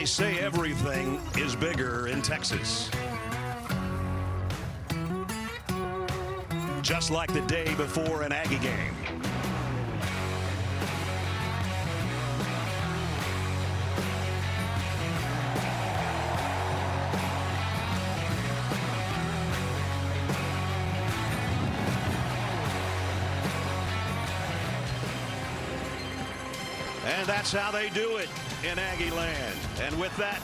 say everything is bigger in Texas. Just like the day before an Aggie game. And that's how they do it in Aggie land. And with that,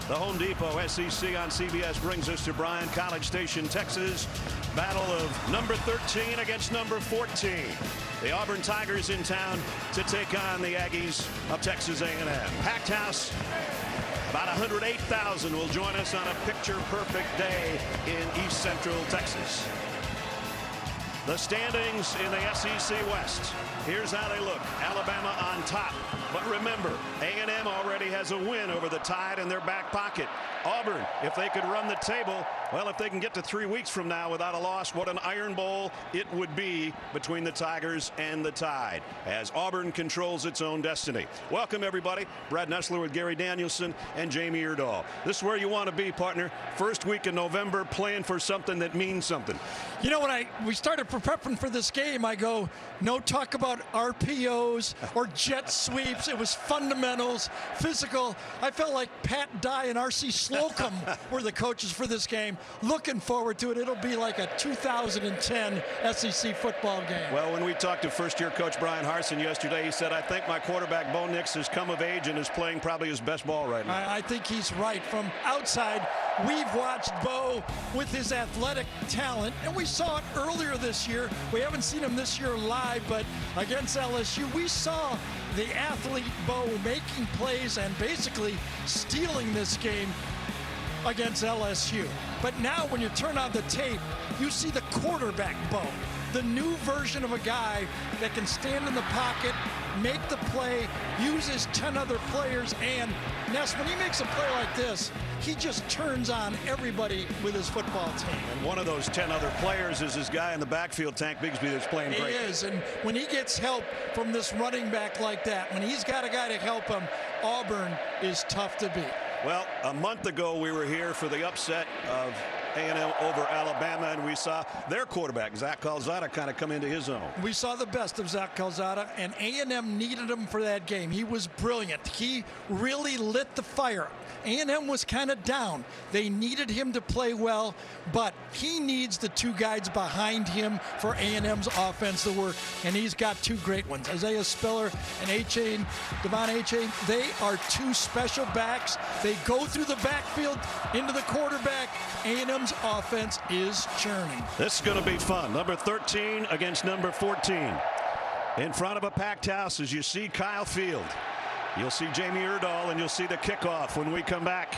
the Home Depot SEC on CBS brings us to Bryan, College Station, Texas. Battle of number 13 against number 14. The Auburn Tigers in town to take on the Aggies of Texas A&M. Packed house. About 108,000 will join us on a picture-perfect day in East Central Texas. The standings in the SEC West. Here's how they look. Alabama on top. But remember, A&M already has a win over the Tide in their back pocket. Auburn, if they could run the table, well, if they can get to 3 weeks from now without a loss, what an Iron Bowl it would be between the Tigers and the Tide as Auburn controls its own destiny. Welcome, everybody. Brad Nessler with Gary Danielson and Jamie Erdahl. This is where you want to be, partner. First week in November, playing for something that means something. You know, when we started prepping for this game, I go, no talk about RPOs or jet sweeps. It was fundamentals, physical. I felt like Pat Dye and R.C. Slocum were the coaches for this game. Looking forward to it. It'll be like a 2010 SEC football game. Well, when we talked to first-year coach Brian Harsin yesterday, he said, I think my quarterback, Bo Nix, has come of age and is playing probably his best ball right now. I think he's right. From outside, we've watched Bo with his athletic talent, and we saw it earlier this year. We haven't seen him this year live, but against LSU, we saw the athlete Bo making plays and basically stealing this game against LSU. But now when you turn on the tape, you see the quarterback Bo, the new version of a guy that can stand in the pocket, make the play, uses 10 other players, and Ness, when he makes a play like this, he just turns on everybody with his football team. And one of those 10 other players is this guy in the backfield, Tank Bigsby, that's playing great. He is, and when he gets help from this running back like that, when he's got a guy to help him, Auburn is tough to beat. Well, a month ago we were here for the upset of A&M over Alabama, and we saw their quarterback, Zach Calzada, kind of come into his own. We saw the best of Zach Calzada, and A&M needed him for that game. He was brilliant. He really lit the fire. A&M was kind of down. They needed him to play well, but he needs the two guys behind him for A&M's offense to work, and he's got two great ones. Isaiah Spiller and Devon Achane, they are two special backs. They go through the backfield into the quarterback. A&M's offense is churning. This is going to be fun. Number 13 against number 14. In front of a packed house as you see Kyle Field. You'll see Jamie Erdahl, and you'll see the kickoff when we come back.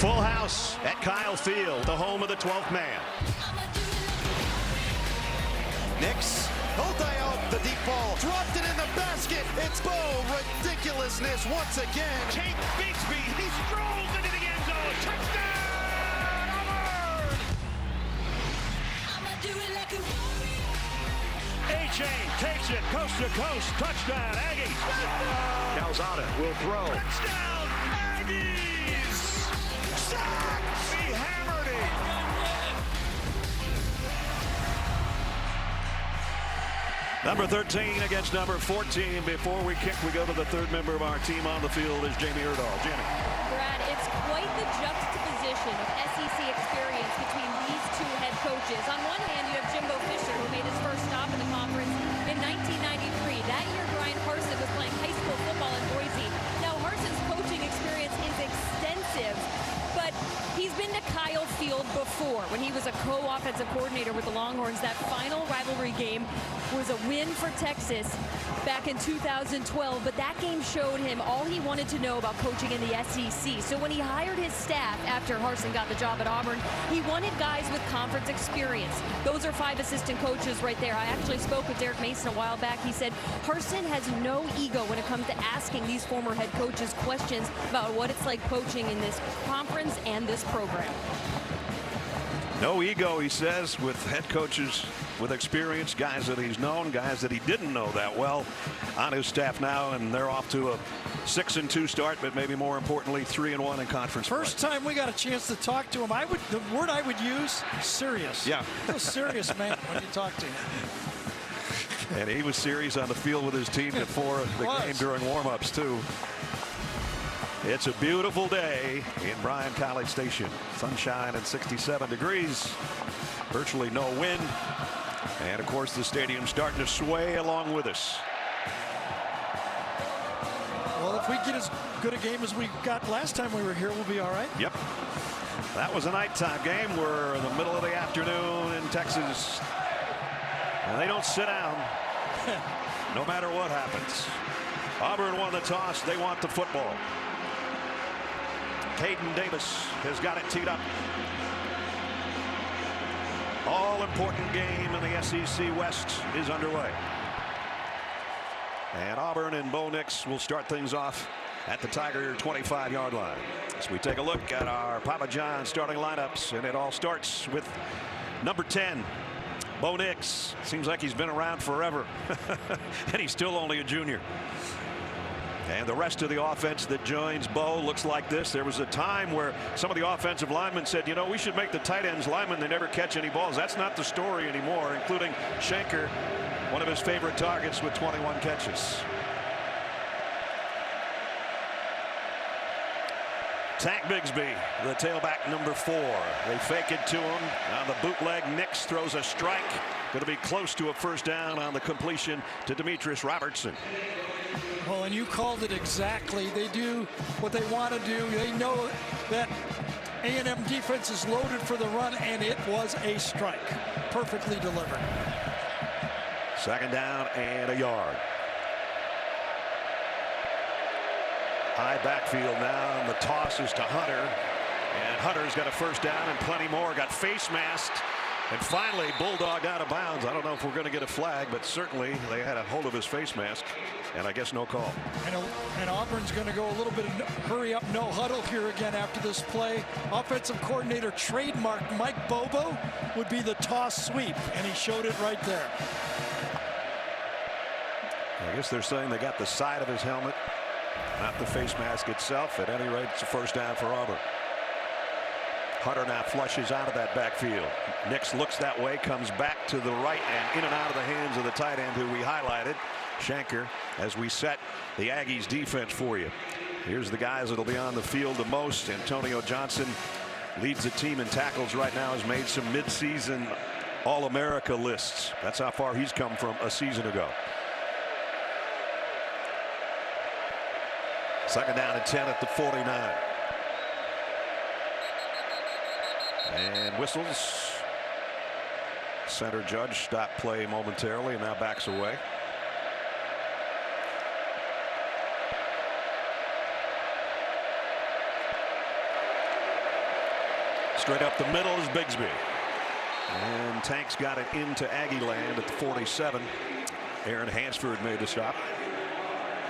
Full house at Kyle Field, the home of the 12th man. Nix, he'll die out the deep ball. Dropped it in the basket. It's Bo. Ridiculousness once again. Tank Bigsby, he strolls into the end zone. Touchdown, Auburn! I'ma do it like a warrior. Achane takes it coast to coast. Touchdown, Aggies. Calzada will throw. Touchdown, Aggies. Sack. He hammered it. Number 13 against number 14. Before we kick, we go to the third member of our team on the field is Jamie Erdahl. Jamie. Brad, it's quite the juxtaposition of SEC experience between these two head coaches. On one hand, you have Jimbo Fisher, who made his first stop in the conference in 1993. That year, Brian Harsin was playing high school football in Boise. Now, Harsin's coaching experience is extensive, but he's been to Kyle Field before when he was a co-offensive coordinator with the Longhorns. That final rivalry game was a win for Texas back in 2012, but that game showed him all he wanted to know about coaching in the SEC. So when he hired his staff after Harsin got the job at Auburn, he wanted guys with conference experience. Those are 5 assistant coaches right there. I actually spoke with Derek Mason a while back. He said Harsin has no ego when it comes to asking these former head coaches questions about what it's like coaching in this conference and this program. No ego, he says, with head coaches with experience, guys that he's known, guys that he didn't know that well on his staff now, and they're off to a 6-2 start, but maybe more importantly 3-1 in conference play. First time we got a chance to talk to him, the word I would use, serious. Yeah. He's a serious man when you talk to him. And he was serious on the field with his team before the game during warm-ups too. It's a beautiful day in Bryan College Station. Sunshine and 67 degrees. Virtually no wind. And of course the stadium's starting to sway along with us. Well, if we get as good a game as we got last time we were here, we'll be all right. Yep. That was a nighttime game. We're in the middle of the afternoon in Texas. And they don't sit down no matter what happens. Auburn won the toss. They want the football. Caden Davis has got it teed up. All-important game in the SEC West is underway. And Auburn and Bo Nix will start things off at the Tiger 25-yard line. As we take a look at our Papa John starting lineups, and it all starts with number 10. Bo Nix. Seems like he's been around forever. And he's still only a junior. And the rest of the offense that joins Bo looks like this. There was a time where some of the offensive linemen said, you know, we should make the tight ends linemen. They never catch any balls. That's not the story anymore, including Shanker, one of his favorite targets with 21 catches. Tank Bigsby, the tailback, number 4. They fake it to him on the bootleg. Nix throws a strike. Going to be close to a first down on the completion to Demetrius Robertson. Well, and you called it exactly. They do what they want to do. They know that A&M defense is loaded for the run, and it was a strike. Perfectly delivered. Second down and a yard. High backfield now, and the toss is to Hunter. And Hunter's got a first down and plenty more. Got face masked. And finally, bulldogged out of bounds. I don't know if we're going to get a flag, but certainly they had a hold of his face mask, and I guess no call. And Auburn's going to go a little bit of hurry up, no huddle here again after this play. Offensive coordinator trademark Mike Bobo would be the toss sweep, and he showed it right there. I guess they're saying they got the side of his helmet, not the face mask itself. At any rate, it's a first down for Auburn. Hunter now flushes out of that backfield. Nix looks that way, comes back to the right and in and out of the hands of the tight end who we highlighted, Shanker, as we set the Aggies defense for you. Here's the guys that'll be on the field the most. Antonio Johnson leads the team in tackles right now, has made some midseason All-America lists. That's how far he's come from a season ago. Second down and 10 at the 49. And whistles. Center judge stopped play momentarily and now backs away. Straight up the middle is Bigsby. And Tank's got it into Aggie land at the 47. Aaron Hansford made the stop.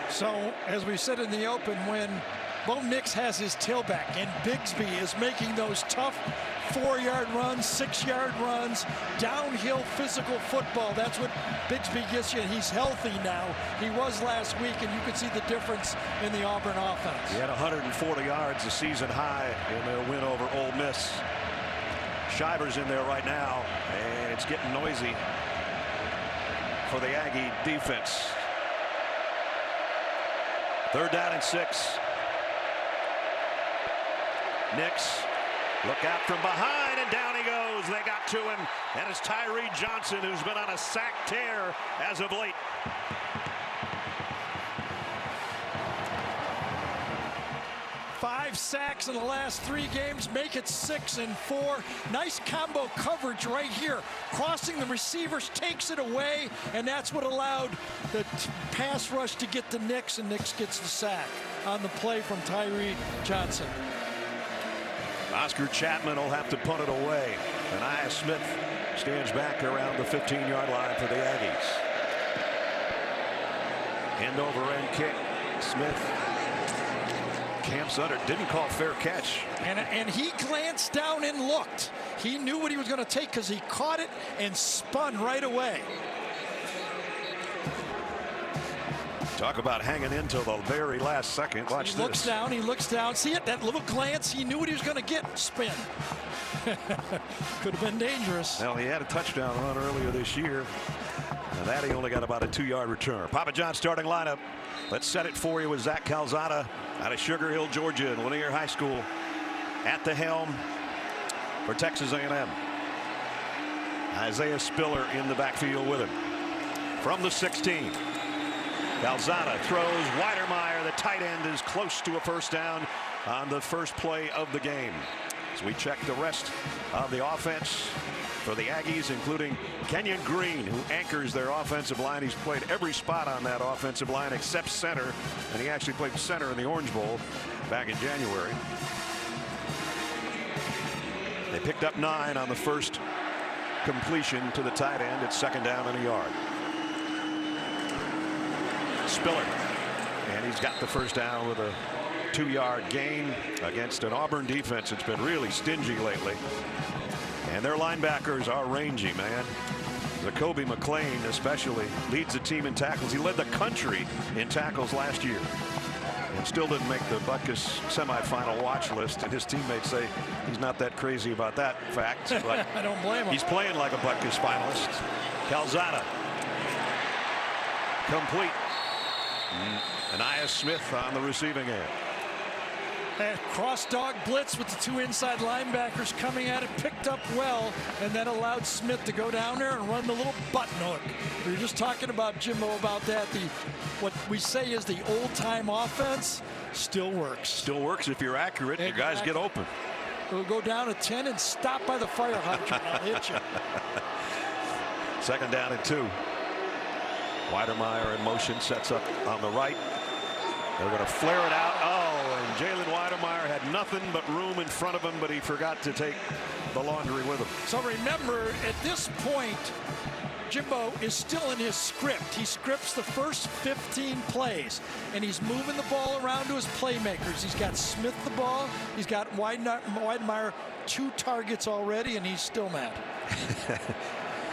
So, as we said in the open, when Bo Nix has his tailback and Bigsby is making those tough 4-yard runs, 6-yard runs, downhill physical football. That's what Bigsby gets you. He's healthy now. He was last week, and you could see the difference in the Auburn offense. He had 140 yards, a season high in their win over Ole Miss. Shiver's in there right now, and it's getting noisy for the Aggie defense. Third down and 6. Nix, look out from behind, and down he goes. They got to him, and it's Tyree Johnson, who's been on a sack tear as of late. Five sacks in the last 3 games, make it 6 and 4. Nice combo coverage right here. Crossing the receivers, takes it away, and that's what allowed the pass rush to get to Nix, and Nix gets the sack on the play from Tyree Johnson. Oscar Chapman will have to punt it away. And Aya Smith stands back around the 15-yard line for the Aggies. End over end kick. Smith Cam Sutter didn't call fair catch. And he glanced down and looked. He knew what he was going to take because he caught it and spun right away. Talk about hanging in till the very last second. Watch He looks down, he looks down. See it? That little glance, he knew what he was going to get. Spin. Could have been dangerous. Well, he had a touchdown run earlier this year. And that he only got about a 2-yard return. Papa John's starting lineup. Let's set it for you with Zach Calzada out of Sugar Hill, Georgia, and Lanier High School at the helm for Texas A&M. Isaiah Spiller in the backfield with him. From the 16. Calzada throws. Weidermeyer, the tight end, is close to a first down on the first play of the game. As we check the rest of the offense for the Aggies, including Kenyon Green, who anchors their offensive line. He's played every spot on that offensive line except center, and he actually played center in the Orange Bowl back in January. They picked up 9 on the first completion to the tight end. It's second down and a yard. Spiller, and he's got the first down with a 2-yard gain against an Auburn defense that's been really stingy lately. And their linebackers are rangy, man. Jacoby McClain especially leads the team in tackles. He led the country in tackles last year and still didn't make the Butkus semifinal watch list, and his teammates say he's not that crazy about that fact, but I don't blame him. He's playing like a Butkus finalist. Calzada complete. Anaya Smith on the receiving end. That cross dog blitz with the 2 inside linebackers coming at it, picked up well, and then allowed Smith to go down there and run the little button hook. We were just talking about Jimbo about that. What we say is the old-time offense still works. Still works if you're accurate. Your guys get open. It'll go down to 10 and stop by the fire hydrant. I'll hit you. Second down and 2. Weidermeyer in motion, sets up on the right. They're going to flare it out. Oh, and Jalen Weidermeyer had nothing but room in front of him, but he forgot to take the laundry with him. So remember, at this point, Jimbo is still in his script. He scripts the first 15 plays, and he's moving the ball around to his playmakers. He's got Smith the ball. He's got Weidermeyer 2 targets already, and he's still mad.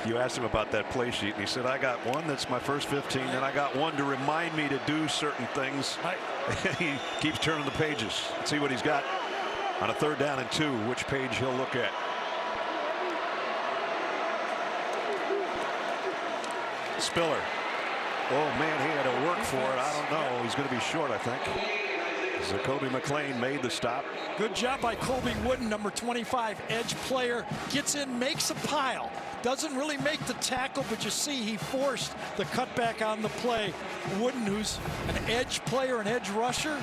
You asked him about that play sheet, and he said, I got one that's my first 15, and I got one to remind me to do certain things. He keeps turning the pages. Let's see what he's got on a 3rd down and 2, which page he'll look at. Spiller. Oh, man, he had to work for it. I don't know. He's going to be short, I think. Jacoby McClain made the stop. Good job by Colby Wooden, number 25, edge player. Gets in, makes a pile. Doesn't really make the tackle, but you see he forced the cutback on the play. Wooden, who's an edge player, an edge rusher,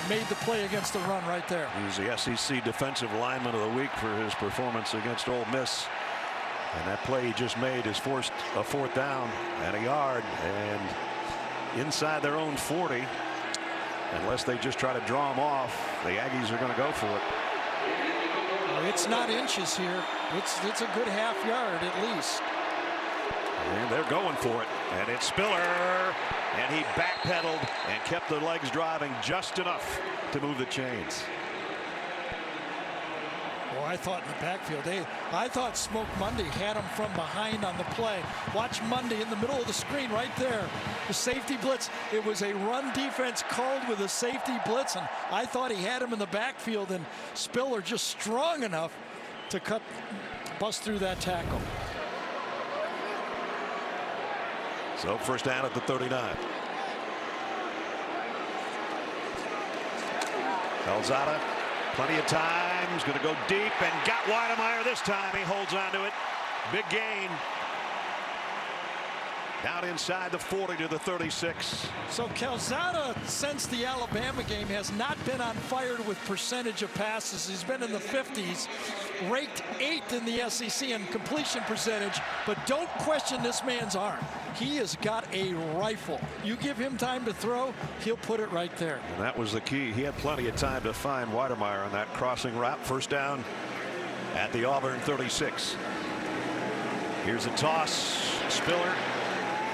made the play against the run right there. He's the SEC Defensive Lineman of the Week for his performance against Ole Miss. And that play he just made is forced a 4th down and a yard, and inside their own 40. Unless they just try to draw him off, the Aggies are going to go for it. It's not inches here. It's a good half yard at least. And they're going for it. And it's Spiller. And he backpedaled and kept the legs driving just enough to move the chains. Well, I thought in the backfield, I thought Smoke Monday had him from behind on the play. Watch Monday in the middle of the screen right there. The safety blitz. It was a run defense called with a safety blitz, and I thought he had him in the backfield, and Spiller just strong enough to bust through that tackle. So first down at the 39. Calzada, plenty of time. He's going to go deep and got Weidermeyer this time. He holds on to it. Big gain. Down inside the 40 to the 36. So Calzada, since the Alabama game, has not been on fire with percentage of passes. He's been in the 50s, ranked 8th in the SEC in completion percentage. But don't question this man's arm. He has got a rifle. You give him time to throw, he'll put it right there. And that was the key. He had plenty of time to find Weidermeyer on that crossing route. First down at the Auburn 36. Here's a toss. Spiller.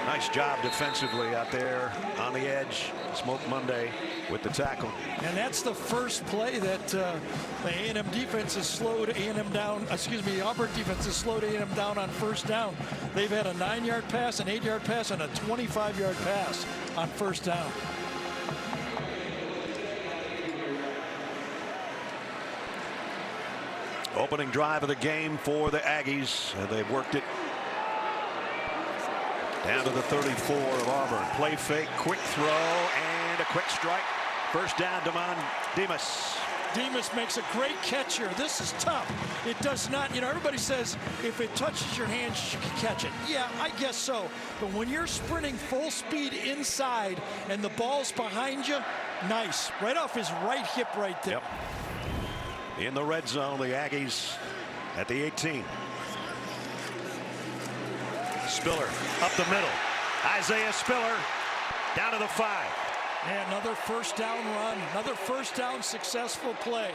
Nice job defensively out there on the edge. Smoke Monday with the tackle. And that's the first play that the A&M defense has slowed A&M down. Excuse me, the Auburn defense has slowed A&M down on first down. They've had a 9-yard pass, an 8-yard pass, and a 25-yard pass on first down. Opening drive of the game for the Aggies, and they've worked it down to the 34 of Auburn. Play fake, quick throw, and a quick strike. First down, Demas. Demas makes a great catch here. This is tough. It does not, everybody says if it touches your hands, you can catch it. Yeah, I guess so. But when you're sprinting full speed inside and the ball's behind you, nice. Right off his right hip right there. Yep. In the red zone, the Aggies at the 18. Spiller up the middle. Isaiah Spiller down to the 5. And another first down run, another first down successful play.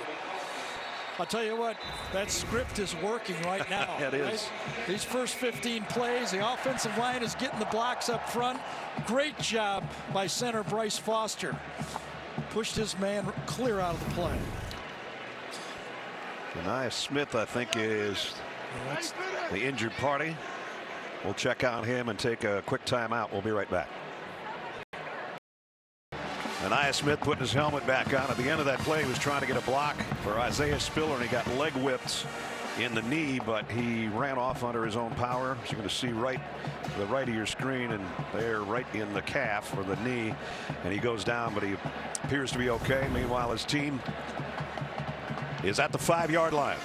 I'll tell you what, that script is working right now. It is. Right? These first 15 plays, the offensive line is getting the blocks up front. Great job by center Bryce Foster. Pushed his man clear out of the play. Anaya Smith, I think, is the injured party. We'll check on him and take a quick timeout. We'll be right back. Anaya Smith putting his helmet back on. At the end of that play, he was trying to get a block for Isaiah Spiller, and he got leg whipped in the knee, but he ran off under his own power. So you're going to see right to the right of your screen, and there right in the calf or the knee, and he goes down, but he appears to be okay. Meanwhile, his team is at the 5-yard line.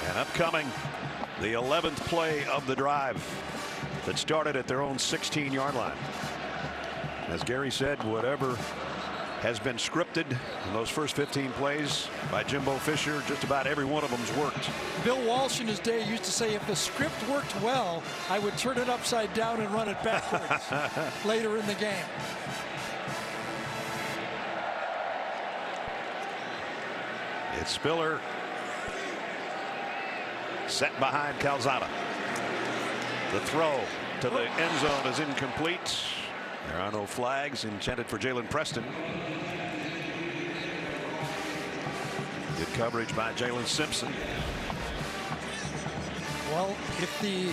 And upcoming, the 11th play of the drive that started at their own 16-yard line. As Gary said, whatever has been scripted in those first 15 plays by Jimbo Fisher, just about every one of them's worked. Bill Walsh in his day used to say if the script worked well, I would turn it upside down and run it backwards later in the game. It's Spiller set behind Calzada. The throw to the end zone is incomplete. There are no flags intended for Jalen Preston. Good coverage by Jalen Simpson. Well, if the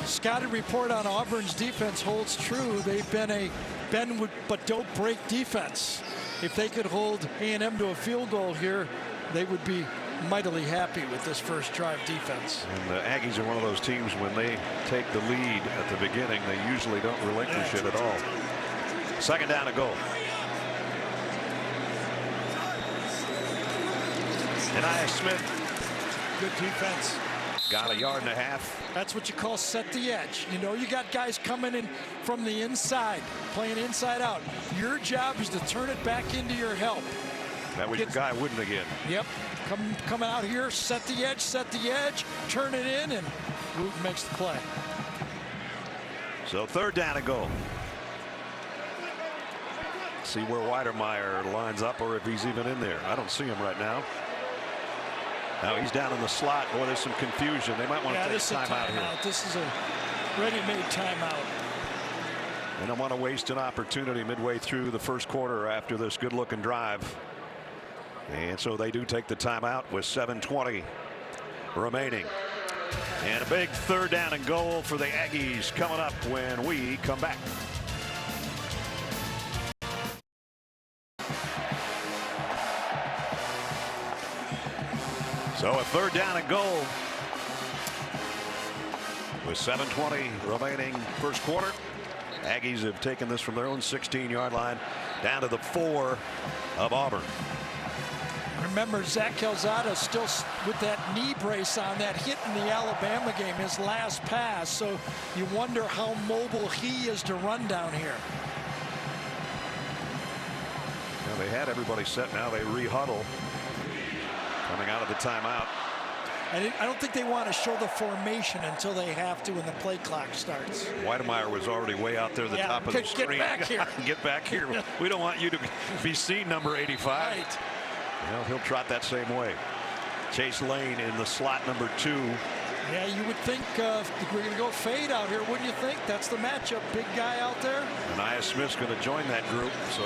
scouting report on Auburn's defense holds true, they've been a bend but don't break defense. If they could hold A&M to a field goal here, they would be mightily happy with this first drive defense. And the Aggies are one of those teams, when they take the lead at the beginning, they usually don't relinquish it at all. Second down to goal. Anaya Smith. Good defense. Got 1.5 yards. That's what you call set the edge. You got guys coming in from the inside, playing inside out. Your job is to turn it back into your help. That was your guy Wooden again. Yep. Come out here, set the edge, turn it in, and Wooten makes the play. So third down to goal. See where Weidermeyer lines up, or if he's even in there. I don't see him right now. Now he's down in the slot. Boy, there's some confusion. They might want to take a timeout here. This is a ready-made timeout. They don't want to waste an opportunity midway through the first quarter after this good-looking drive. And so they do take the timeout with 7:20 remaining. And a big third down and goal for the Aggies coming up when we come back. So a third down and goal with 7:20 remaining first quarter. Aggies have taken this from their own 16-yard line down to the 4 of Auburn. Remember, Zach Calzada still with that knee brace on, that hit in the Alabama game, his last pass. So you wonder how mobile he is to run down here. Now they had everybody set. Now they re-huddle coming out of the timeout. I don't think they want to show the formation until they have to when the play clock starts. Weidemeyer was already way out there at the top of the screen. Get back here. Get back here. We don't want you to be seen, number 85. Right. Well, he'll trot that same way. Chase Lane in the slot, number 2. Yeah, you would think we're going to go fade out here, wouldn't you think? That's the matchup. Big guy out there. Nia Smith's going to join that group. So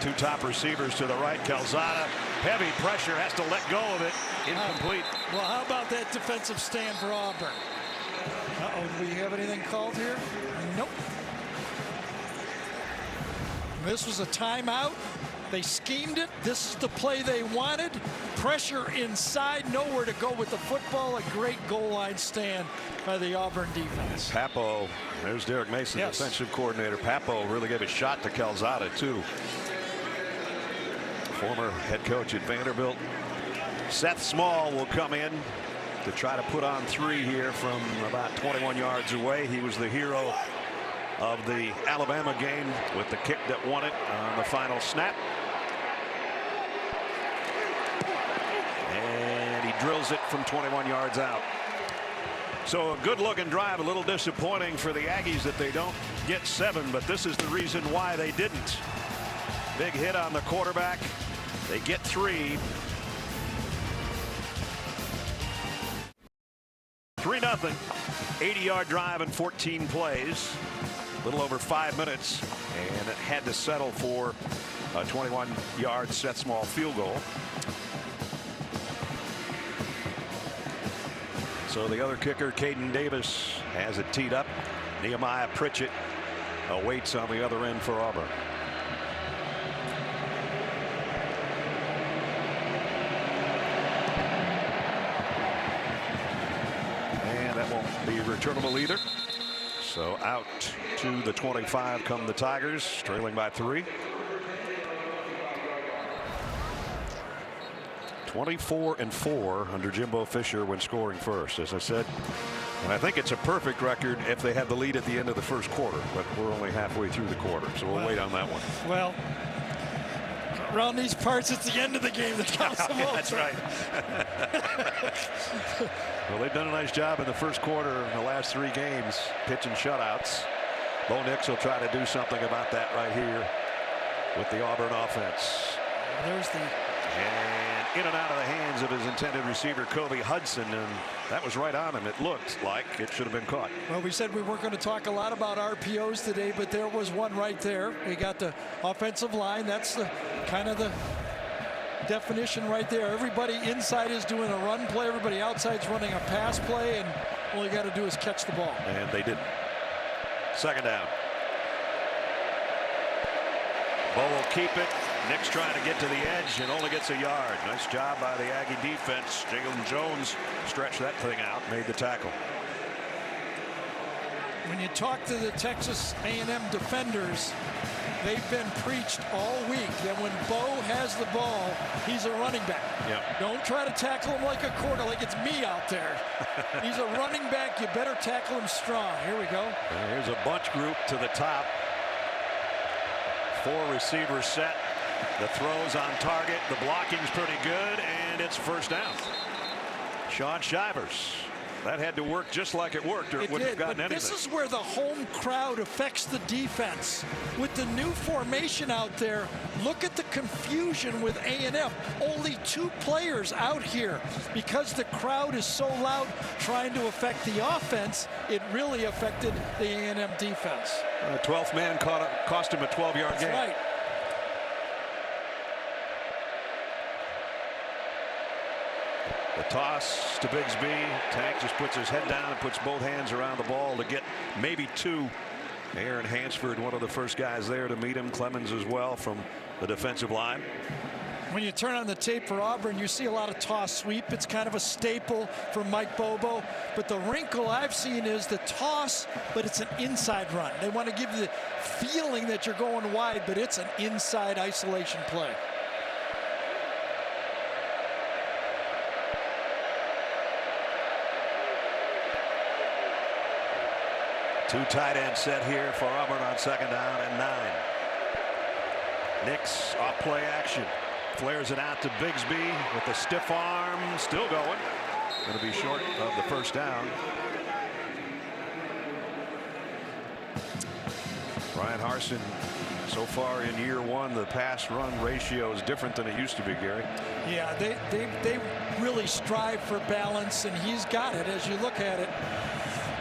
2 top receivers to the right. Calzada, heavy pressure, has to let go of it. Incomplete. Well, how about that defensive stand for Auburn? Uh-oh, do we have anything called here? Nope. This was a timeout. They schemed it. This is the play they wanted. Pressure inside, nowhere to go with the football. A great goal line stand by the Auburn defense. Papo, there's Derek Mason, Yes. defensive coordinator. Papo really gave a shot to Calzada, too. Former head coach at Vanderbilt. Seth Small will come in to try to put on 3 here from about 21 yards away. He was the hero of the Alabama game with the kick that won it on the final snap. And he drills it from 21 yards out. So a good looking drive, a little disappointing for the Aggies that they don't get 7, but this is the reason why they didn't. Big hit on the quarterback. They get 3. 3-0. 80-yard drive in 14 plays. A little over 5 minutes, and it had to settle for a 21-yard Seth Small field goal. So the other kicker, Caden Davis, has it teed up. Nehemiah Pritchett awaits on the other end for Auburn. And that won't be returnable either. So out to the 25 come the Tigers, trailing by 3. 24-4 under Jimbo Fisher when scoring first, as I said. And I think it's a perfect record if they had the lead at the end of the first quarter, but we're only halfway through the quarter, so we'll wait on that one. Well, around these parts, it's the end of the game that counts the most. That's right. Well, they've done a nice job in the first quarter in the last 3 games, pitching shutouts. Bo Nix will try to do something about that right here with the Auburn offense. There's the... And in and out of the hands of his intended receiver, Kobe Hudson, and that was right on him. It looked like it should have been caught. Well, we said we weren't going to talk a lot about RPOs today, but there was one right there. We got the offensive line. That's the kind of the definition right there. Everybody inside is doing a run play. Everybody outside is running a pass play, and all you got to do is catch the ball. And they didn't. Second down. Bo will keep it. Nix trying to get to the edge and only gets a yard. Nice job by the Aggie defense. Jalen Jones stretched that thing out, made the tackle. When you talk to the Texas A&M defenders, they've been preached all week that when Bo has the ball, he's a running back. Yep. Don't try to tackle him like a quarter, like it's me out there. He's a running back. You better tackle him strong. Here we go. And here's a bunch group to the top. 4 receivers set. The throw's on target. The blocking's pretty good, and it's first down. Sean Shivers. That had to work just like it worked, or it wouldn't have gotten anything. This is where the home crowd affects the defense. With the new formation out there, look at the confusion with A&M. Only 2 players out here. Because the crowd is so loud trying to affect the offense, it really affected the A&M defense. 12th man cost him a 12-yard gain. That's right. The toss to Bigsby. Tank just puts his head down and puts both hands around the ball to get maybe 2. Aaron Hansford, one of the first guys there to meet him. Clemens as well from the defensive line. When you turn on the tape for Auburn, you see a lot of toss sweep. It's kind of a staple for Mike Bobo. But the wrinkle I've seen is the toss, but it's an inside run. They want to give you the feeling that you're going wide, but it's an inside isolation play. Two tight ends set here for Auburn on second down and 9. Nix off play action. Flares it out to Bigsby with the stiff arm. Still going. Going to be short of the first down. Ryan Harsin, so far in year one, the pass run ratio is different than it used to be, Gary. Yeah, they really strive for balance, and he's got it as you look at it.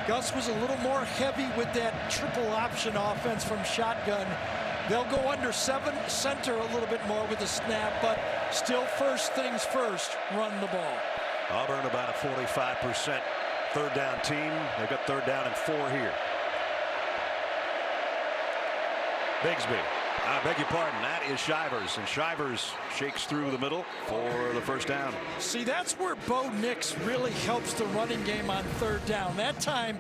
Gus was a little more heavy with that triple option offense from shotgun. They'll go under center a little bit more with the snap, but still first things first, run the ball. Auburn about a 45% third down team. They've got third down and 4 here. Bigsby. I beg your pardon. That is Shivers, and Shivers shakes through the middle for the first down. See, that's where Bo Nix really helps the running game on third down. That time,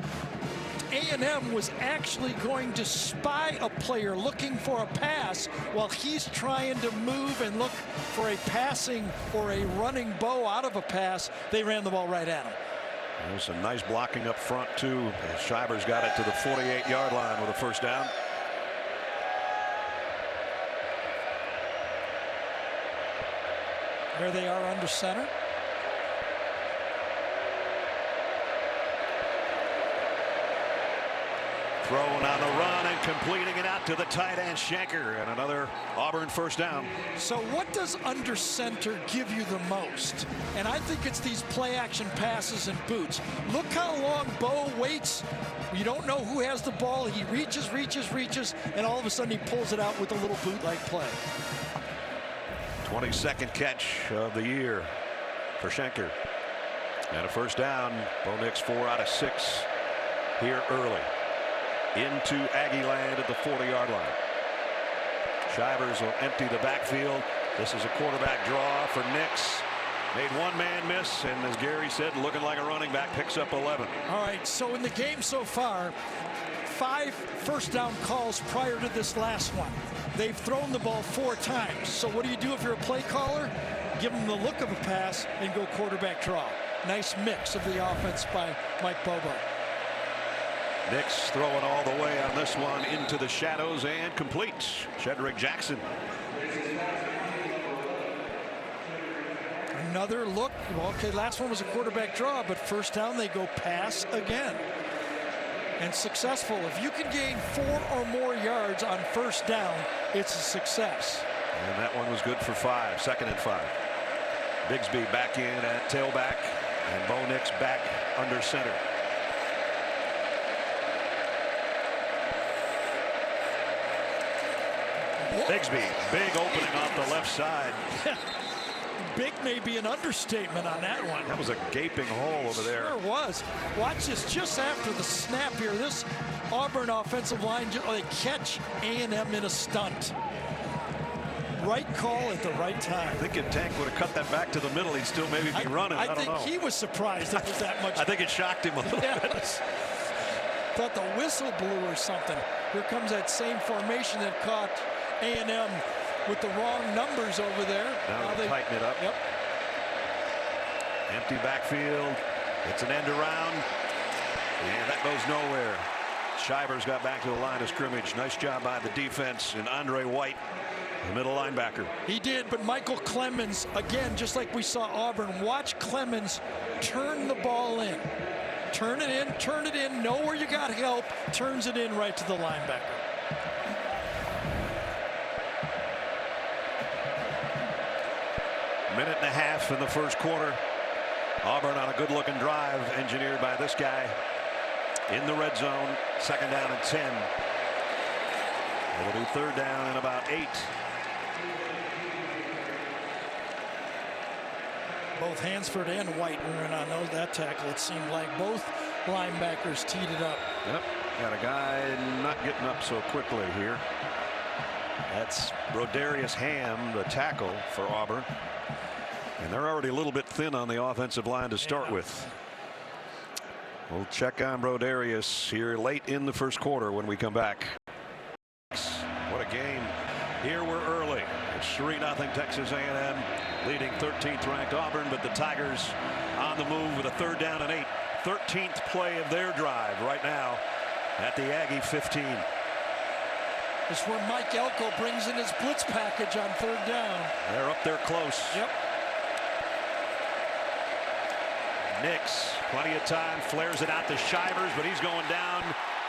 A&M was actually going to spy a player looking for a pass while he's trying to move and look for a passing or a running Bo out of a pass. They ran the ball right at him. There's some nice blocking up front, too. Shivers got it to the 48-yard line with a first down. There they are under center. Throwing on the run and completing it out to the tight end Shanker, and another Auburn first down. So what does under center give you the most? And I think it's these play action passes and boots. Look how long Bo waits. You don't know who has the ball. He reaches, and all of a sudden he pulls it out with a little boot-like play. 22nd catch of the year for Shanker. And a first down. Bo Nix 4 out of 6 here early. Into Aggie land at the 40-yard line. Shivers will empty the backfield. This is a quarterback draw for Nix. Made one man miss, and as Gary said, looking like a running back, picks up 11. All right, so in the game so far, 5 first down calls prior to this last one. They've thrown the ball 4 times. So what do you do if you're a play caller? Give them the look of a pass and go quarterback draw. Nice mix of the offense by Mike Bobo. Nix throwing all the way on this one into the shadows and completes. Shedrick Jackson. Another look. Well, okay, last one was a quarterback draw, but first down they go pass again. And successful. If you can gain 4 or more yards on first down, it's a success. And that one was good for 5. 2nd and 5. Bigsby back in at tailback, and Bo Nix back under center. Bigsby, big opening off the left side. Big may be an understatement on that one. That was a gaping hole over there. Sure was. Watch this just after the snap here. This Auburn offensive line, they catch A&M in a stunt. Right call at the right time. I think if Tank would have cut that back to the middle, he'd still maybe be running. I don't know. I think he was surprised it was that much. I think it shocked him a little bit. Thought the whistle blew or something. Here comes that same formation that caught A&M with the wrong numbers over there. Now they tighten it up. Yep. Empty backfield. It's an end around. And that goes nowhere. Shivers got back to the line of scrimmage. Nice job by the defense, and Andre White, the middle linebacker. He did, but Michael Clemens, again, just like we saw Auburn, watch Clemens turn the ball in. Turn it in, know where you got help, turns it in right to the linebacker. Minute and a half in the first quarter. Auburn on a good-looking drive engineered by this guy in the red zone. 2nd down and 10. They'll do 3rd down and about 8. Both Hansford and White were in on that tackle. It seemed like both linebackers teed it up. Yep, got a guy not getting up so quickly here. That's Brodarius Ham, the tackle for Auburn. And they're already a little bit thin on the offensive line to start with. We'll check on Brodarius here late in the first quarter when we come back. What a game. Here we're early. It's 3-0 Texas A&M leading 13th ranked Auburn, but the Tigers on the move with a 3rd down and 8. 13th play of their drive right now at the Aggie 15. This is where Mike Elko brings in his blitz package on 3rd down. They're up there close. Yep. Nix, plenty of time, flares it out to Shivers, but he's going down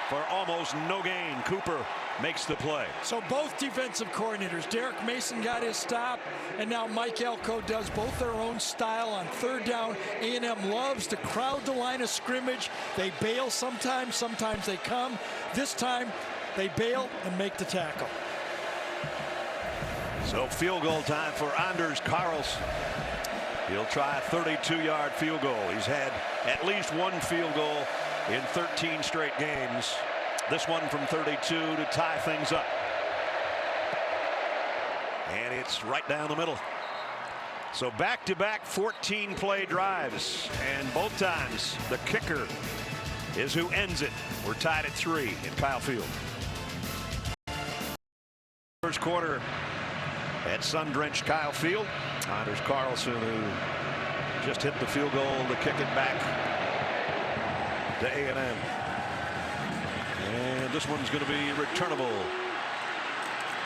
for almost no gain. Cooper makes the play. So both defensive coordinators, Derek Mason got his stop, and now Mike Elko does, both their own style on third down. A&M loves to crowd the line of scrimmage. They bail sometimes, sometimes they come. This time they bail and make the tackle. So field goal time for Anders Carlson. He'll try a 32-yard field goal. He's had at least one field goal in 13 straight games. This one from 32 to tie things up. And it's right down the middle. So back-to-back 14-play drives. And both times the kicker is who ends it. We're tied at 3 in Kyle Field. First quarter at sun-drenched Kyle Field. Anders Carlson, who just hit the field goal to kick it back to A&M. And this one's going to be returnable.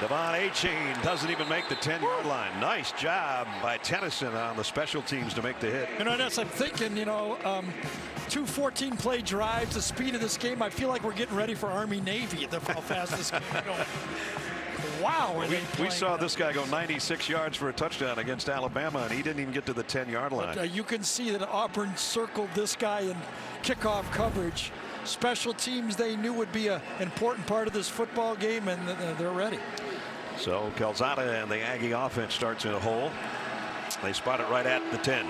Devon Achane doesn't even make the 10-yard line. Nice job by Tennyson on the special teams to make the hit. You know, that's, I'm thinking, you know, 2 14-play drives, the speed of this game, I feel like we're getting ready for Army-Navy at how fast this game is going. Wow. We saw this guy go 96 yards for a touchdown against Alabama, and he didn't even get to the 10-yard line. But, you can see that Auburn circled this guy in kickoff coverage. Special teams they knew would be an important part of this football game, and they're ready. So Calzada and the Aggie offense starts in a hole. They spot it right at the 10.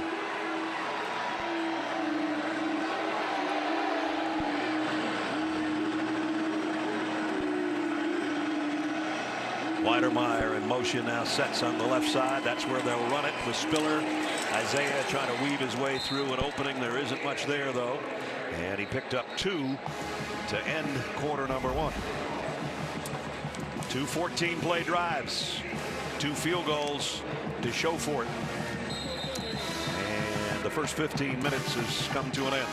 Weidermeyer in motion now, sets on the left side. That's where they'll run it with Spiller. Isaiah trying to weave his way through an opening. There isn't much there, though. And he picked up 2 to end quarter number 1. 2 14-play drives, 2 field goals to show for it. And the first 15 minutes has come to an end.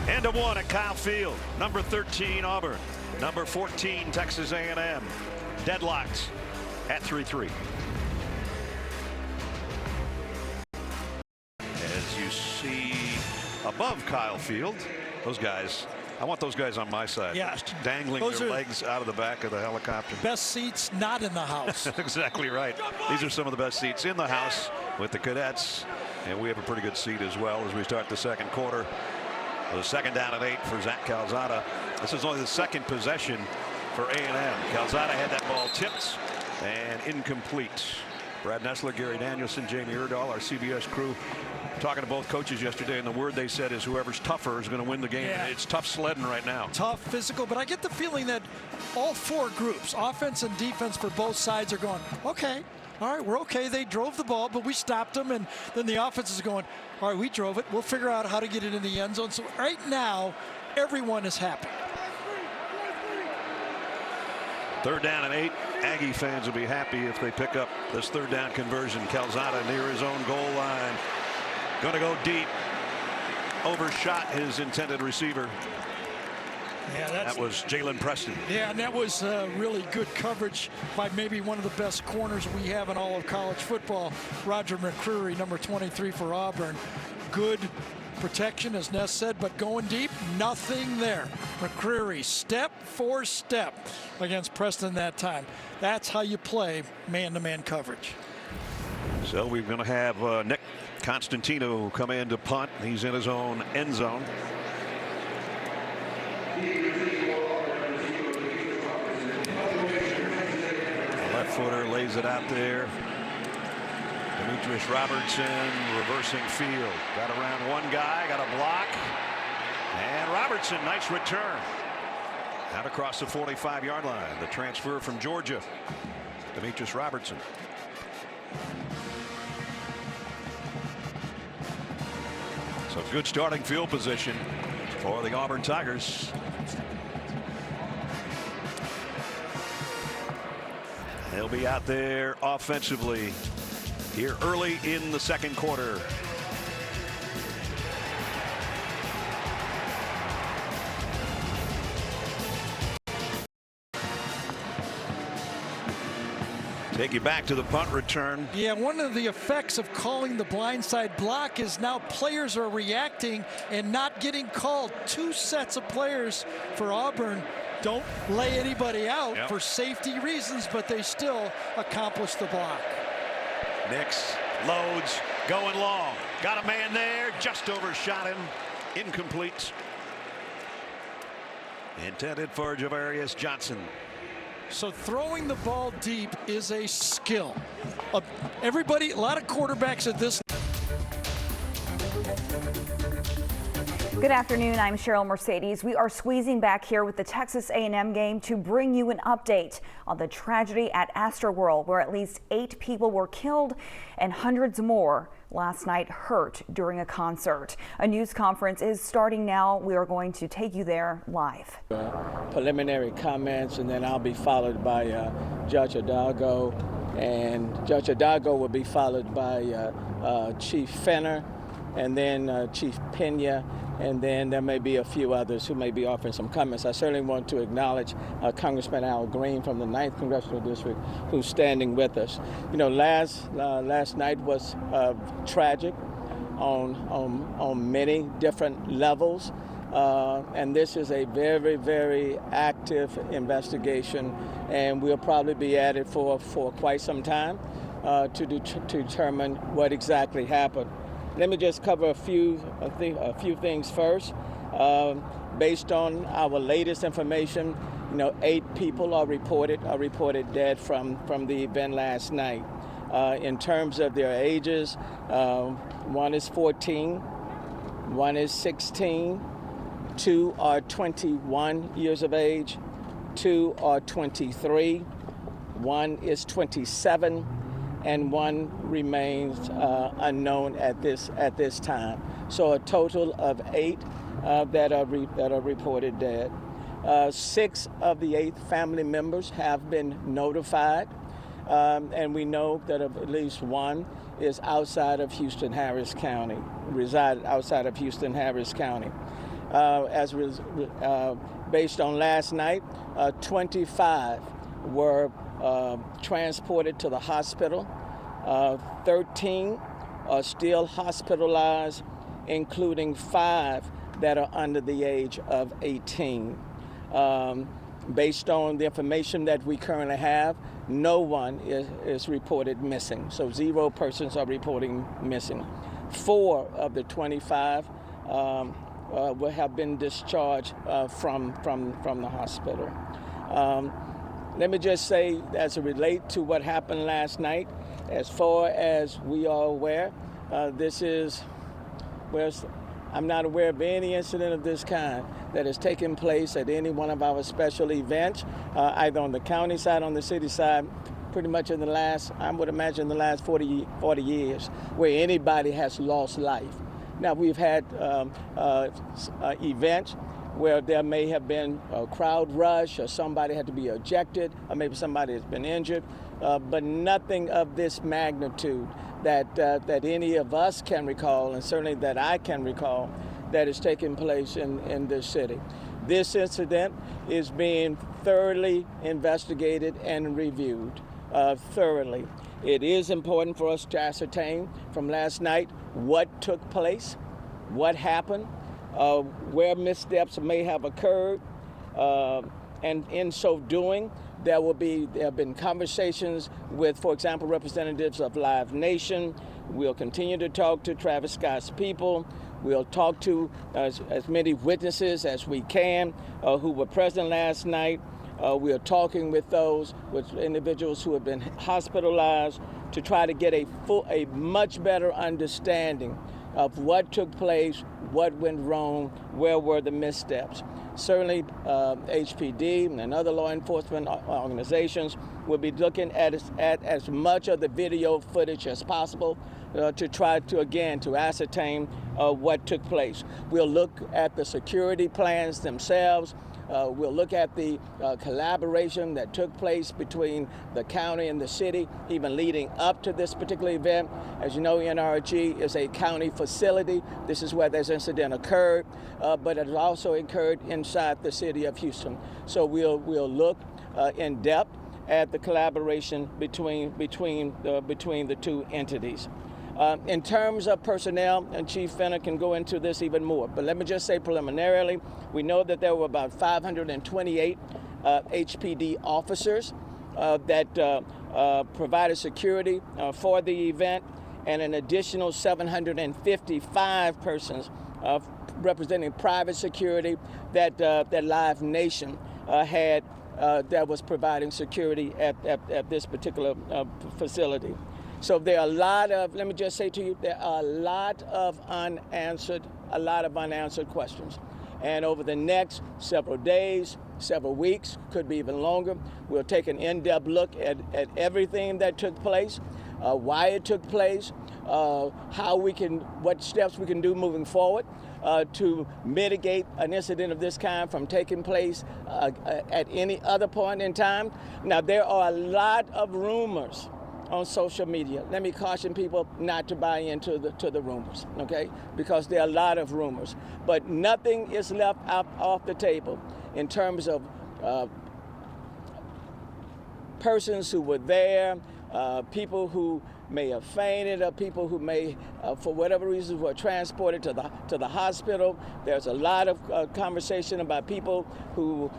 End of 1 at Kyle Field. Number 13 Auburn. Number 14 Texas A&M. Deadlocked at 3-3. As you see above Kyle Field, those guys, I want those guys on my side. Yeah. Just dangling their legs out of the back of the helicopter. Best seats not in the house. Exactly right. These are some of the best seats in the house with the cadets. And we have a pretty good seat as well as we start the second quarter. The second down and 8 for Zach Calzada. This is only the second possession for A&M. Calzada had that ball tipped and incomplete. Brad Nessler, Gary Danielson, Jamie Erdahl, our CBS crew, talking to both coaches yesterday, and the word they said is whoever's tougher is going to win the game. Yeah. It's tough sledding right now. Tough, physical, but I get the feeling that all 4 groups, offense and defense for both sides, are going, okay, all right, we're okay. They drove the ball, but we stopped them, and then the offense is going, all right, we drove it. We'll figure out how to get it in the end zone. So right now, everyone is happy. Third down and 8. Aggie fans will be happy if they pick up this third down conversion. Calzada near his own goal line. Going to go deep. Overshot his intended receiver. Yeah, that was Jalen Preston. Yeah, and that was really good coverage by maybe one of the best corners we have in all of college football. Roger McCreary, number 23 for Auburn. Good protection, as Ness said, but going deep, nothing there. McCreary, step for step against Preston that time. That's how you play man-to-man coverage. So we're going to have Nick Constantino come in to punt. He's in his own end zone. The left footer lays it out there. Demetrius Robertson reversing field. Got around one guy, got a block. And Robertson, nice return. Out across the 45-yard line. The transfer from Georgia. Demetrius Robertson. So good starting field position for the Auburn Tigers. They'll be out there offensively here early in the second quarter. Take you back to the punt return. Yeah, one of the effects of calling the blindside block is now players are reacting and not getting called. 2 sets of players for Auburn don't lay anybody out for safety reasons, but they still accomplish the block. Nix loads, going long. Got a man there, just overshot him. Incomplete. Intended for Javarius Johnson. So throwing the ball deep is a skill. Everybody, a lot of quarterbacks at this. Good afternoon, I'm Cheryl Mercedes. We are squeezing back here with the Texas A&M game to bring you an update on the tragedy at Astroworld, where at least 8 people were killed and hundreds more last night hurt during a concert. A news conference is starting now. We are going to take you there live. Preliminary comments, and then I'll be followed by Judge Hidalgo, and Judge Hidalgo will be followed by Chief Fenner, and then Chief Pena, and then there may be a few others who may be offering some comments. I certainly want to acknowledge Congressman Al Green from the 9th Congressional District, who's standing with us. You know, last night was tragic on many different levels, and this is a very, very active investigation, and we'll probably be at it for quite some time to determine what exactly happened. Let me just cover a few things first. Based on our latest information, 8 people are reported dead from the event last night. In terms of their ages, one is 14, one is 16, 2 are 21 years of age, 2 are 23, 1 is 27. And 1 remains unknown at this time. So a total of 8 that are reported dead. 6 of the 8 family members have been notified, and we know that at least 1 is outside of Houston-Harris County, resided outside of Houston-Harris County. Based on last night, 25 were transported to the hospital. 13 are still hospitalized, including 5 that are under the age of 18. Based on the information that we currently have, no one is reported missing. So 0 persons are reporting missing. 4 of the 25 will have been discharged from the hospital. Let me just say, as it relates to what happened last night, as far as we are aware, I'm not aware of any incident of this kind that has taken place at any one of our special events, either on the county side, on the city side, pretty much in the last 40 years, where anybody has lost life. Now, we've had events where there may have been a crowd rush, or somebody had to be ejected, or maybe somebody has been injured, but nothing of this magnitude that any of us can recall, and certainly that I can recall, that is taking place in this city. This incident is being thoroughly investigated and reviewed thoroughly. It is important for us to ascertain from last night what took place, what happened, where missteps may have occurred, and in so doing, there have been conversations with, for example, representatives of Live Nation. We'll continue to talk to Travis Scott's people. We'll talk to as many witnesses as we can who were present last night. We are talking with individuals who have been hospitalized to try to get a much better understanding of what took place, what went wrong, where were the missteps. Certainly, HPD and other law enforcement organizations will be looking at as much of the video footage as possible to try to ascertain what took place. We'll look at the security plans themselves. We'll look at the collaboration that took place between the county and the city, even leading up to this particular event. As you know, NRG is a county facility. This is where this incident occurred, but it also occurred inside the city of Houston. So we'll look in depth at the collaboration between the two entities. In terms of personnel, and Chief Fenner can go into this even more, but let me just say preliminarily, we know that there were about 528 HPD officers that provided security for the event, and an additional 755 persons representing private security that Live Nation had that was providing security at this particular facility. So there are a lot of, let me just say to you, there are a lot of unanswered questions. And over the next several days, several weeks, could be even longer, we'll take an in-depth look at everything that took place, why it took place, what steps we can do moving forward to mitigate an incident of this kind from taking place at any other point in time. Now, there are a lot of rumors on social media. Let me caution people not to buy into the rumors, okay? Because there are a lot of rumors, but nothing is left off the table in terms of persons who were there, people who may have fainted, or people who may, for whatever reasons, were transported to the hospital. There's a lot of conversation about people who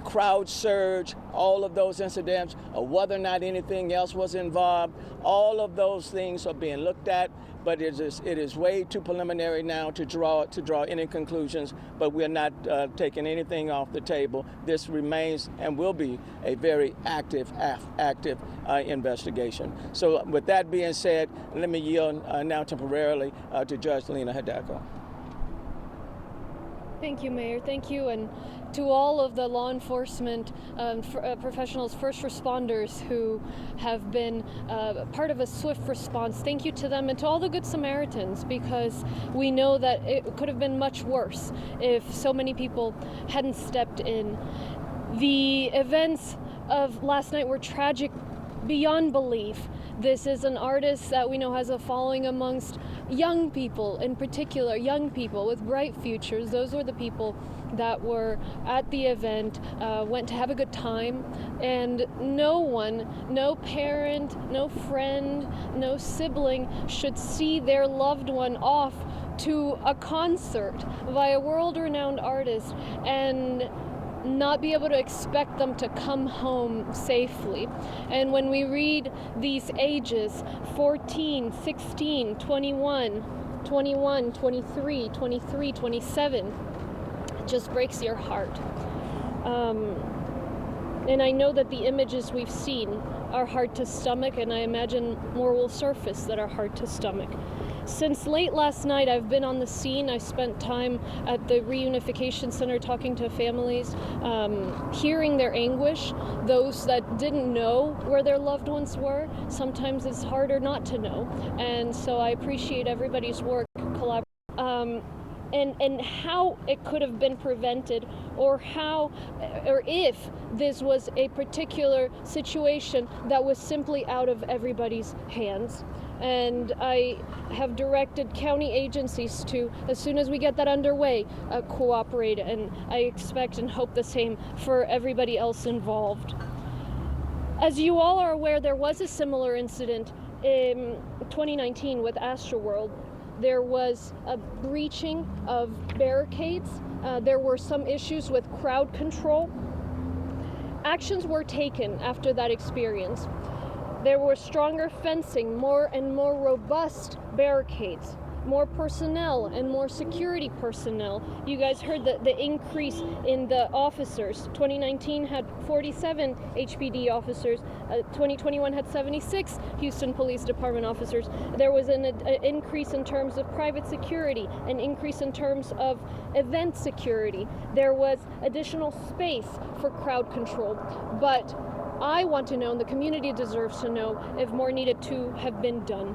crowd surge, all of those incidents, or whether or not anything else was involved. All of those things are being looked at, but it is way too preliminary now to draw any conclusions, but we're not taking anything off the table. This remains and will be a very active investigation. So with that being said, let me yield now temporarily to Judge Lena Hidalgo. Thank you, Mayor. Thank you, and to all of the law enforcement professionals, first responders who have been part of a swift response. Thank you to them, and to all the Good Samaritans, because we know that it could have been much worse if so many people hadn't stepped in. The events of last night were tragic beyond belief. This is an artist that we know has a following amongst young people, in particular, young people with bright futures. Those were the people that were at the event, went to have a good time, and no one, no parent, no friend, no sibling should see their loved one off to a concert by a world-renowned artist and not be able to expect them to come home safely. And when we read these ages, 14, 16, 21, 23, 27, it just breaks your heart. And I know that the images we've seen are hard to stomach, and I imagine more will surface that are hard to stomach. Since late last night, I've been on the scene. I spent time at the Reunification Center talking to families, hearing their anguish. Those that didn't know where their loved ones were, sometimes it's harder not to know. And so I appreciate everybody's work, and how it could have been prevented, or if this was a particular situation that was simply out of everybody's hands. And I have directed county agencies to, as soon as we get that underway, cooperate, and I expect and hope the same for everybody else involved. As you all are aware, there was a similar incident in 2019 with Astroworld. There was a breaching of barricades. There were some issues with crowd control. Actions were taken after that experience. There was stronger fencing, more and more robust barricades, more personnel and more security personnel. You guys heard the increase in the officers. 2019 had 47 HPD officers. 2021 had 76 Houston Police Department officers. There was an increase in terms of private security, an increase in terms of event security. There was additional space for crowd control. But I want to know, and the community deserves to know, if more needed to have been done.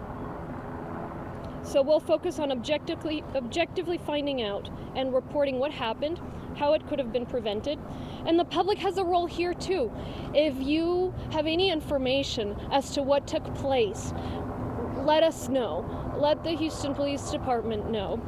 So we'll focus on objectively finding out and reporting what happened, how it could have been prevented. And the public has a role here too. If you have any information as to what took place, let us know. Let the Houston Police Department know.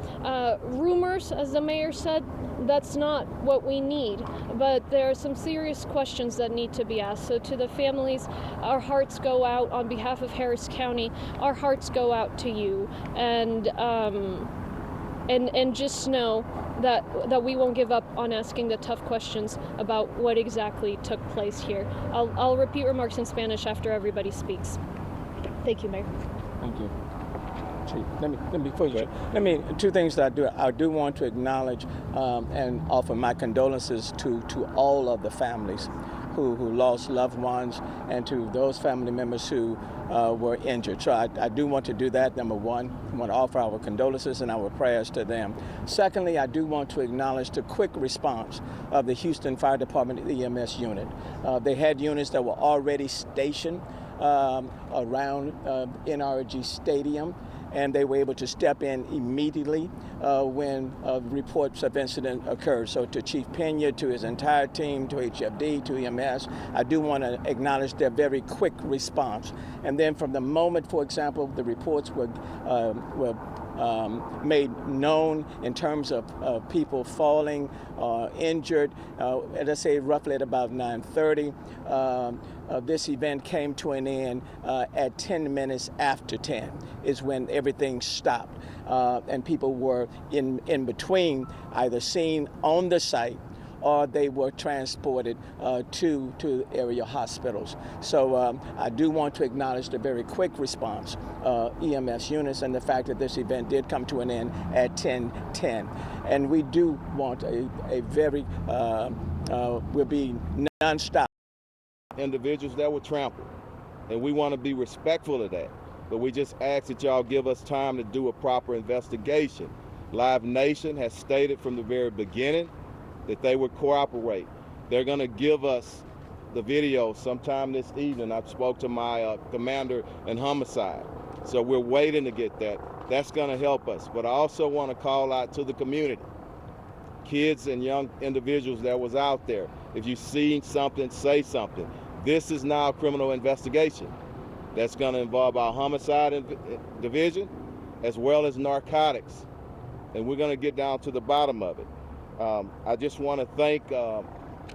Rumors, as the mayor said, that's not what we need, but there are some serious questions that need to be asked. So to the families, our hearts go out on behalf of Harris County. Our hearts go out to you, and just know that we won't give up on asking the tough questions about what exactly took place here. I'll repeat remarks in Spanish after everybody speaks. Thank you, Mayor. Thank you. Let me two things that I do want to acknowledge and offer my condolences to all of the families who lost loved ones, and to those family members who were injured. So I do want to do that. Number one, I want to offer our condolences and our prayers to them. Secondly, I do want to acknowledge the quick response of the Houston Fire Department EMS unit. They had units that were already stationed around NRG Stadium, and they were able to step in immediately when reports of incident occurred. So to Chief Pena, to his entire team, to HFD, to EMS, I do want to acknowledge their very quick response. And then from the moment, for example, the reports were made known in terms of people falling injured, let's say roughly at about 9:30. This event came to an end at 10 minutes after 10 is when everything stopped, and people were in between, either seen on the site or they were transported to area hospitals. So I do want to acknowledge the very quick response EMS units, and the fact that this event did come to an end at 10:10. And we do want a very, will be nonstop. Individuals that were trampled, and we want to be respectful of that, but we just ask that y'all give us time to do a proper investigation. Live Nation has stated from the very beginning that they would cooperate. They're going to give us the video sometime this evening. I spoke to my commander in homicide, so we're waiting to get that. That's going to help us. But I also want to call out to the community, kids and young individuals that was out there. If you see something, say something. This is now a criminal investigation that's going to involve our homicide division as well as narcotics, and we're going to get down to the bottom of it. I just want to thank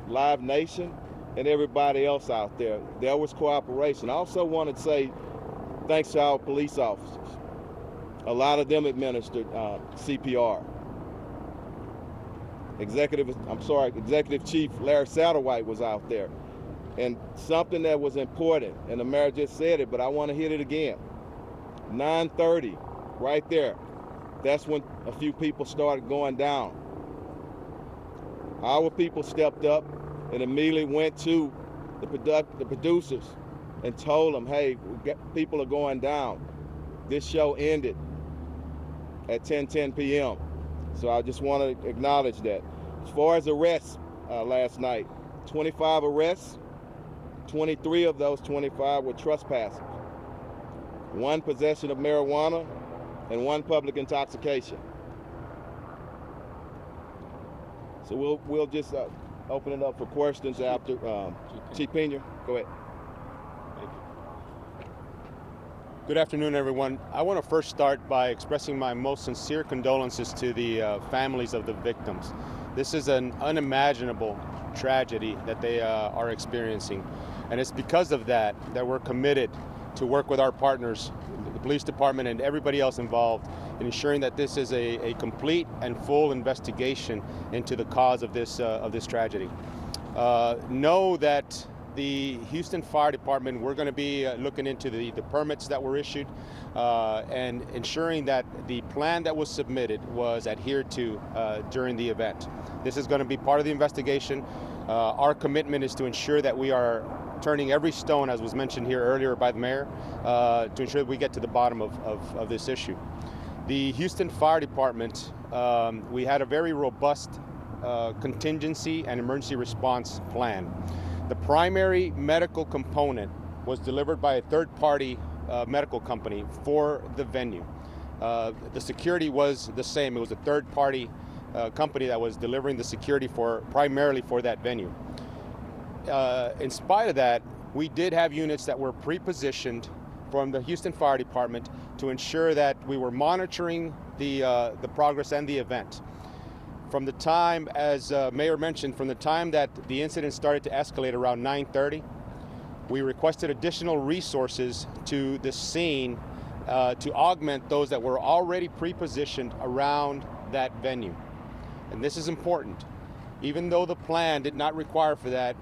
Live Nation and everybody else out there. There was cooperation. I also want to say thanks to our police officers. A lot of them administered CPR. Executive Chief Larry Satterwhite was out there. And something that was important, and the mayor just said it, but I want to hit it again. 9:30, right there. That's when a few people started going down. Our people stepped up and immediately went to the producers and told them, hey, people are going down. This show ended at 10:10 p.m. So I just want to acknowledge that. As far as arrests last night, 25 arrests, 23 of those 25 were trespassers. 1 possession of marijuana and 1 public intoxication. So we'll just open it up for questions after. Chief Pena, go ahead. Thank you. Good afternoon, everyone. I want to first start by expressing my most sincere condolences to the families of the victims. This is an unimaginable tragedy that they are experiencing, and it's because of that we're committed to work with our partners, the police department and everybody else involved, in ensuring that this is a complete and full investigation into the cause of this tragedy. Know that the Houston Fire Department, we're going to be looking into the permits that were issued and ensuring that the plan that was submitted was adhered to during the event. This is going to be part of the investigation. Our commitment is to ensure that we are turning every stone, as was mentioned here earlier by the mayor, to ensure that we get to the bottom of this issue. The Houston Fire Department, we had a very robust contingency and emergency response plan. The primary medical component was delivered by a third-party medical company for the venue. The security was the same. It was a third-party company that was delivering the security primarily for that venue. In spite of that, we did have units that were pre-positioned from the Houston Fire Department to ensure that we were monitoring the progress and the event. From the time, as Mayor mentioned, from the time that the incident started to escalate around 9:30, we requested additional resources to the scene to augment those that were already pre-positioned around that venue. And this is important. Even though the plan did not require for that,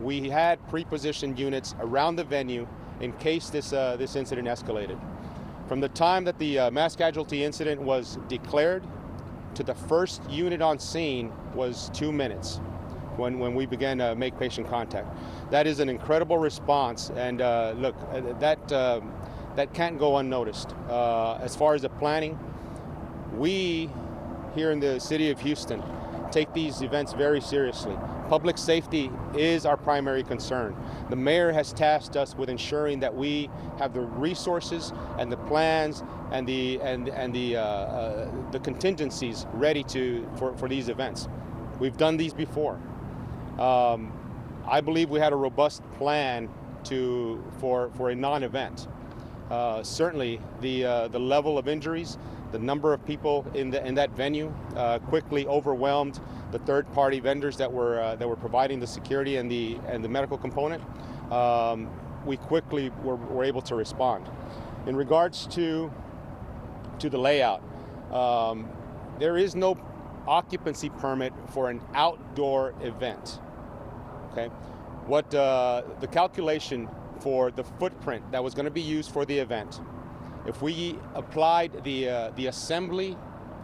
we had pre-positioned units around the venue in case this incident escalated. From the time that the mass casualty incident was declared to the first unit on scene was 2 minutes when we began to make patient contact. That is an incredible response, and look, that can't go unnoticed. As far as the planning, we here in the city of Houston take these events very seriously. Public safety is our primary concern. The mayor has tasked us with ensuring that we have the resources and the plans and the contingencies ready for these events. We've done these before. I believe we had a robust plan for a non-event. Certainly, the level of injuries, the number of people in that venue quickly overwhelmed the third-party vendors that were providing the security and the medical component. We quickly were able to respond. In regards to the layout, there is no occupancy permit for an outdoor event. Okay, what the calculation for the footprint that was going to be used for the event, if we applied the assembly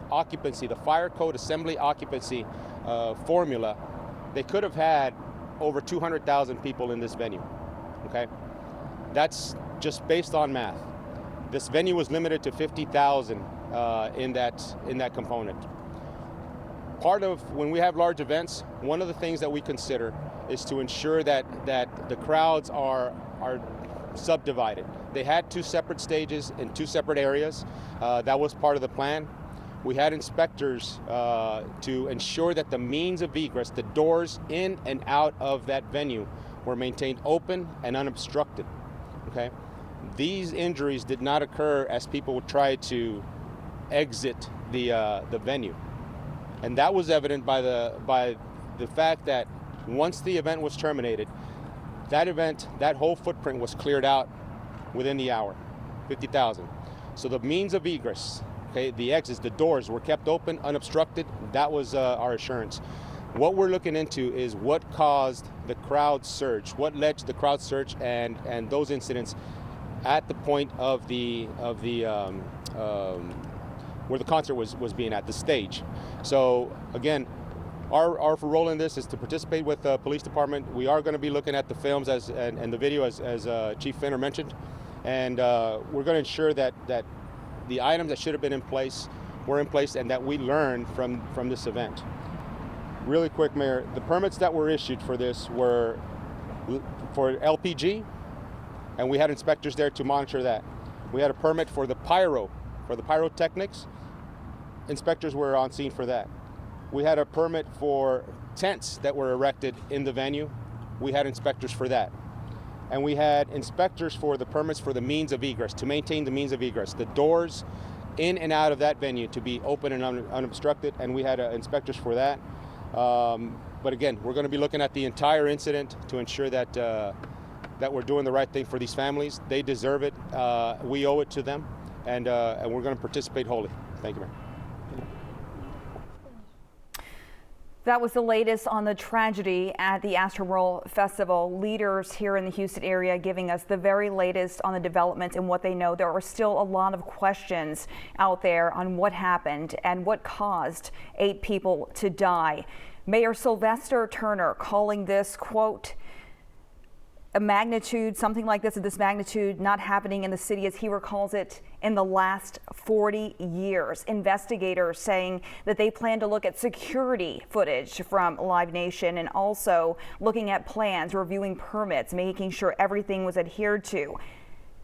occupancy, the fire code assembly occupancy formula, they could have had over 200,000 people in this venue. Okay, that's just based on math. This venue was limited to 50,000 in that component. Part of when we have large events, one of the things that we consider is to ensure that the crowds are subdivided. They had 2 separate stages in 2 separate areas. That was part of the plan. We had inspectors to ensure that the means of egress, the doors in and out of that venue, were maintained open and unobstructed. Okay, these injuries did not occur as people would try to exit the venue, and that was evident by the fact that once the event was terminated, that whole footprint was cleared out within the hour, 50,000. So the means of egress, okay, the exits, the doors were kept open, unobstructed. That was our assurance. What we're looking into is what caused the crowd surge, what led to the crowd surge and those incidents at the point of where the concert was being at, the stage. So again, our role in this is to participate with the police department. We are going to be looking at the films and the video as Chief Finner mentioned, and we're going to ensure that the items that should have been in place were in place and that we learned from this event. Really quick, Mayor, the permits that were issued for this were for LPG, and we had inspectors there to monitor that. We had a permit for the pyrotechnics. Inspectors were on scene for that. We had a permit for tents that were erected in the venue. We had inspectors for that. And we had inspectors for the permits for the means of egress, to maintain the means of egress, the doors in and out of that venue to be open and unobstructed, and we had inspectors for that. But again, we're going to be looking at the entire incident to ensure that we're doing the right thing for these families. They deserve it. We owe it to them, and we're going to participate wholly. Thank you, Mayor. That was the latest on the tragedy at the Astroworld Festival. Leaders here in the Houston area giving us the very latest on the developments and what they know. There are still a lot of questions out there on what happened and what caused 8 people to die. Mayor Sylvester Turner calling this, quote, a magnitude, something like this of this magnitude not happening in the city, as he recalls it, in the last 40 years. Investigators saying that they plan to look at security footage from Live Nation and also looking at plans, reviewing permits, making sure everything was adhered to.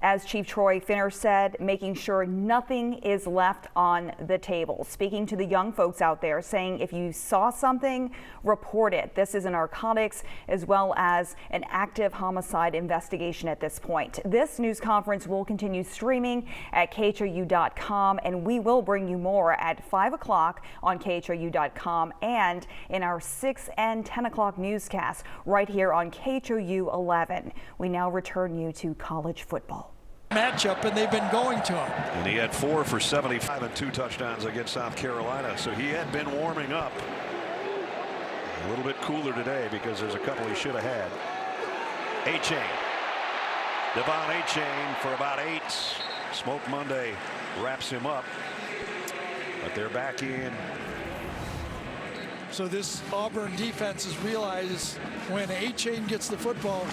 As Chief Troy Finner said, making sure nothing is left on the table. Speaking to the young folks out there, saying if you saw something, report it. This is a narcotics as well as an active homicide investigation at this point. This news conference will continue streaming at KHOU.com, and we will bring you more at 5 o'clock on KHOU.com and in our 6 and 10 o'clock newscasts right here on KHOU 11. We now return you to college football matchup, and they've been going to him. And he had 4 for 75 and 2 touchdowns against South Carolina, so he had been warming up. A little bit cooler today because there's a couple he should have had. A-Chain. Devon A-Chain for about 8. Smoke Monday wraps him up, but they're back in. So this Auburn defense has realized when A-Chain gets the football,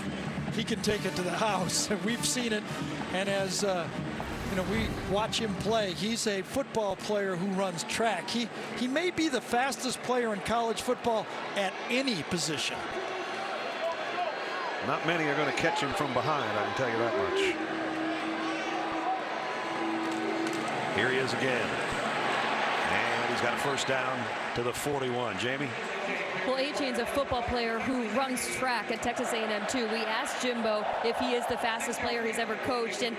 he can take it to the house. We've seen it, and as we watch him play, he's a football player who runs track. He may be the fastest player in college football at any position. Not many are going to catch him from behind, I can tell you that much. Here he is again, and he's got a first down to the 41. Jamie? Well, A-Chain's a football player who runs track at Texas A&M too. We asked Jimbo if he is the fastest player he's ever coached, and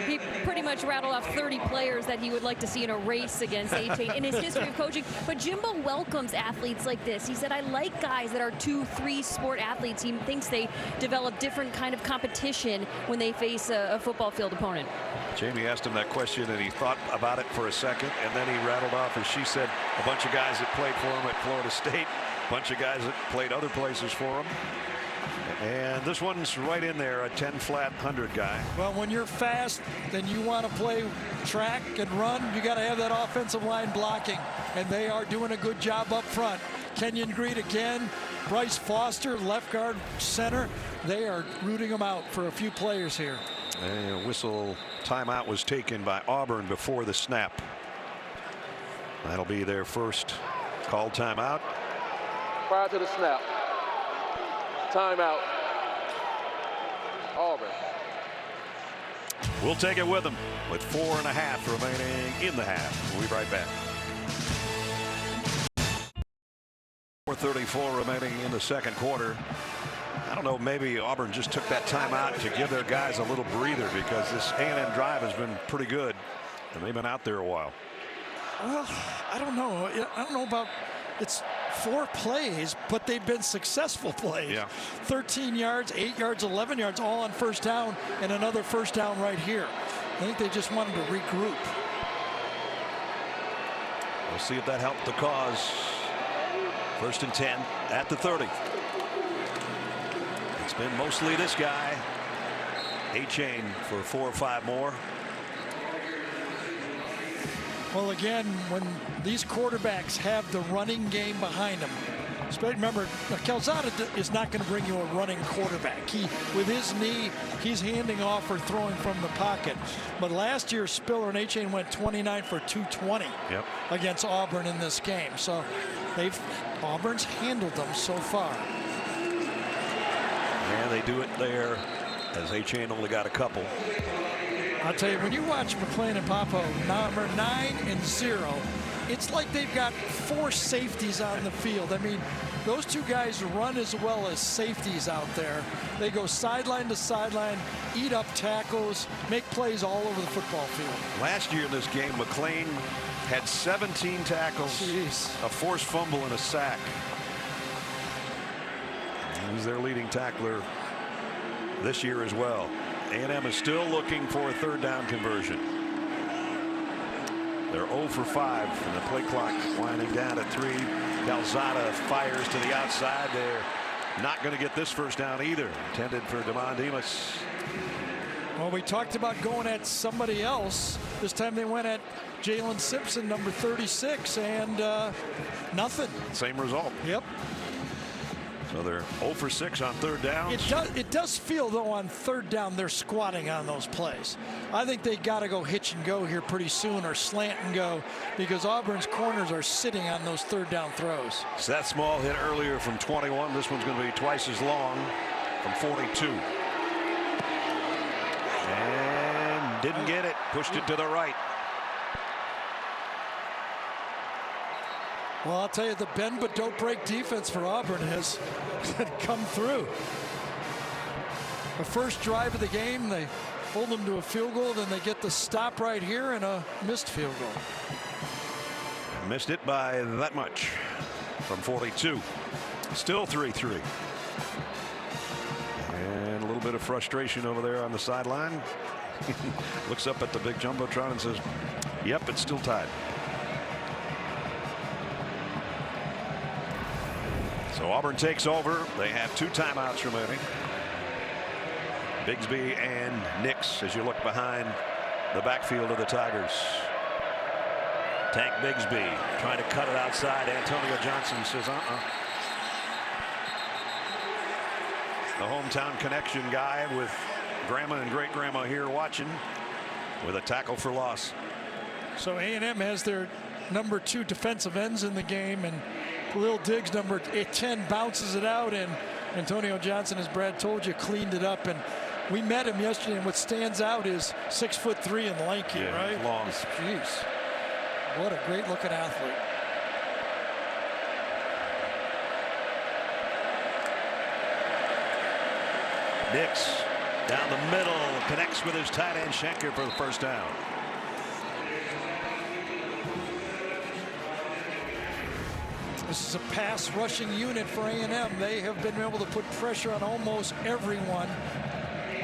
he pretty much rattled off 30 players that he would like to see in a race against A-Chain in his history of coaching. But Jimbo welcomes athletes like this. He said, I like guys that are 2-3 sport athletes. He thinks they develop different kind of competition when they face a football field opponent. Jamie asked him that question, and he thought about it for a second, and then he rattled off, as she said, a bunch of guys that played for him at Florida State, a bunch of guys that played other places for him. And this one's right in there, a 10-flat 100 guy. Well, when you're fast, then you want to play track and run. You got to have that offensive line blocking, and they are doing a good job up front. Kenyon Greed again, Bryce Foster, left guard, center. They are rooting them out for a few players here. A whistle timeout was taken by Auburn before the snap. That'll be their first called timeout. Prior to the snap. Timeout. Auburn. We'll take it with them with 4.5 remaining in the half. We'll be right back. 4:34 remaining in the second quarter. I don't know, maybe Auburn just took that timeout to give their guys a little breather, because this A&M drive has been pretty good, and they've been out there a while. Well, I don't know. I don't know about, it's 4 plays, but they've been successful plays. Yeah. 13 yards, 8 yards, 11 yards, all on first down, and another first down right here. I think they just wanted to regroup. We'll see if that helped the cause. 1st and 10 at the 30. It's been mostly this guy, A-Chain, for 4 or 5 more. Well, again, when these quarterbacks have the running game behind them, remember, Calzada is not going to bring you a running quarterback. With his knee, he's handing off or throwing from the pocket. But last year, Spiller and A-Chain went 29 for 220 against Auburn in this game. So Auburn's handled them so far. And they do it there, as A-Chain only got a couple. I'll tell you, when you watch McClain and Papo, number 9 and 0, it's like they've got 4 safeties on the field. I mean, those 2 guys run as well as safeties out there. They go sideline to sideline, eat up tackles, make plays all over the football field. Last year in this game, McClain had 17 tackles, a forced fumble, and a sack. He's their leading tackler this year as well. A&M is still looking for a 3rd down conversion. They're 0 for 5, and the play clock winding down at 3. Calzada fires to the outside. They're not going to get this first down either. Intended for Damon Demas. Well, we talked about going at somebody else. This time they went at Jalen Simpson, number 36, and nothing. Same result. Yep. So they're 0 for 6 on 3rd down. It does feel, though, on 3rd down they're squatting on those plays. I think they got to go hitch and go here pretty soon, or slant and go, because Auburn's corners are sitting on those 3rd down throws. Seth Small hit earlier from 21. This one's going to be twice as long from 42. And Didn't get it. Pushed it to the right. Well, I'll tell you, the bend but don't break defense for Auburn has come through. The first drive of the game, they hold them to a field goal, then they get the stop right here and a missed field goal. Missed it by that much from 42. Still 3-3. And a little bit of frustration over there on the sideline. Looks up at the big jumbotron and says, yep, it's still tied. So Auburn takes over. They have 2 timeouts remaining. Bigsby and Nix as you look behind the backfield of the Tigers. Tank Bigsby trying to cut it outside. Antonio Johnson says The hometown connection guy with grandma and great grandma here watching with a tackle for loss. So A&M has their number 2 defensive ends in the game, and Khalil Diggs, number 10, bounces it out, and Antonio Johnson, as Brad told you, cleaned it up. And we met him yesterday, and what stands out is 6'3" and lanky, right? Long. Jeez. What a great looking athlete. Nix down the middle, connects with his tight end Schenker for the first down. This is a pass rushing unit for A&M. They have been able to put pressure on almost everyone,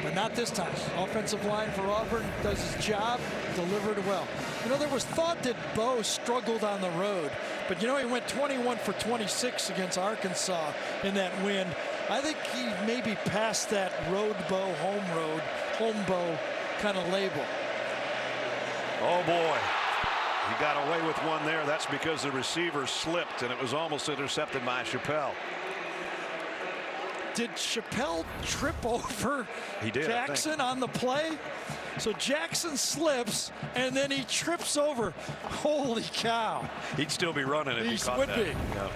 but not this time. Offensive line for Auburn does its job, delivered well. You know, there was thought that Bo struggled on the road, but you know, he went 21 for 26 against Arkansas in that win. I think he maybe passed that road Bo, home Bo kind of label. Oh boy. He got away with one there. That's because the receiver slipped and it was almost intercepted by Chappelle. Did Chappelle trip over he did, Jackson on the play? So Jackson slips and then he trips over. Holy cow. He'd still be running if he caught would that. be. Yeah.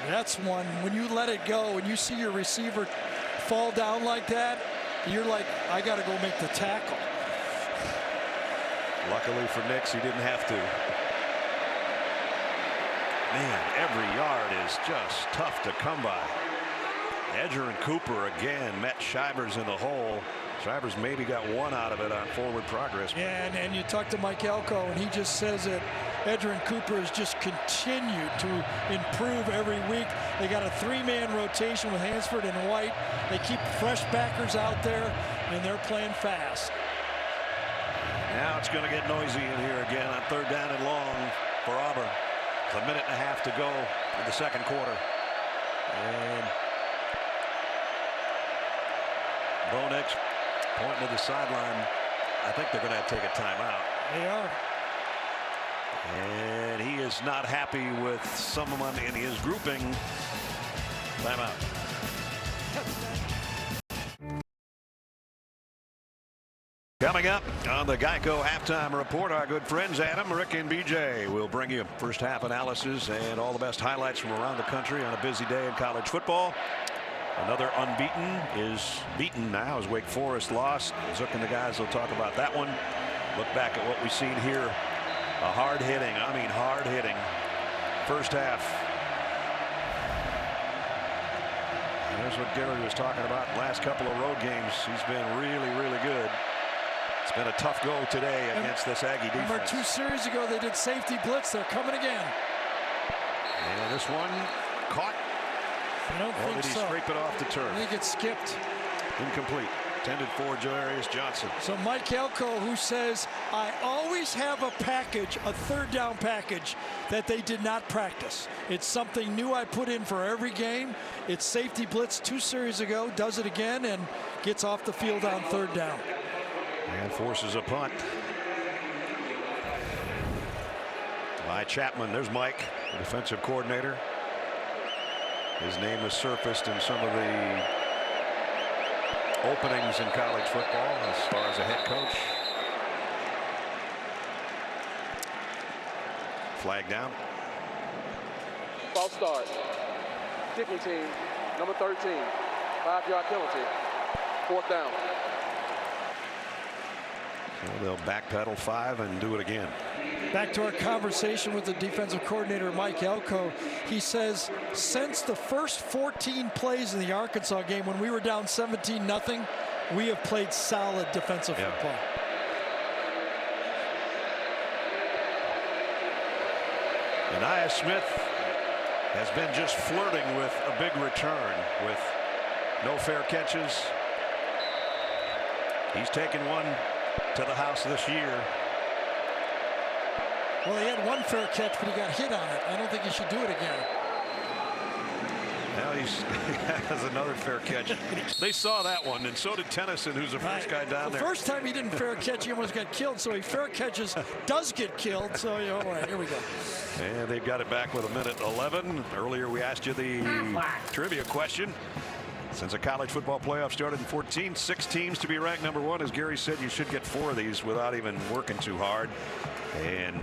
That's one. When you let it go and you see your receiver fall down like that, you're like, I got to go make the tackle. Luckily for Nix, he didn't have to. Man, every yard is just tough to come by. Edger and Cooper again met Shivers in the hole. Shivers maybe got one out of it on forward progress. Yeah, and you talk to Mike Elko, and he just says that Edger and Cooper has just continued to improve every week. They got a 3-man rotation with Hansford and White. They keep fresh backers out there, and they're playing fast. Now it's going to get noisy in here again on 3rd down and long for Auburn. It's a minute and a half to go in the second quarter. And Bo Nix pointing to the sideline. I think they're going to have to take a timeout. They are. And he is not happy with someone in his grouping. Timeout. Coming up on the Geico halftime report, our good friends Adam, Rick, and BJ will bring you first half analysis and all the best highlights from around the country on a busy day in college football. Another unbeaten is beaten now as Wake Forest lost. Zook and the guys will talk about that one. Look back at what we've seen here. A hard-hitting, hard-hitting first half. And there's what Gary was talking about last couple of road games. He's been really, really good. It's been a tough go today against this Aggie defense. Remember 2 series ago they did safety blitz. They're coming again. And this one caught. I don't think did he so. scrape it off the turf? I think it skipped. Incomplete. Intended for Jarius Johnson. So Mike Elko, who says, I always have a package, a 3rd down package that they did not practice. It's something new I put in for every game. It's safety blitz 2 series ago, does it again, and gets off the field on 3rd down. And forces a punt. By Chapman. There's Mike, the defensive coordinator. His name has surfaced in some of the openings in college football as far as a head coach. Flag down. False start. Kicking team, number 13. 5-yard penalty. 4th down. So they'll backpedal 5 and do it again. Back to our conversation with the defensive coordinator, Mike Elko. He says, since the first 14 plays in the Arkansas game, when we were down 17-0, we have played solid defensive football. And Smith has been just flirting with a big return with no fair catches. He's taken one to the house this year. Well, he had one fair catch, but he got hit on it. I don't think he should do it again. Now he has another fair catch. They saw that one, and so did Tennyson, who's the first guy down there. The first time he didn't fair catch, he almost got killed. So he fair catches, does get killed. So, all right, here we go. And they've got it back with 1:11. Earlier, we asked you the trivia question. Since the college football playoff started in 14, 6 teams to be ranked number 1. As Gary said, you should get 4 of these without even working too hard. And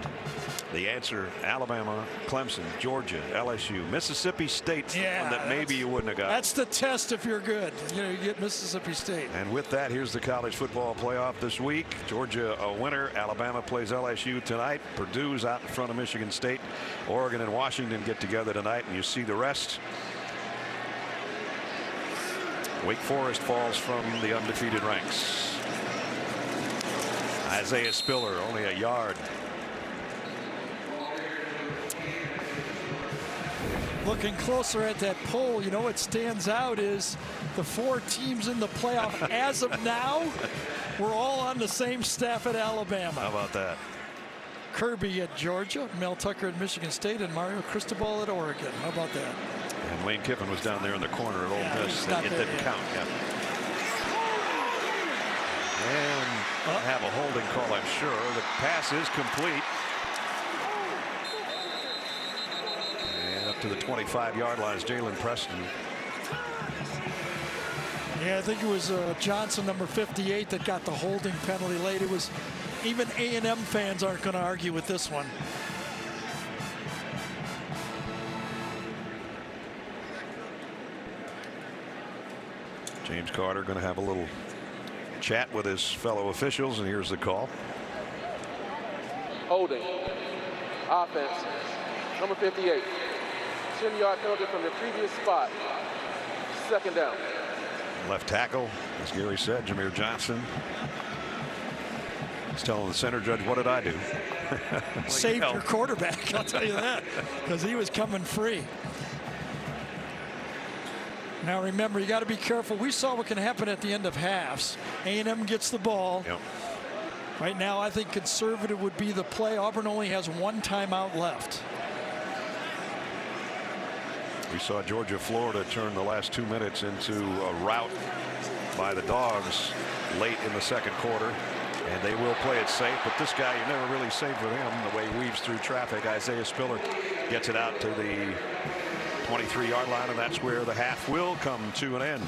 the answer: Alabama, Clemson, Georgia, LSU, Mississippi State's the one that maybe you wouldn't have got. That's the test if you're good. You get Mississippi State. And with that, here's the college football playoff this week. Georgia a winner. Alabama plays LSU tonight. Purdue's out in front of Michigan State. Oregon and Washington get together tonight, and you see the rest. Wake Forest falls from the undefeated ranks. Isaiah Spiller only a yard. Looking closer at that poll, you know what stands out is the 4 teams in the playoff as of now. We're all on the same staff at Alabama. How about that? Kirby at Georgia, Mel Tucker at Michigan State, and Mario Cristobal at Oregon. How about that? And Lane Kiffin was down there in the corner at Ole Miss. It didn't count. And have a holding call, I'm sure. The pass is complete. And up to the 25-yard line is Jalen Preston. Yeah, I think it was Johnson, number 58, that got the holding penalty late. It was, even A&M fans aren't going to argue with this one. James Carter going to have a little chat with his fellow officials, and here's the call. Holding. Offense. Number 58. 10-yard penalty from the previous spot. 2nd down. Left tackle, as Gary said, Jameer Johnson. He's telling the center judge, what did I do? Saved your quarterback, I'll tell you that, because he was coming free. Now remember, you got to be careful. We saw what can happen at the end of halves. A&M gets the ball. Yep. Right now, I think conservative would be the play. Auburn only has 1 timeout left. We saw Georgia, Florida turn the last 2 minutes into a rout by the Dogs late in the 2nd quarter. And they will play it safe, but this guy, you're never really safe with him, the way he weaves through traffic. Isaiah Spiller gets it out to the 23-yard line, and that's where the half will come to an end.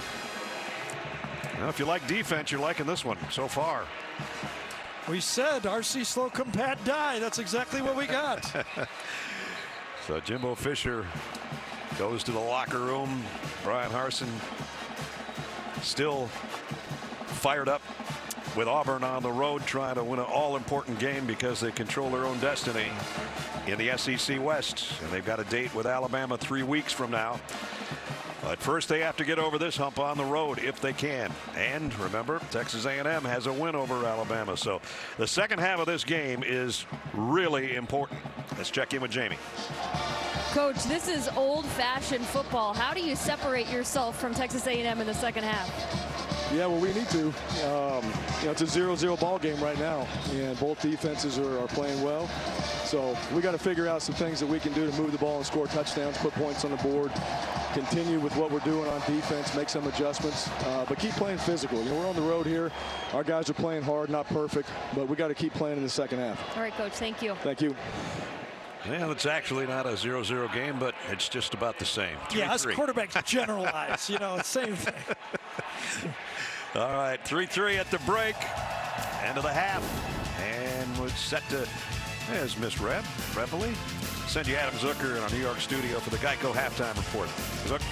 Now, if you like defense, you're liking this one so far. We said RC Slocum, Pat Dye. That's exactly what we got. So Jimbo Fisher goes to the locker room. Brian Harsin still fired up with Auburn on the road, trying to win an all-important game because they control their own destiny in the SEC West. And they've got a date with Alabama 3 weeks from now. But first they have to get over this hump on the road if they can. And remember, Texas A&M has a win over Alabama. So the second half of this game is really important. Let's check in with Jamie. Coach, this is old-fashioned football. How do you separate yourself from Texas A&M in the second half? Yeah, well, we need to. It's a 0-0 ball game right now, and both defenses are playing well. So we got to figure out some things that we can do to move the ball and score touchdowns, put points on the board, continue with what we're doing on defense, make some adjustments, but keep playing physical. We're on the road here. Our guys are playing hard, not perfect, but we got to keep playing in the second half. All right, Coach, thank you. Thank you. Well, it's actually not a 0-0 game, but it's just about the same. 3-3. Yeah, us quarterbacks generalize, same thing. All right, 3-3 at the break, end of the half, and we're set to, there's Miss Reveille. Send you Adam Zucker in our New York studio for the Geico halftime report. Zuck.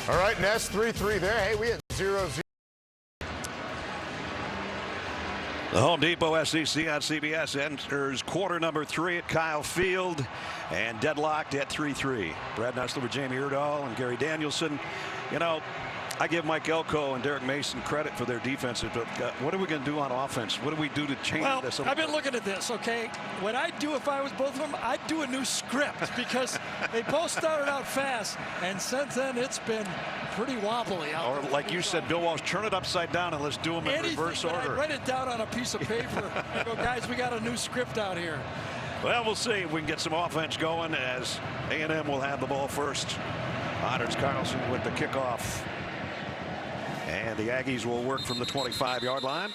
All right, Ness, 3-3 there. Hey, we had 0-0. The Home Depot SEC on CBS enters quarter number 3 at Kyle Field and deadlocked at 3-3. Brad Nessler with Jamie Erdahl and Gary Danielson. You know, I give Mike Elko and Derek Mason credit for their defense. But what are we going to do on offense? What do we do to change this? I've been looking at this, okay? What I'd do if I was both of them, I'd do a new script because they both started out fast, and since then it's been pretty wobbly out Or there. like you said, Bill Walsh, turn it upside down and let's do them in Anything, reverse order. I'd write it down on a piece of paper and go, guys, we got a new script out here. Well, we'll see if we can get some offense going as A&M will have the ball first. Anders Carlson with the kickoff. And the Aggies will work from the 25-yard line.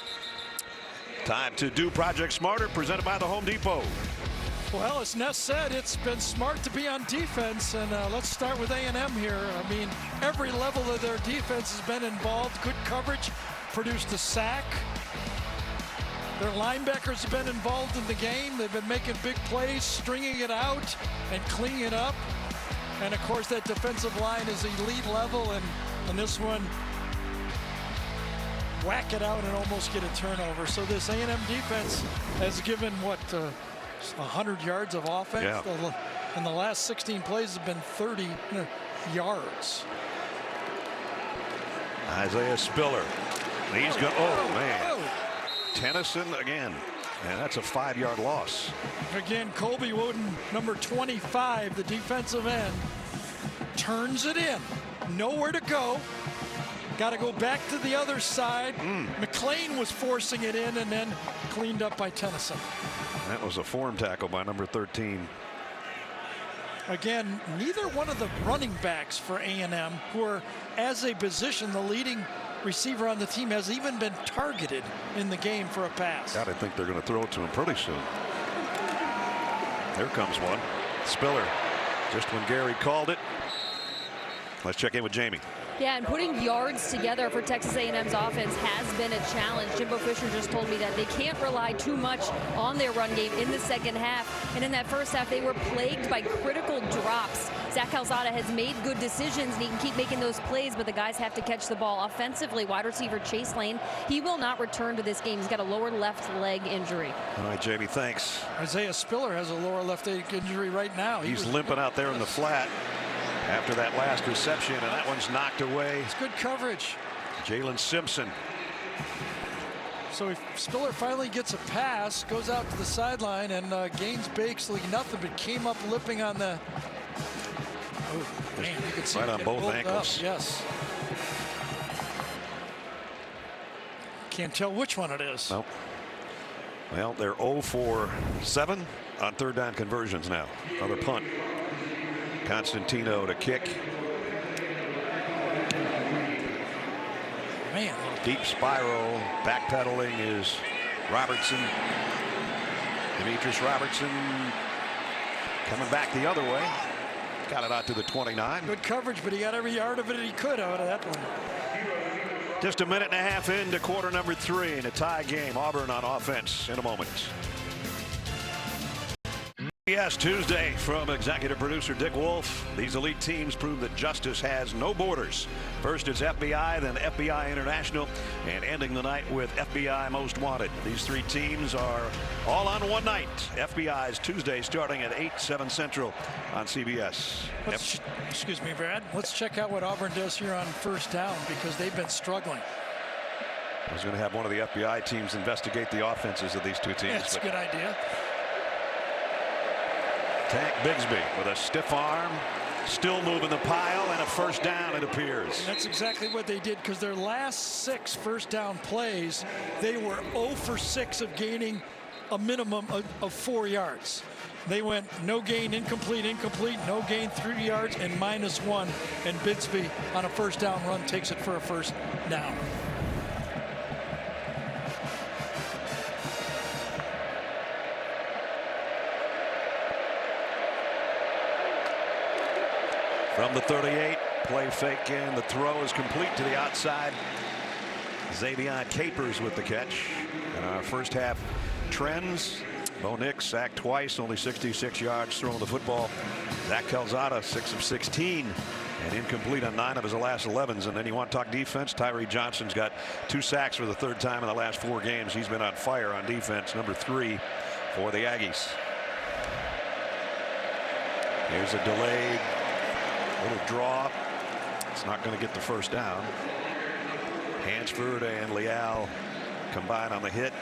Time to do Project Smarter, presented by the Home Depot. Well, as Ness said, it's been smart to be on defense, and let's start with A&M here. I mean, every level of their defense has been involved. Good coverage, produced a sack. Their linebackers have been involved in the game. They've been making big plays, stringing it out, and cleaning it up. And, of course, that defensive line is elite level, and this one, whack it out and almost get a turnover. So this A&M defense has given, what, 100 yards of offense? Yeah. And the last 16 plays have been 30 yards. Isaiah Spiller. He's going, oh, man. Tennyson again. And that's a 5-yard loss. Again, Colby Wooden, number 25, the defensive end, turns it in. Nowhere to go. Got to go back to the other side. McLean was forcing it in and then cleaned up by Tennyson. That was a form tackle by number 13. Again, neither one of the running backs for A&M, who are, as a position, the leading receiver on the team, has even been targeted in the game for a pass. God, I think they're going to throw it to him pretty soon. There comes one. Spiller, just when Gary called it. Let's check in with Jamie. Yeah, and putting yards together for Texas A&M's offense has been a challenge. Jimbo Fisher just told me that they can't rely too much on their run game in the second half. And in that first half, they were plagued by critical drops. Zach Calzada has made good decisions, and he can keep making those plays, but the guys have to catch the ball. Offensively, wide receiver Chase Lane, he will not return to this game. He's got a lower left leg injury. All right, Jamie, thanks. Isaiah Spiller has a lower left leg injury right now. He's limping out there in the flat after that last reception, and that one's knocked away. It's good coverage. Jalen Simpson. So if Spiller finally gets a pass, goes out to the sideline, and gains basically nothing, but came up lipping on the. Oh man, you can see right on both ankles. Up. Yes. Can't tell which one it is. Nope. Well, they're 0 for 7 on third down conversions now. Another punt. Constantino to kick. Man. Deep spiral. Backpedaling is Robertson. Demetrius Robertson coming back the other way. Got it out to the 29. Good coverage, but he got every yard of it he could out of that one. Just a minute and a half into quarter number 3 in a tie game. Auburn on offense in a moment. Yes, Tuesday from executive producer Dick Wolf. These elite teams prove that justice has no borders. First it's FBI, then FBI International, and ending the night with FBI Most Wanted. These 3 teams are all on one night. FBI's Tuesday starting at 8, 7 Central on CBS. Excuse me, Brad. Let's check out what Auburn does here on first down, because they've been struggling. I was going to have one of the FBI teams investigate the offenses of these 2 teams. That's a good idea. Tank Bigsby with a stiff arm, still moving the pile, and a first down, it appears. And that's exactly what they did, because their last 6 first down plays, they were 0 for 6 of gaining a minimum of 4 yards. They went no gain, incomplete, incomplete, no gain, 3 yards, and -1. And Bigsby on a first down run takes it for a first down. From the 38, play fake, and the throw is complete to the outside. Xavier Capers with the catch. And our first half trends. Bo Nix sacked twice, only 66 yards throwing the football. Zach Calzada, 6 of 16 And incomplete on 9 of his last 11s. And then you want to talk defense. Tyree Johnson's got 2 sacks for the 3rd time in the last 4 games. He's been on fire on defense. Number 3 for the Aggies. Here's a delayed little draw. It's not going to get the first down. Hansford and Leal combine on the hit.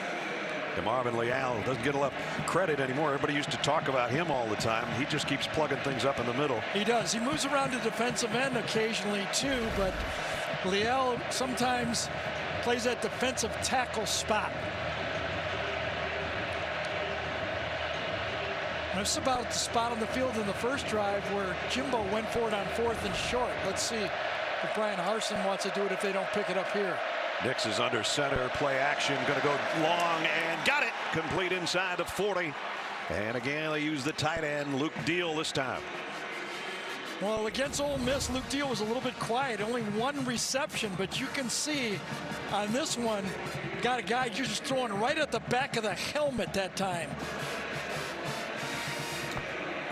Marvin Leal doesn't get a lot of credit anymore. Everybody used to talk about him all the time. He just keeps plugging things up in the middle. He does. He moves around to defensive end occasionally too, but Leal sometimes plays that defensive tackle spot. That's about the spot on the field in the first drive where Jimbo went for it on 4th and short. Let's see if Brian Harsin wants to do it if they don't pick it up here. Nix is under center, play action, going to go long and got it. Complete inside the 40. And again, they use the tight end, Luke Deal, this time. Well, against Ole Miss, Luke Deal was a little bit quiet, only 1 reception, but you can see on this one, got a guy just throwing right at the back of the helmet that time.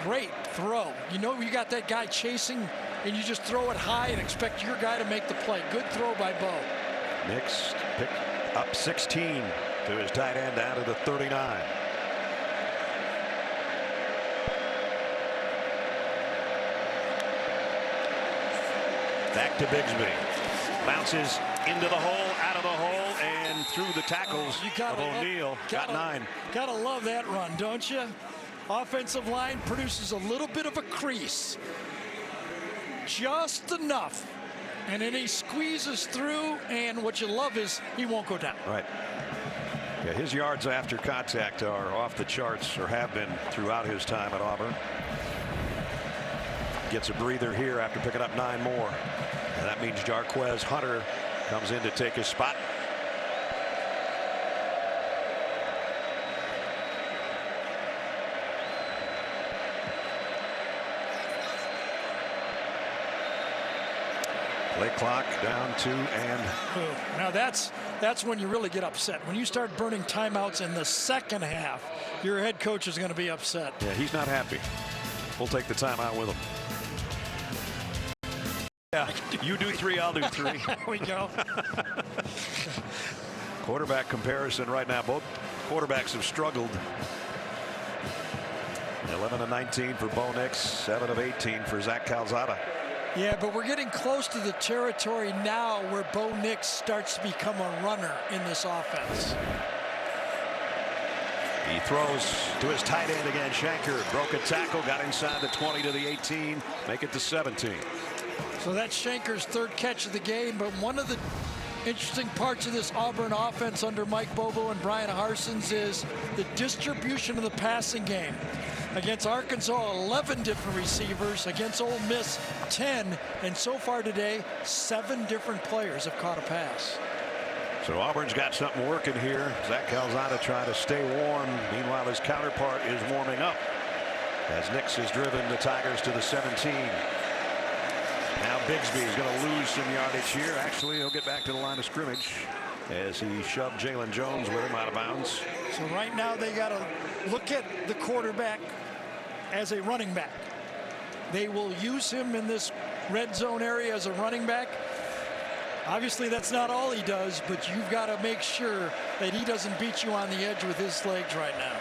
Great throw. You know, you got that guy chasing and you just throw it high and expect your guy to make the play. Good throw by Bo. Nix picked up 16 to his tight end down to the 39. Back to Bigsby. Bounces into the hole, out of the hole, and through the tackles of O'Neal. Got 9. Gotta love that run, don't you? Offensive line produces a little bit of a crease. Just enough. And then he squeezes through, and what you love is he won't go down. Right. Yeah, his yards after contact are off the charts, or have been throughout his time at Auburn. Gets a breather here after picking up 9 more. And that means Jarquez Hunter comes in to take his spot. Play clock down 2 and. Now that's when you really get upset. When you start burning timeouts in the second half, your head coach is going to be upset. Yeah, he's not happy. We'll take the timeout with him. Yeah, you do 3, I'll do 3. There we go. Quarterback comparison right now. Both quarterbacks have struggled. 11 of 19 for Bo Nix, 7 of 18 for Zach Calzada. Yeah, but we're getting close to the territory now where Bo Nix starts to become a runner in this offense. He throws to his tight end again. Shanker broke a tackle, got inside the 20 to the 18, make it to 17. So that's Shanker's 3rd catch of the game, but one of the interesting parts of this Auburn offense under Mike Bobo and Brian Harsons is the distribution of the passing game. Against Arkansas, 11 different receivers. Against Ole Miss, 10. And so far today, 7 different players have caught a pass. So Auburn's got something working here. Zach Calzada trying to stay warm. Meanwhile, his counterpart is warming up as Nix has driven the Tigers to the 17. Now Bigsby is going to lose some yardage here. Actually, he'll get back to the line of scrimmage as he shoved Jalen Jones with him out of bounds. So right now they got to look at the quarterback as a running back. They will use him in this red zone area as a running back. Obviously that's not all he does, but you've got to make sure that he doesn't beat you on the edge with his legs right now.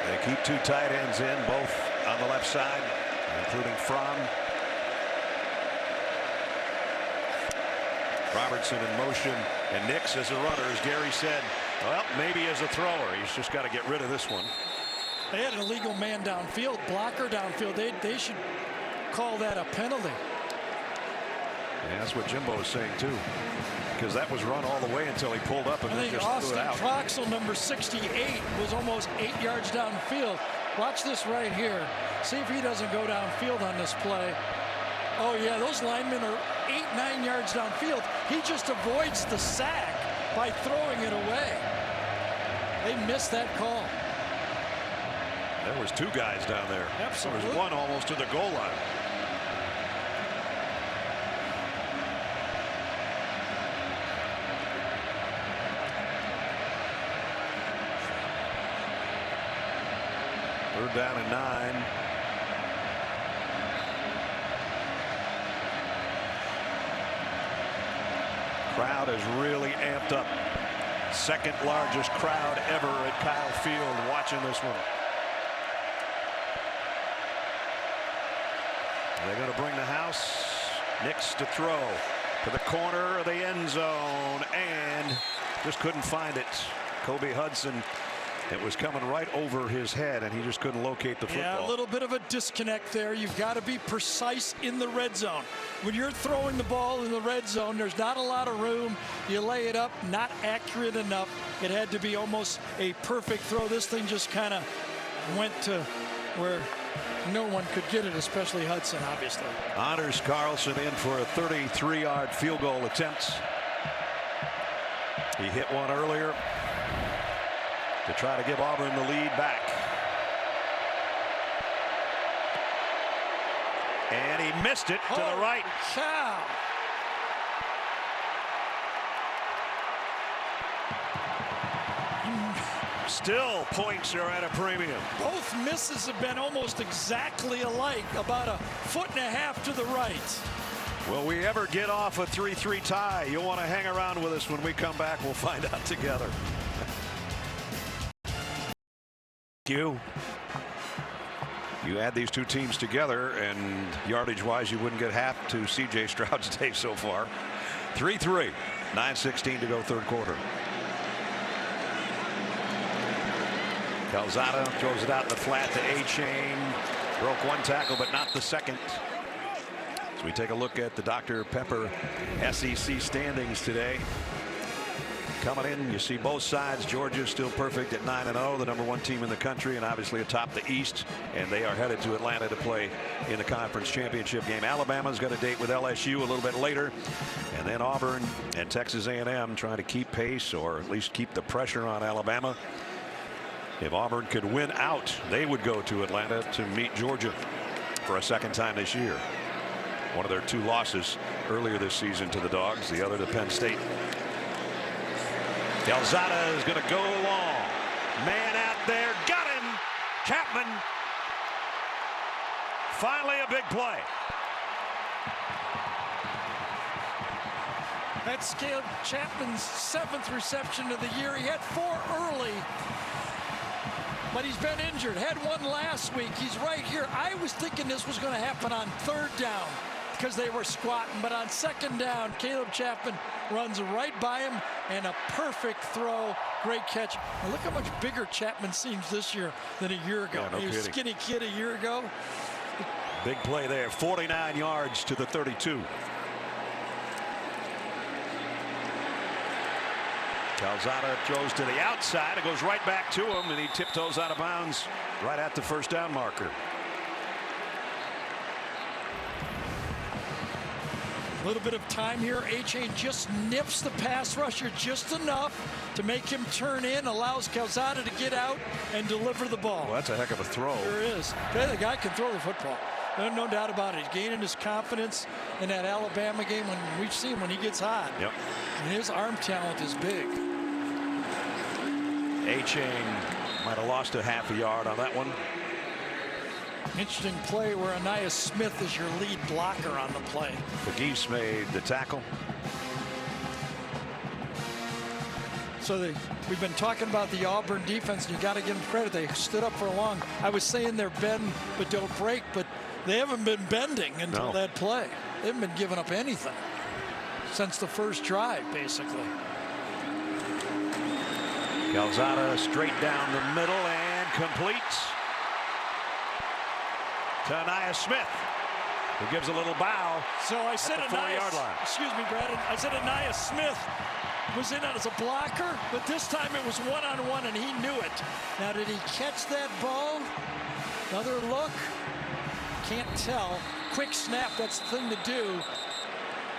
They keep 2 tight ends in, both on the left side, including Fromm. Robertson in motion, and Nix as a runner, as Gary said. Well, maybe as a thrower. He's just got to get rid of this one. They had an illegal man downfield, blocker downfield. They should call that a penalty. Yeah, that's what Jimbo is saying too, because that was run all the way until he pulled up and then just threw it out. Austin Troxel, number 68, was almost 8 yards downfield. Watch this right here. See if he doesn't go downfield on this play. Oh yeah, those linemen are 8-9 yards downfield. He just avoids the sack by throwing it away. They missed that call. There was 2 guys down there. Absolutely. There was 1 almost to the goal line. Third down and 9. Crowd is really amped up. Second largest crowd ever at Kyle Field watching this one. They're going to bring the house. Nix to throw to the corner of the end zone and just couldn't find it. Kobe Hudson, it was coming right over his head and he just couldn't locate the football. Yeah, a little bit of a disconnect there. You've got to be precise in the red zone. When you're throwing the ball in the red zone, there's not a lot of room. You lay it up, not accurate enough. It had to be almost a perfect throw. This thing just kind of went to where no one could get it, especially Hudson, obviously. Anders Carlson in for a 33-yard field goal attempt. He hit one earlier to try to give Auburn the lead back. And he missed it to the right. Cow. Still, points are at a premium. Both misses have been almost exactly alike, about a foot and a half to the right. Will we ever get off a 3-3 tie? You'll want to hang around with us when we come back. We'll find out together. You add these two teams together, and yardage-wise, you wouldn't get half to C.J. Stroud's day so far. 3-3, 9:16 to go third quarter. Calzada throws it out in the flat to A-Chain. Broke one tackle, but not the second. So we take a look at the Dr. Pepper SEC standings today. Coming in, you see both sides. Georgia still perfect at 9-0, the #1 team in the country, and obviously atop the East. And they are headed to Atlanta to play in the conference championship game. Alabama's got a date with LSU a little bit later, and then Auburn and Texas A&M trying to keep pace, or at least keep the pressure on Alabama. If Auburn could win out, they would go to Atlanta to meet Georgia for a second time this year. One of their 2 losses earlier this season to the Dogs, the other to Penn State. Calzada is going to go long. Man out there, got him. Chapman. Finally a big play. That's Caleb Chapman's 7th reception of the year. He had 4 early, but he's been injured. Had one last week. He's right here. I was thinking this was going to happen on 3rd down because they were squatting, but on 2nd down, Caleb Chapman runs right by him, and a perfect throw. Great catch. And look how much bigger Chapman seems this year than a year ago. Yeah, no he was a kidding. skinny kid a year ago. Big play there. 49 yards to the 32. Calzada throws to the outside. It goes right back to him, and he tiptoes out of bounds right at the 1st down marker. A little bit of time here. A-Chain just nips the pass rusher just enough to make him turn in, allows Calzada to get out and deliver the ball. Well, that's a heck of a throw. There is. The guy can throw the football. There's no doubt about it. He's gaining his confidence in that Alabama game when we've seen when he gets hot. Yep. And his arm talent is big. A-Chain might have lost a half a yard on that one. Interesting play where Anais Smith is your lead blocker on the play. Aggies made the tackle. So we've been talking about the Auburn defense, and you got to give them credit. They stood up for a long. I was saying they're bend but don't break, but they haven't been bending until that play. They haven't been giving up anything since the first drive, basically. Calzada straight down the middle and completes to Anais Smith, who gives a little bow. So I said at the 4-yard line. Excuse me, Brandon. I said Anais Smith was in as a blocker, but this time it was one-on-one, and he knew it. Now, did he catch that ball? Another look? Can't tell. Quick snap, that's the thing to do.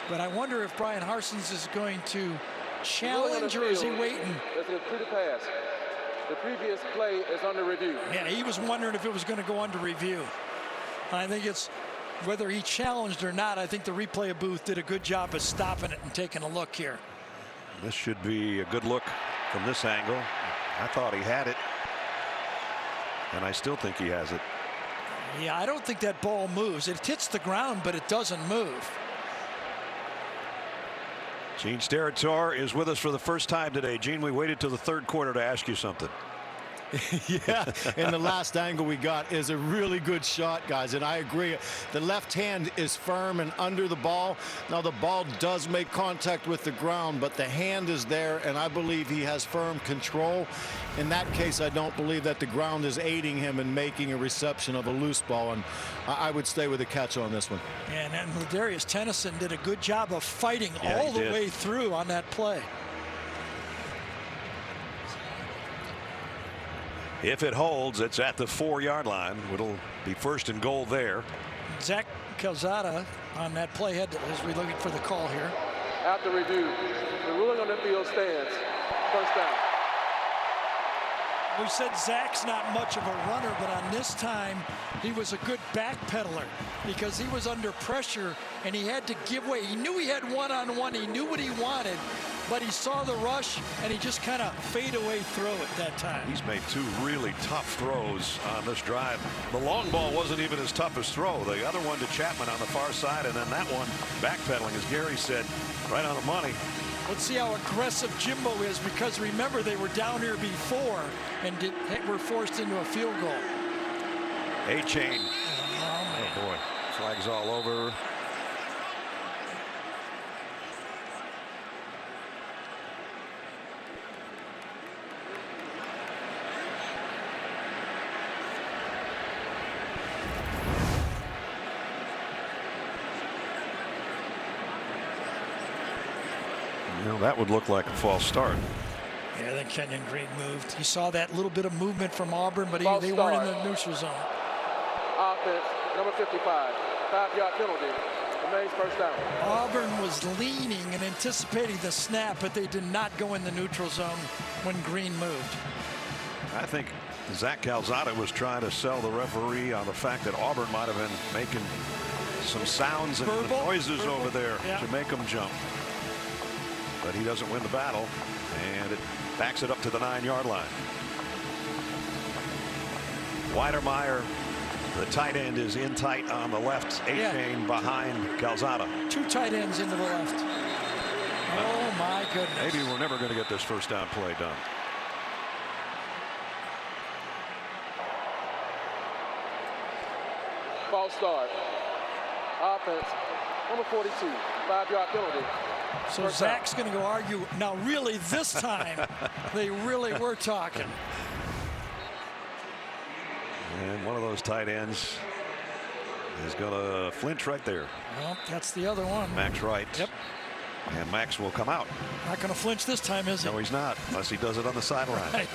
But I wonder if Brian Harsons is going to challenge, or is he waiting? That's a complete pass. The previous play is under review. Yeah, he was wondering if it was going to go under review. I think it's whether he challenged or not. I think the replay booth did a good job of stopping it and taking a look here. This should be a good look from this angle. I thought he had it. And I still think he has it. Yeah, I don't think that ball moves. It hits the ground, but it doesn't move. Gene Steratore is with us for the first time today. Gene, we waited till the third quarter to ask you something. Yeah, and the last angle we got is a really good shot, guys, and I agree. The left hand is firm and under the ball. Now, the ball does make contact with the ground, but the hand is there, and I believe he has firm control. In that case, I don't believe that the ground is aiding him in making a reception of a loose ball, and I would stay with a catch on this one. And Ladarius Tennyson did a good job of fighting all the way through on that play. If it holds, it's at the 4-yard line. It'll be first and goal there. Zach Calzada on that play head as we're looking for the call here. After review, the ruling on the field stands. First down. We said Zach's not much of a runner, but on this time, he was a good backpedaler because he was under pressure and he had to give way. He knew he had one-on-one. He knew what he wanted, but he saw the rush and he just kind of fade away through it that time. He's made 2 really tough throws on this drive. The long ball wasn't even his toughest throw. The other one to Chapman on the far side, and then that one backpedaling, as Gary said, right on the money. Let's see how aggressive Jimbo is, because remember, they were down here before and were forced into a field goal. A-chain. Oh boy, flags all over. You know, that would look like a false start. Yeah, then Kenyon Green moved. He saw that little bit of movement from Auburn, but they weren't in the neutral zone. Offense, number 55, 5-yard penalty. Remains first down. Auburn was leaning and anticipating the snap, but they did not go in the neutral zone when Green moved. I think Zach Calzada was trying to sell the referee on the fact that Auburn might have been making some sounds and noises over there to make them jump. But he doesn't win the battle, and it backs it up to the 9-yard line. Weidermeyer, the tight end, is in tight on the left. A-chain behind Calzada. 2 tight ends into the left. Oh my goodness. Maybe we're never going to get this first down play done. False start. Offense, number 42, 5-yard penalty. So Zach's going to go argue. Now, really, this time, they really were talking. And one of those tight ends is going to flinch right there. Well, that's the other one. Max Wright. Yep. And Max will come out. Not going to flinch this time, is he? No, he's not, unless he does it on the sideline. Right.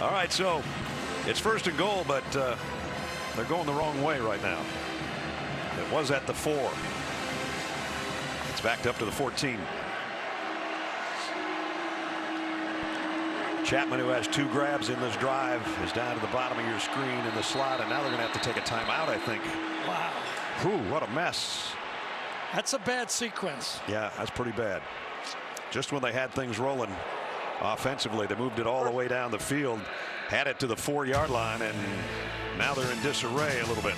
All right, so it's first and goal, but they're going the wrong way right now. It was at the 4. It's backed up to the 14. Chapman, who has 2 grabs in this drive, is down to the bottom of your screen in the slot, and now they're going to have to take a timeout, I think. Wow. Whew, what a mess. That's a bad sequence. Yeah, that's pretty bad. Just when they had things rolling offensively, they moved it all the way down the field, had it to the 4-yard line, and now they're in disarray a little bit.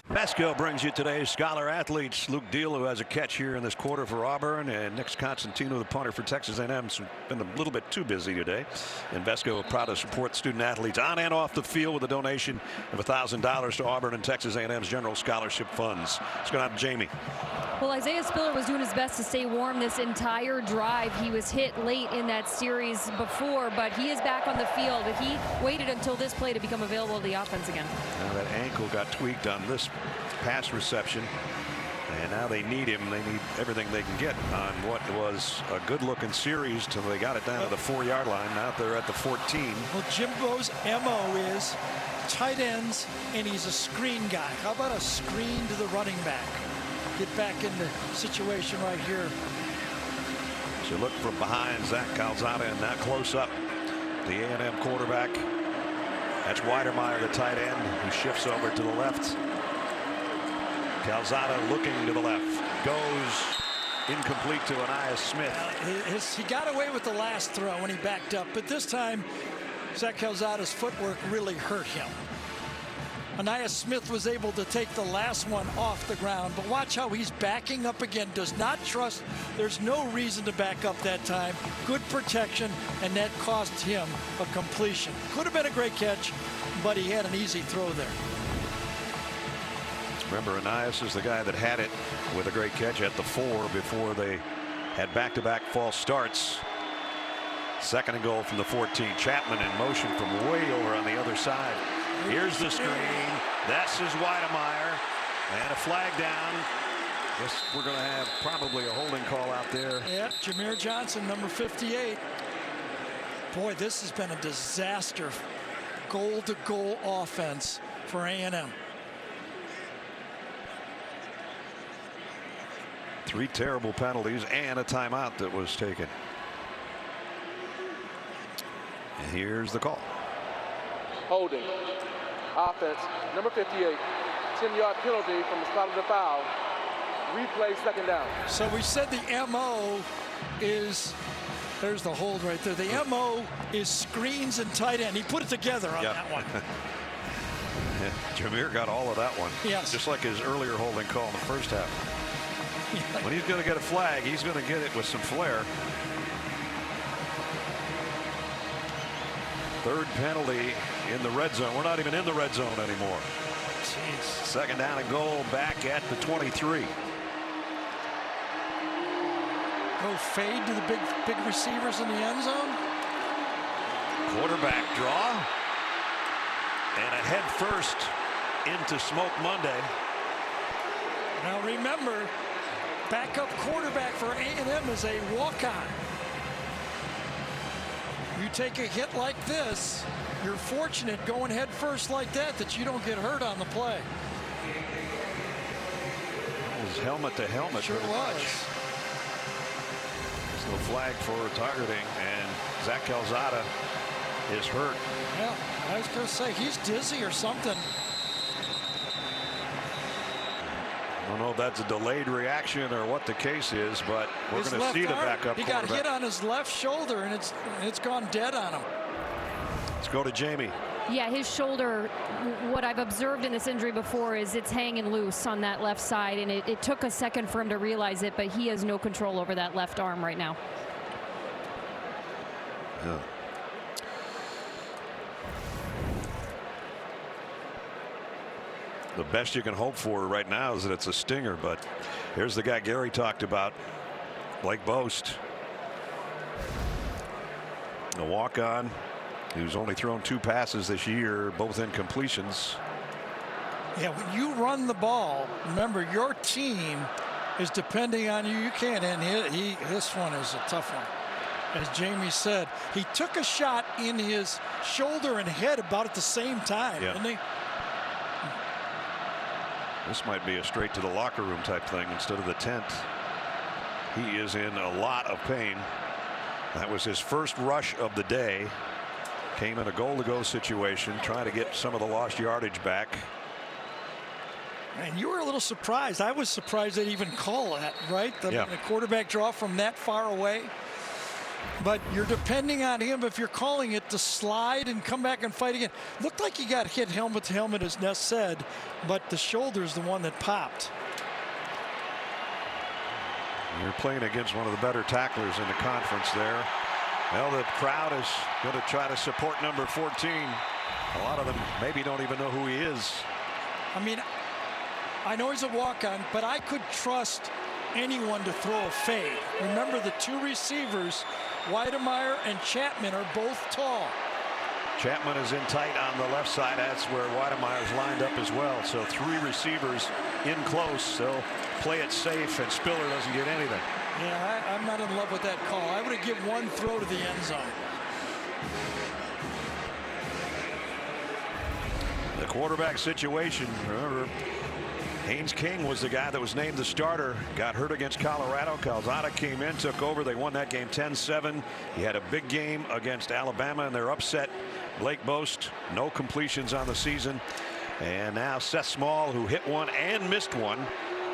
Vesco brings you today's Scholar Athletes. Luke Deal, who has a catch here in this quarter for Auburn, and Nick Constantino, the punter for Texas A&M, has been a little bit too busy today. And Vesco proud to support student athletes on and off the field with a donation of $1,000 to Auburn and Texas A&M's General Scholarship Funds. Let's go out to Jamie. Well, Isaiah Spiller was doing his best to stay warm this entire drive. He was hit late in that series before, but he is back on the field. He waited until this play to become available to the offense again. Now that ankle got tweaked on this pass reception, and now they need him. They need everything they can get on what was a good-looking series till they got it down to the 4-yard line. Now they're at the 14. Well, Jimbo's MO is tight ends, and he's a screen guy. How about a screen to the running back? Get back in the situation right here. So look from behind Zach Calzada, and now close up the A&M quarterback. That's Weidermeyer, the tight end, who shifts over to the left. Calzada looking to the left, goes incomplete to Anais Smith. He got away with the last throw when he backed up, but this time Zach Calzada's footwork really hurt him. Anais Smith was able to take the last one off the ground, but watch how he's backing up again. Does not trust. There's no reason to back up that time. Good protection, and that cost him a completion. Could have been a great catch, but he had an easy throw there. Remember, Anais is the guy that had it with a great catch at the 4 before they had back-to-back false starts. Second and goal from the 14. Chapman in motion from way over on the other side. Here's the screen. This is Weidemeyer. And a flag down. Guess we're going to have probably a holding call out there. Yeah, Jameer Johnson, number 58. Boy, this has been a disaster. Goal-to-goal offense for A&M. 3 terrible penalties and a timeout that was taken. And here's the call. Holding. Offense, number 58. 10-yard penalty from the spot of the foul. Replay, second down. So we said the MO is, there's the hold right there. The MO is screens and tight end. He put it together on that one. Yeah, Jameer got all of that one. Yes. Just like his earlier holding call in the first half. When he's going to get a flag, he's going to get it with some flair. Third penalty in the red zone. We're not even in the red zone anymore. Jeez. Second down and goal back at the 23. Go fade to the big receivers in the end zone. Quarterback draw. And a head first into Smoke Monday. Now remember, backup quarterback for A&M is a walk-on. You take a hit like this, you're fortunate going head first like that you don't get hurt on the play. It was helmet to helmet. Sure was. There's no flag for targeting, and Zach Calzada is hurt. Yeah, I was going to say he's dizzy or something. I don't know if that's a delayed reaction or what the case is, but we're going to see the backup He quarterback. got hit on his left shoulder, and it's gone dead on him. Let's go to Jamie. Yeah, his shoulder, what I've observed in this injury before is it's hanging loose on that left side, and it took a second for him to realize it, but he has no control over that left arm right now. Yeah. The best you can hope for right now is that it's a stinger, but here's the guy Gary talked about, Blake Boast. A walk-on who's only thrown 2 passes this year, both incompletions. Yeah, when you run the ball, remember your team is depending on you. You can't end it. This one is a tough one. As Jamie said, he took a shot in his shoulder and head about at the same time, didn't he? This might be a straight to the locker room type thing instead of the tent. He is in a lot of pain. That was his first rush of the day. Came in a goal-to-go situation, trying to get some of the lost yardage back. And you were a little surprised. I was surprised they'd even call that, right? The quarterback draw from that far away. But you're depending on him, if you're calling it, to slide and come back and fight again. Looked like he got hit helmet to helmet, as Ness said, but the shoulder's the one that popped. You're playing against one of the better tacklers in the conference there. Well, the crowd is going to try to support number 14. A lot of them maybe don't even know who he is. I mean, I know he's a walk-on, but I could trust anyone to throw a fade. Remember, the 2 receivers, Weidemeyer and Chapman, are both tall. Chapman is in tight on the left side. That's where Weidemeyer's lined up as well. So 3 receivers in close. They'll play it safe, and Spiller doesn't get anything. Yeah, I'm not in love with that call. I would have given 1 throw to the end zone. The quarterback situation, remember, Haynes King was the guy that was named the starter, got hurt against Colorado. Calzada came in, took over. They won that game 10-7. He had a big game against Alabama, and they're upset. Blake Boast, no completions on the season. And now Seth Small, who hit one and missed one,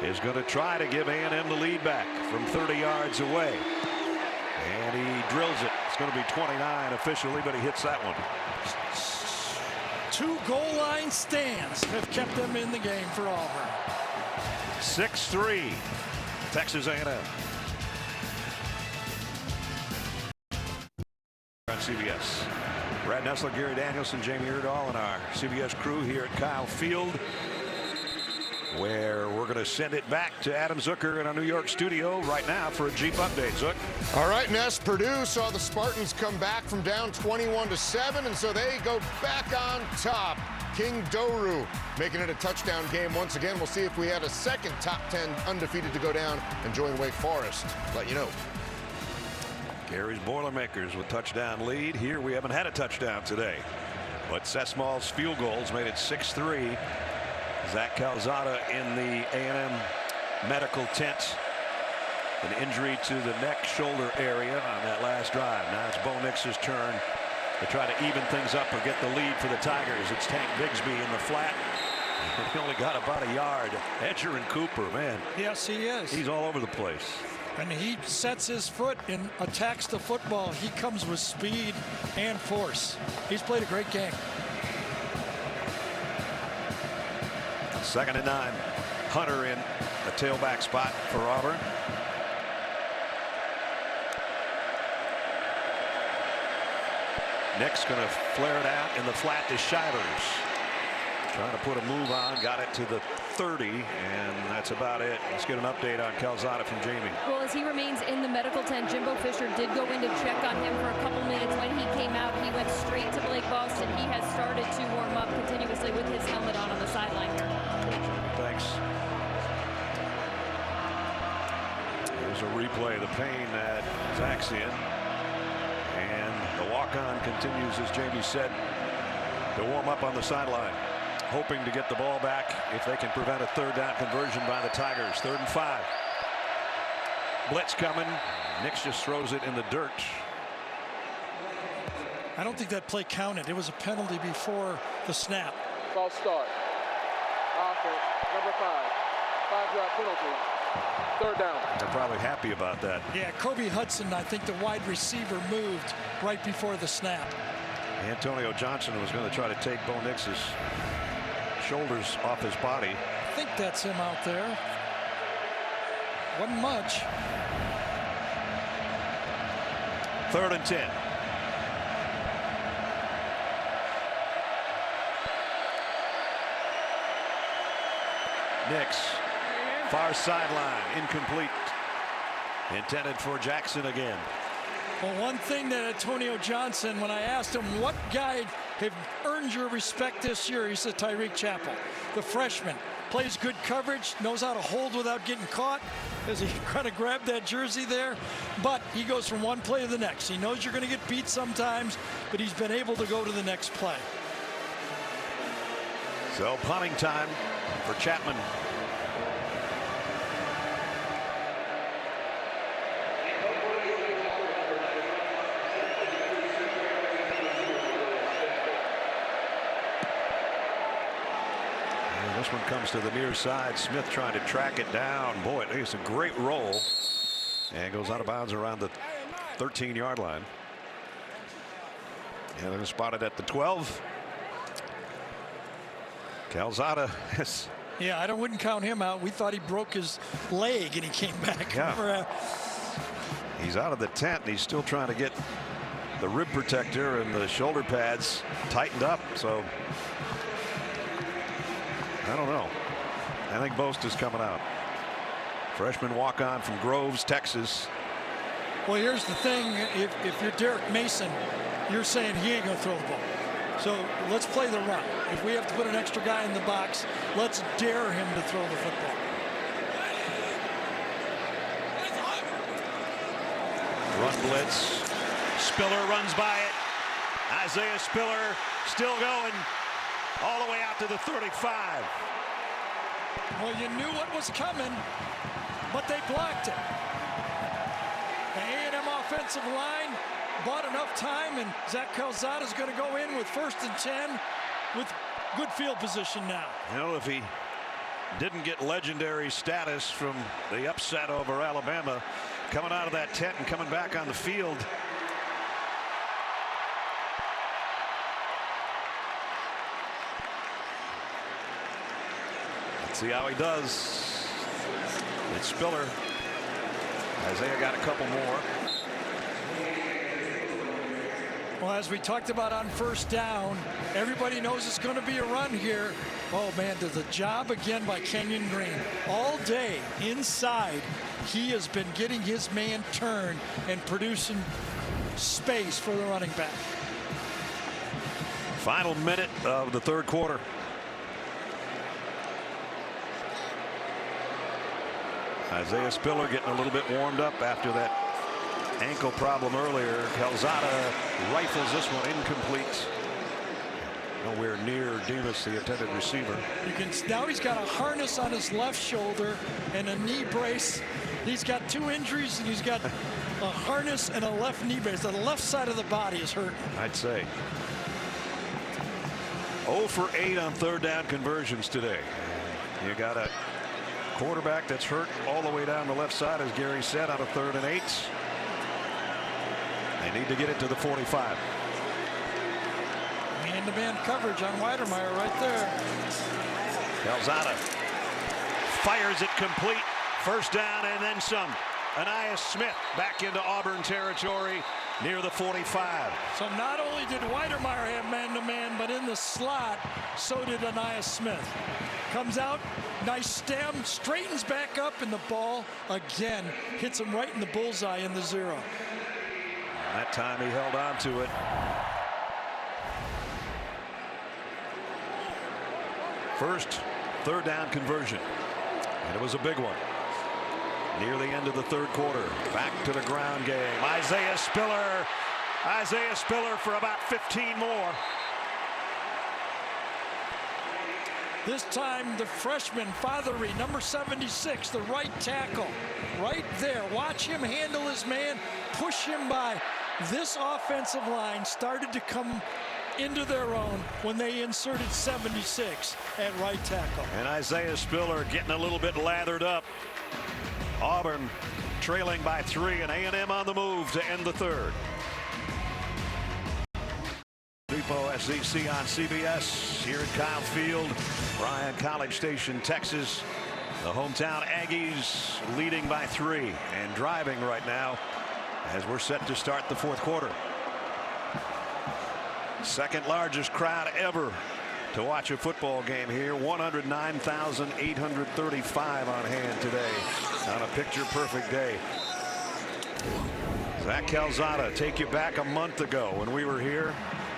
is going to try to give A&M the lead back from 30 yards away. And he drills it. It's going to be 29 officially, but he hits that one. 2 goal line stands have kept them in the game for Auburn. 6-3, Texas A&M. On CBS. Brad Nessler, Gary Danielson, Jamie Erdahl, and our CBS crew here at Kyle Field, where we're going to send it back to Adam Zucker in our New York studio right now for a Jeep update. Zuck. All right, Ness, Purdue saw the Spartans come back from down 21-7, and so they go back on top. King Doru making it a touchdown game once again. We'll see if we had a second top 10 undefeated to go down and join Wake Forest. Let you know. Gary's Boilermakers with touchdown lead. Here we haven't had a touchdown today, but Sesmall's field goals made it 6-3. Zach Calzada in the A&M medical tent. An injury to the neck shoulder area on that last drive. Now it's Bo Nix's turn to try to even things up or get the lead for the Tigers. It's Tank Bigsby in the flat. He only got about a yard. Etcher and Cooper, man. Yes, he is. He's all over the place. And he sets his foot and attacks the football. He comes with speed and force. He's played a great game. 2nd and 9. Hunter in the tailback spot for Auburn. Nick's going to flare it out in the flat to Shivers. Trying to put a move on, got it to the 30, and that's about it. Let's get an update on Calzada from Jamie. Well, as he remains in the medical tent, Jimbo Fisher did go in to check on him for a couple minutes. When he came out, he went straight to Blake Boston. He has started to warm up continuously with his helmet on the sideline here. Thanks. There's a replay of the pain that Zach's in. And the walk-on continues, as Jamie said, to warm up on the sideline, hoping to get the ball back if they can prevent a 3rd down conversion by the Tigers. 3rd and 5. Blitz coming. Nix just throws it in the dirt. I don't think that play counted. It was a penalty before the snap. False start. Offense, number 5. 5-yard penalty. 3rd down. They're probably happy about that. Yeah, Kobe Hudson, I think the wide receiver, moved right before the snap. Antonio Johnson was going to try to take Bo Nix's shoulders off his body. I think that's him out there. Wasn't much. 3rd and 10. Nix, far sideline, incomplete. Intended for Jackson again. Well, one thing that Antonio Johnson, when I asked him what guy have earned your respect this year, he said Tyreek Chappell, the freshman. Plays good coverage, knows how to hold without getting caught, as he kind of grabbed that jersey there. But he goes from one play to the next. He knows you're going to get beat sometimes, but he's been able to go to the next play. So punting time for Chapman. This one comes to the near side. Smith trying to track it down. Boy, it's a great roll. And goes out of bounds around the 13-yard line. And they're spotted at the 12. Calzada has. Yeah, I wouldn't count him out. We thought he broke his leg and he came back. Yeah. He's out of the tent. And he's still trying to get the rib protector and the shoulder pads tightened up. So I don't know. I think Boast is coming out. Freshman walk-on from Groves, Texas. Well, here's the thing. If you're Derek Mason, you're saying he ain't going to throw the ball. So let's play the run. If we have to put an extra guy in the box, let's dare him to throw the football. Run blitz. Spiller runs by it. Isaiah Spiller still going all the way out to the 35. Well, you knew what was coming, but they blocked it. The A&M offensive line bought enough time, and Zach Calzada is going to go in with 1st and 10 with good field position now. You know, if he didn't get legendary status from the upset over Alabama, coming out of that tent and coming back on the field. Let's see how he does. It's Spiller. Isaiah got a couple more. Well, as we talked about on first down, everybody knows it's going to be a run here. Oh, man, does the job again by Kenyon Green. All day inside, he has been getting his man turned and producing space for the running back. Final minute of the third quarter. Isaiah Spiller getting a little bit warmed up after that ankle problem earlier. Calzada rifles this one incomplete. Nowhere near Demas, the intended receiver. Now he's got a harness on his left shoulder and a knee brace. He's got 2 injuries, and he's got a harness and a left knee brace. The left side of the body is hurt. I'd say 0 for 8 on third down conversions today. You got a quarterback that's hurt all the way down the left side, as Gary said, on a 3rd and 8. They need to get it to the 45. Man-to-man coverage on Weidermeyer right there. Calzada fires it complete. First down and then some. Anias Smith back into Auburn territory near the 45. So not only did Weidermeyer have man-to-man, but in the slot, so did Anias Smith. Comes out, nice stem, straightens back up, and the ball again hits him right in the bullseye in the 0. That time he held on to it. First third down conversion, and it was a big one. Near the end of the third quarter, back to the ground game. Isaiah Spiller for about 15 more. This time the freshman, Fothery, number 76, the right tackle, right there. Watch him handle his man, push him by. This offensive line started to come into their own when they inserted 76 at right tackle. And Isaiah Spiller getting a little bit lathered up. Auburn trailing by 3, and A&M on the move to end the third. Depot SEC on CBS here at Kyle Field, Bryan, College Station, Texas. The hometown Aggies leading by 3 and driving right now as we're set to start the fourth quarter. Second largest crowd ever to watch a football game here. 109,835 on hand today on a picture-perfect day. Zach Calzada, take you back a month ago when we were here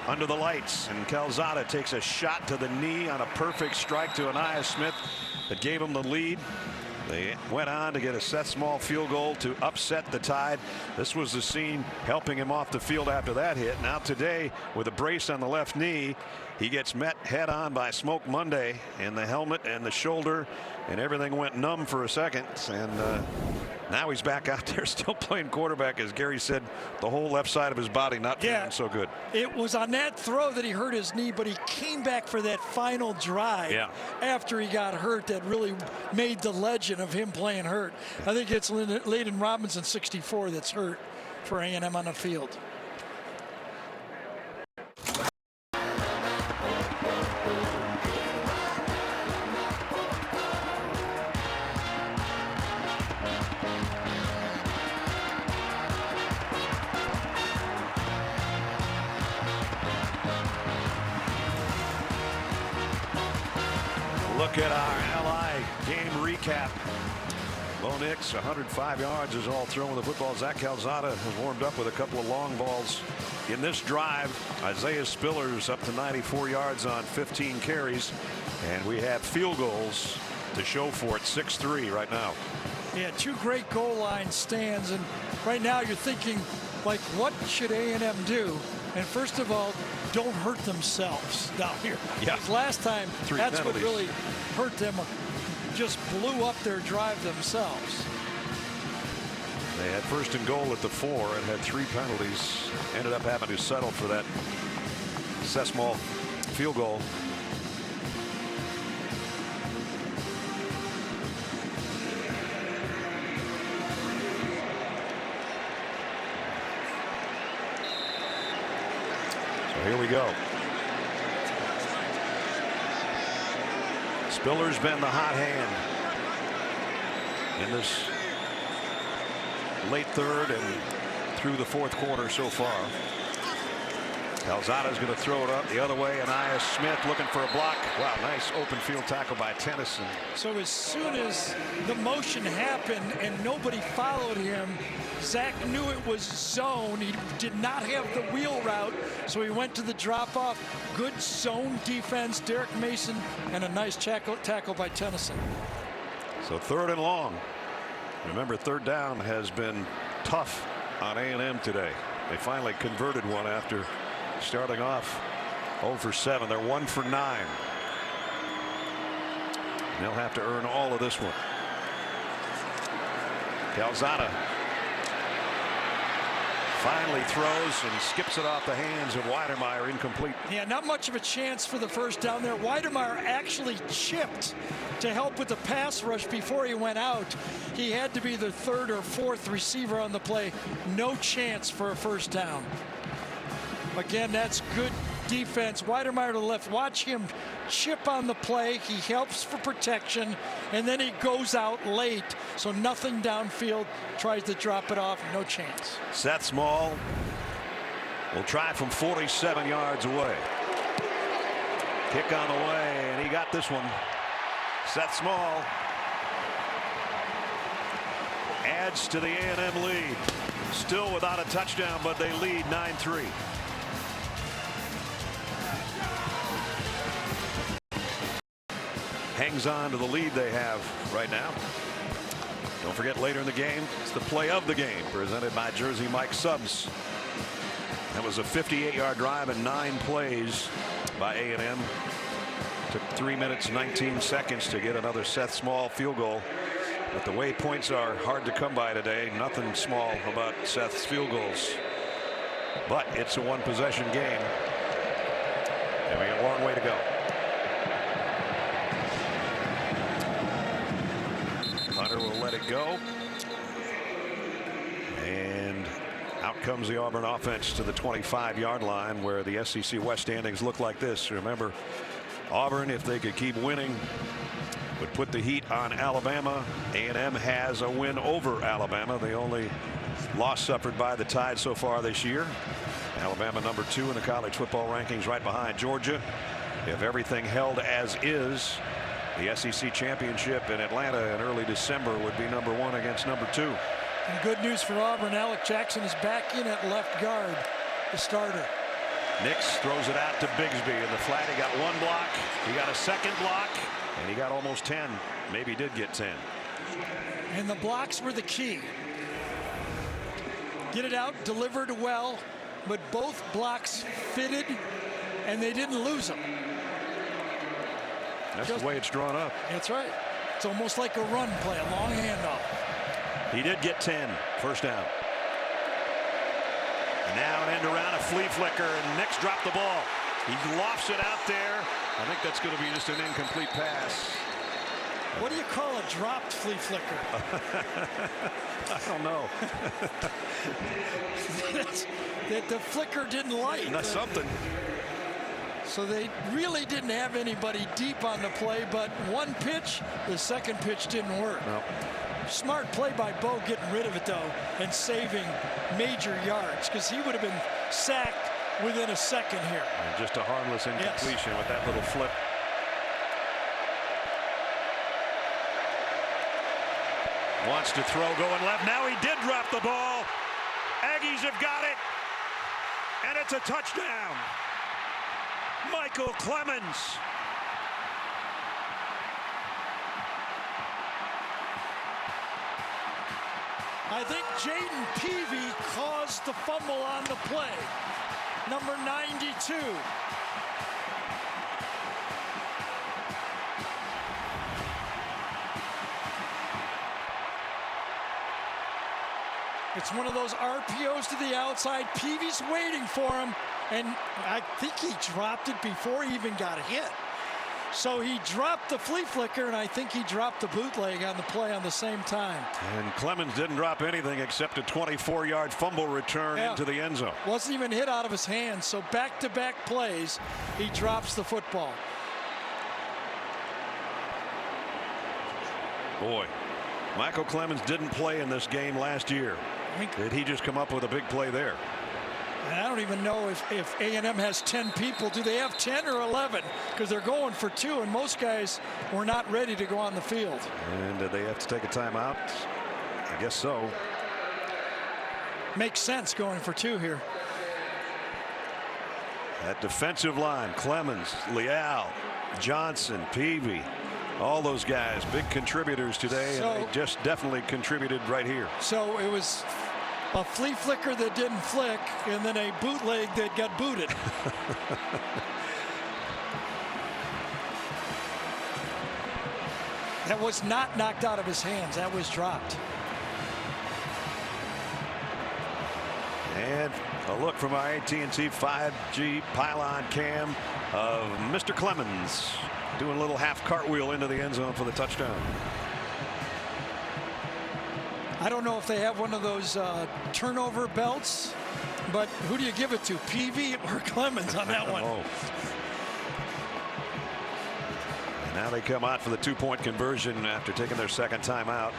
under the lights, and Calzada takes a shot to the knee on a perfect strike to Anias Smith that gave him the lead. They went on to get a Seth Small field goal to upset the Tide. This was the scene helping him off the field after that hit. Now today, with a brace on the left knee, he gets met head on by Smoke Monday in the helmet and the shoulder, and everything went numb for a second. And now he's back out there still playing quarterback. As Gary said, the whole left side of his body not feeling so good. It was on that throw that he hurt his knee, but he came back for that final drive after he got hurt that really made the legend of him playing hurt. I think it's Layden Robinson, 64, that's hurt for A&M on the field. Look at our LI game recap. Bo Nix, 105 yards is all thrown with the football. Zach Calzada has warmed up with a couple of long balls in this drive. Isaiah Spiller's up to 94 yards on 15 carries, and we have field goals to show for it. 6-3 right now. Yeah, 2 great goal line stands, and right now you're thinking, like, what should A&M do? And first of all, don't hurt themselves down here. Yeah. Because last time, 3 that's penalties. what really hurt them. Just blew up their drive themselves. They had first and goal at the 4 and had 3 penalties. Ended up having to settle for that Seth Small field goal. Here we go. Spiller's been the hot hand in this late third and through the fourth quarter so far. Calzada's going to throw it up the other way, and Aya Smith looking for a block. Wow, nice open field tackle by Tennyson. So as soon as the motion happened and nobody followed him, Zach knew it was zone. He did not have the wheel route, so he went to the drop-off. Good zone defense, Derek Mason, and a nice tackle by Tennyson. So 3rd and long. Remember, 3rd down has been tough on A&M today. They finally converted one after starting off 0 for 7. They're 1 for 9. They'll have to earn all of this one. Calzada finally throws and skips it off the hands of Weidermeyer, incomplete. Yeah, not much of a chance for the first down there. Weidermeyer actually chipped to help with the pass rush before he went out. He had to be the 3rd or 4th receiver on the play. No chance for a first down. Again, that's good defense. Weidermeyer to the left. Watch him chip on the play. He helps for protection, and then he goes out late. So nothing downfield. Tries to drop it off. No chance. Seth Small will try from 47 yards away. Kick on the way, and he got this one. Seth Small adds to the A&M lead. Still without a touchdown, but they lead 9-3. Hangs on to the lead they have right now. Don't forget, later in the game, it's the play of the game presented by Jersey Mike Subs. That was a 58-yard drive and 9 plays by A&M. Took 3 minutes 19 seconds to get another Seth Small field goal. But the way points are hard to come by today, nothing small about Seth's field goals. But it's a 1-possession game, and we got a long way to go. Hunter will let it go. And out comes the Auburn offense to the 25-yard line, where the SEC West standings look like this. Remember, Auburn, if they could keep winning, would put the heat on Alabama. A&M has a win over Alabama. The only loss suffered by the Tide so far this year. Alabama number 2 in the college football rankings, right behind Georgia. If everything held as is, the SEC championship in Atlanta in early December would be number 1 against number 2. And good news for Auburn. Alec Jackson is back in at left guard, the starter. Nix throws it out to Bigsby in the flat. He got 1 block. He got a 2nd block, and he got almost 10. Maybe did get 10. And the blocks were the key. Get it out, delivered well, but both blocks fitted, and they didn't lose them. That's the way it's drawn up. That's right. It's almost like a run play, a long handoff. He did get 10. First down. And now an end around, a flea flicker, and Nix dropped the ball. He lofts it out there. I think that's going to be just an incomplete pass. What do you call a dropped flea flicker? I don't know. that the flicker didn't light. That's something. So they really didn't have anybody deep on the play, but one pitch, the second pitch didn't work. No. Smart play by Bo getting rid of it, though, and saving major yards, because he would have been sacked within a second here. And just a harmless incompletion with that little flip. Wants to throw, going left. Now he did drop the ball. Aggies have got it, and it's a touchdown. Michael Clemens. I think Jaden Peavy caused the fumble on the play. Number 92. It's one of those RPOs to the outside. Peavy's waiting for him, and I think he dropped it before he even got hit. So he dropped the flea flicker, and I think he dropped the bootleg on the play on the same time. And Clemens didn't drop anything except a 24-yard fumble return into the end zone. Wasn't even hit out of his hands. So back-to-back plays, he drops the football. Boy, Michael Clemens didn't play in this game last year. Did he just come up with a big play there? And I don't even know if A&M has 10 people. Do they have 10 or 11? Because they're going for 2, and most guys were not ready to go on the field. And did they have to take a timeout? I guess so. Makes sense going for 2 here. That defensive line, Clemens, Leal, Johnson, Peavy, all those guys, big contributors today, and they just definitely contributed right here. So it was a flea flicker that didn't flick, and then a bootleg that got booted. That was not knocked out of his hands. That was dropped. And a look from our AT&T 5G pylon cam of Mr. Clemens doing a little half cartwheel into the end zone for the touchdown. I don't know if they have one of those turnover belts, but who do you give it to, Peavy or Clemens on that one? And now they come out for the 2-point conversion after taking their second time out.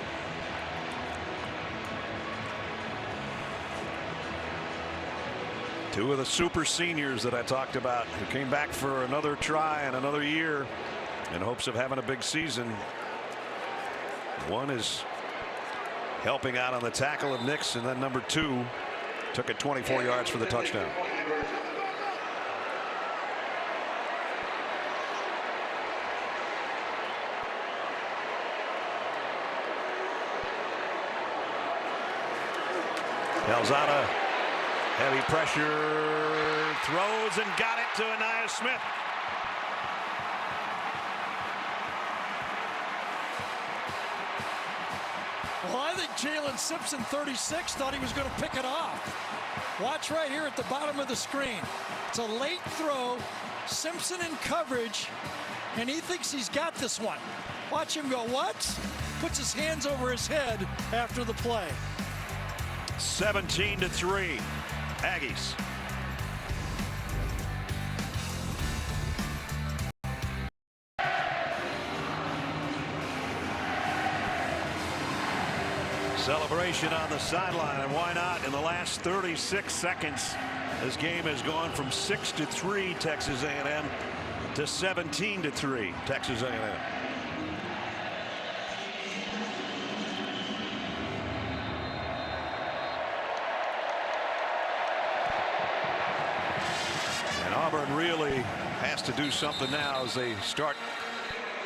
Two of the super seniors that I talked about who came back for another try and another year in hopes of having a big season. One is helping out on the tackle of Nix, and then number 2 took it 24 yards for the touchdown. Calzada, heavy pressure, throws and got it to Anaya Smith. Well, I think Jalen Simpson, 36, thought he was going to pick it off. Watch right here at the bottom of the screen. It's a late throw. Simpson in coverage, and he thinks he's got this one. Watch him go, what? Puts his hands over his head after the play. 17-3, Aggies. Celebration on the sideline, and why not? In the last 36 seconds, this game has gone from 6-3 Texas A&M to 17-3 Texas A&M. And Auburn really has to do something now as they start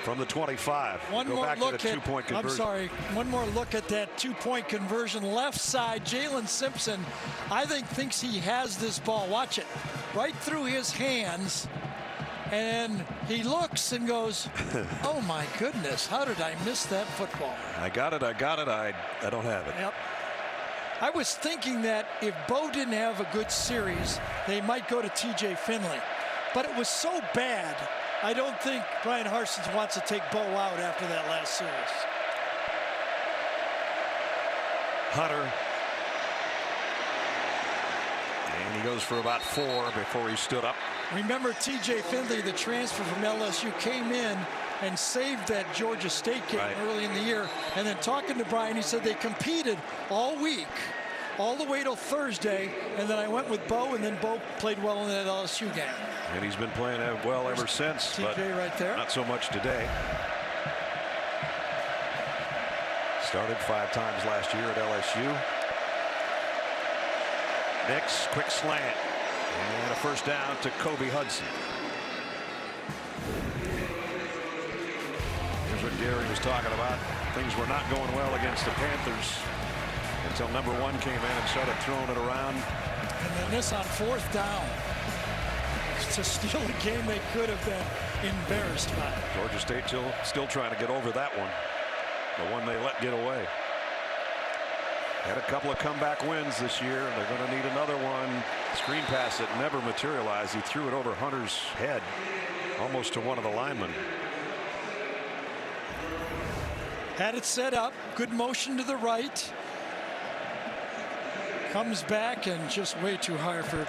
from the 25. One more look at 2-point conversion. I'm sorry. One more look at that 2-point conversion. Left side, Jalen Simpson, I think, thinks he has this ball. Watch it. Right through his hands. And he looks and goes, oh my goodness, how did I miss that football? I got it. I don't have it. Yep. I was thinking that if Bo didn't have a good series, they might go to TJ Finley. But it was so bad, I don't think Brian Harsons wants to take Bo out after that last series. Hunter. And he goes for about 4 before he stood up. Remember TJ Finley, the transfer from LSU, came in and saved that Georgia State game early in the year. And then talking to Brian, he said they competed all week, all the way till Thursday. And then I went with Bo, and then Bo played well in that LSU game. And he's been playing well ever since. TJ but right there. Not so much today. Started 5 times last year at LSU. Nix, quick slant. And a first down to Kobe Hudson. Here's what Gary was talking about. Things were not going well against the Panthers until number 1 came in and started throwing it around. And then this on 4th down. To steal a game they could have been embarrassed by. Georgia State still trying to get over that one. The one they let get away. Had a couple of comeback wins this year, and they're going to need another one. Screen pass that never materialized. He threw it over Hunter's head. almost to one of the linemen. Had it set up, good motion to the right. Comes back and just way too high for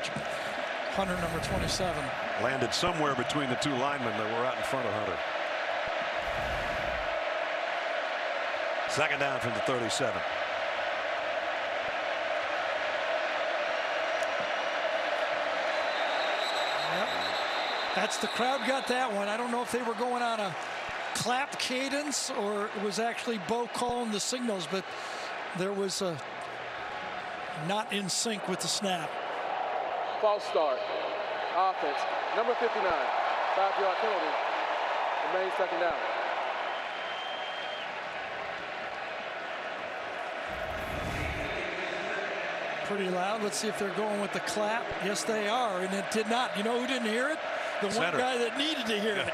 Hunter, number 27. Landed somewhere between the two linemen that were out in front of Hunter. Second down from the 37. Yep. That's the crowd got that one. I don't know if they were going on a clap cadence or it was actually Bo calling the signals, but there was a not in sync with the snap. False start. Offense. Number 59. 5-yard penalty. Remains second down. Pretty loud. Let's see if they're going with the clap. Yes, they are, and it did not. You know who didn't hear it? The one guy that needed to hear it.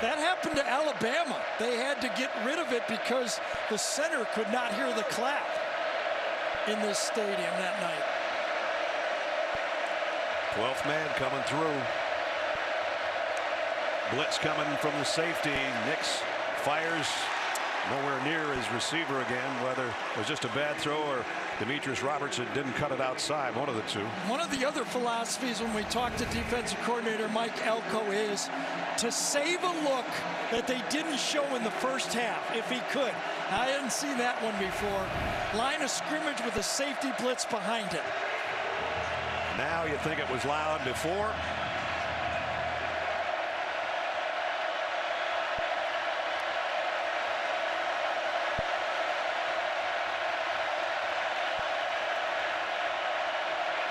That happened to Alabama. They had to get rid of it because the center could not hear the clap in this stadium that night. 12th man coming through. Blitz coming from the safety. Nix fires nowhere near his receiver again, whether it was just a bad throw or Demetrius Robertson didn't cut it outside, one of the two. One of the other philosophies when we talk to defensive coordinator Mike Elko is to save a look that they didn't show in the first half if he could. I hadn't seen that one before. Line of scrimmage with a safety blitz behind it. Now you think it was loud before.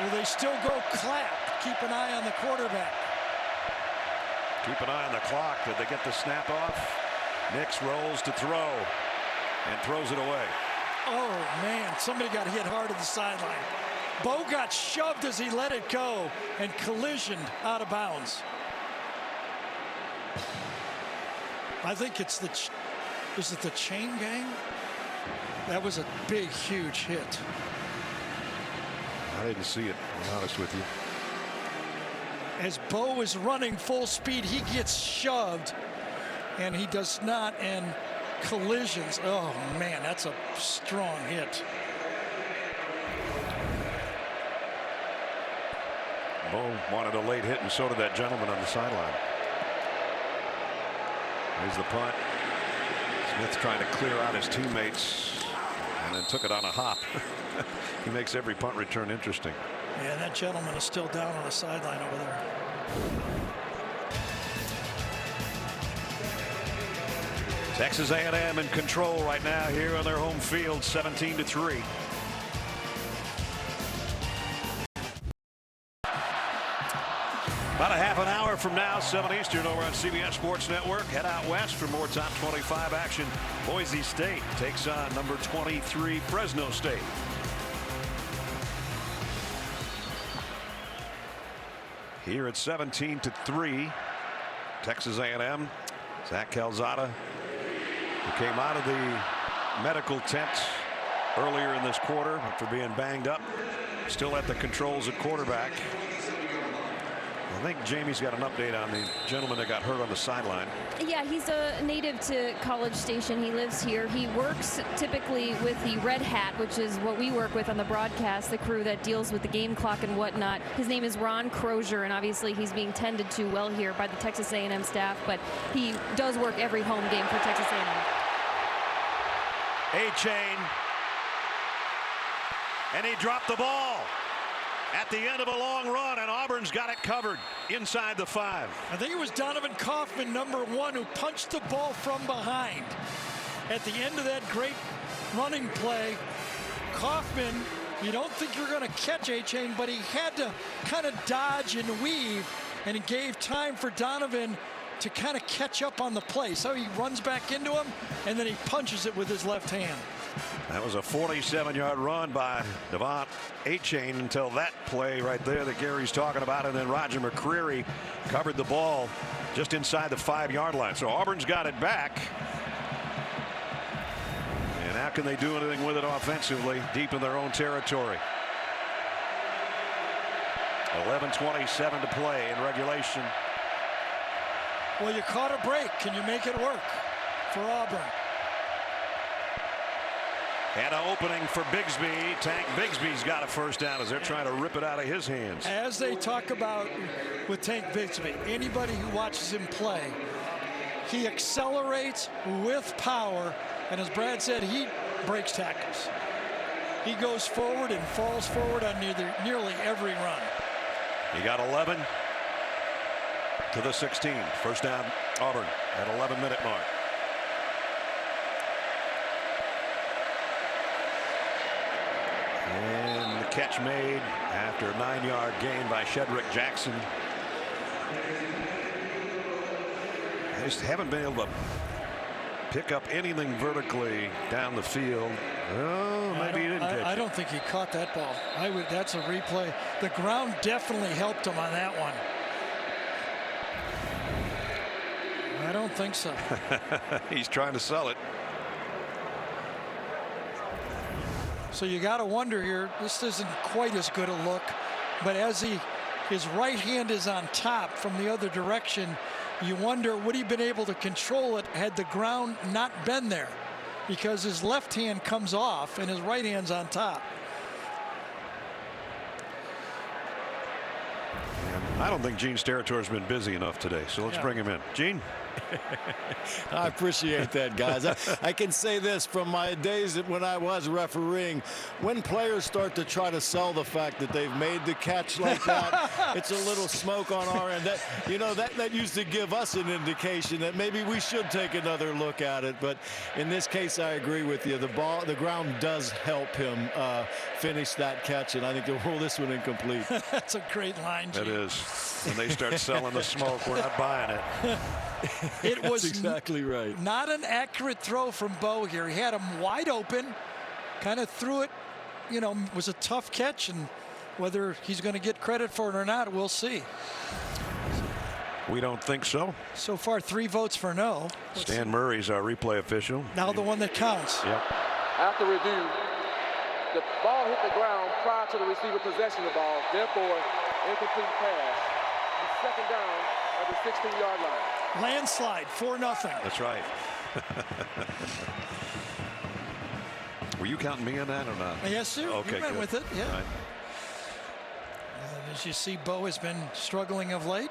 Will they still go clap? Keep an eye on the quarterback. Keep an eye on the clock. Did they get the snap off? Nix rolls to throw and throws it away. Oh, man, somebody got hit hard at the sideline. Bo got shoved as he let it go and collisioned out of bounds. I think it's the, is it the chain gang? That was a big, huge hit. I didn't see it, to be honest with you. As Bo is running full speed, he gets shoved, and he does not, and collisions. Oh, man, that's a strong hit. Bo wanted a late hit, and so did that gentleman on the sideline. Here's the punt. Smith trying to clear out his teammates, and then took it on a hop. He makes every punt return interesting. Yeah, that gentleman is still down on the sideline over there. Texas A&M in control right now here on their home field, 17-3. About a half an hour from now, 7 Eastern over on CBS Sports Network. Head out west for more top 25 action. Boise State takes on number 23 Fresno State. Here at 17-3, Texas A&M. Zach Calzada, who came out of the medical tent earlier in this quarter after being banged up, still at the controls at quarterback. I think Jamie's got an update on the gentleman that got hurt on the sideline. Yeah, he's a native to College Station. He lives here. He works typically with the Red Hat, which is what we work with on the broadcast, the crew that deals with the game clock and whatnot. His name is Ron Crozier, and obviously he's being tended to well here by the Texas A&M staff, but he does work every home game for Texas A&M. A-chain, and he dropped the ball at the end of a long run, and Auburn's got it covered inside the 5. I think it was Donovan Kaufman, number 1, who punched the ball from behind. At the end of that great running play, Kaufman, you don't think you're going to catch A-chain, but he had to kind of dodge and weave, and it gave time for Donovan to kind of catch up on the play. So he runs back into him, and then he punches it with his left hand. That was a 47-yard run by Devon A-chain until that play right there that Gary's talking about, and then Roger McCreary covered the ball just inside the 5-yard line. So Auburn's got it back. And how can they do anything with it offensively deep in their own territory? 11:27 to play in regulation. Well, you caught a break. Can you make it work for Auburn? And an opening for Bigsby. Tank Bigsby's got a first down as they're trying to rip it out of his hands. As they talk about with Tank Bigsby, anybody who watches him play, he accelerates with power, and as Brad said, he breaks tackles. He goes forward and falls forward on nearly every run. He got 11 to the 16. First down, Auburn at 11-minute mark. And the catch made after a 9-yard gain by Shedrick Jackson. I just haven't been able to pick up anything vertically down the field. Oh, maybe he didn't catch it. I don't think he caught that ball. That's a replay. The ground definitely helped him on that one. I don't think so. He's trying to sell it. So you got to wonder here, this isn't quite as good a look, but as his right hand is on top from the other direction, you wonder, would he been able to control it had the ground not been there? Because his left hand comes off and his right hand's on top. I don't think Gene Steratore been busy enough today, so let's bring him in. Gene? I appreciate that, guys. I can say this from my days when I was refereeing. When players start to try to sell the fact that they've made the catch like that, it's a little smoke on our end. That used to give us an indication that maybe we should take another look at it. But in this case, I agree with you. The ground does help him finish that catch, and I think they'll rule this one incomplete. That's a great line, Gene. It is. When they start selling the smoke, we're not buying it. It was exactly right. Not an accurate throw from Bo here. He had him wide open, kind of threw it, was a tough catch, and whether he's going to get credit for it or not, we'll see. We don't think so. So far, 3 votes for no. Stan Murray's our replay official. Now the one that counts. Yep. After review, the ball hit the ground prior to the receiver possessing the ball, therefore, incomplete pass. The second down at the 16-yard line. Landslide, 4-0. That's right. Were you counting me on that or not? Yes, sir. Okay, you went good. with it, yeah. Right. And as you see, Bo has been struggling of late.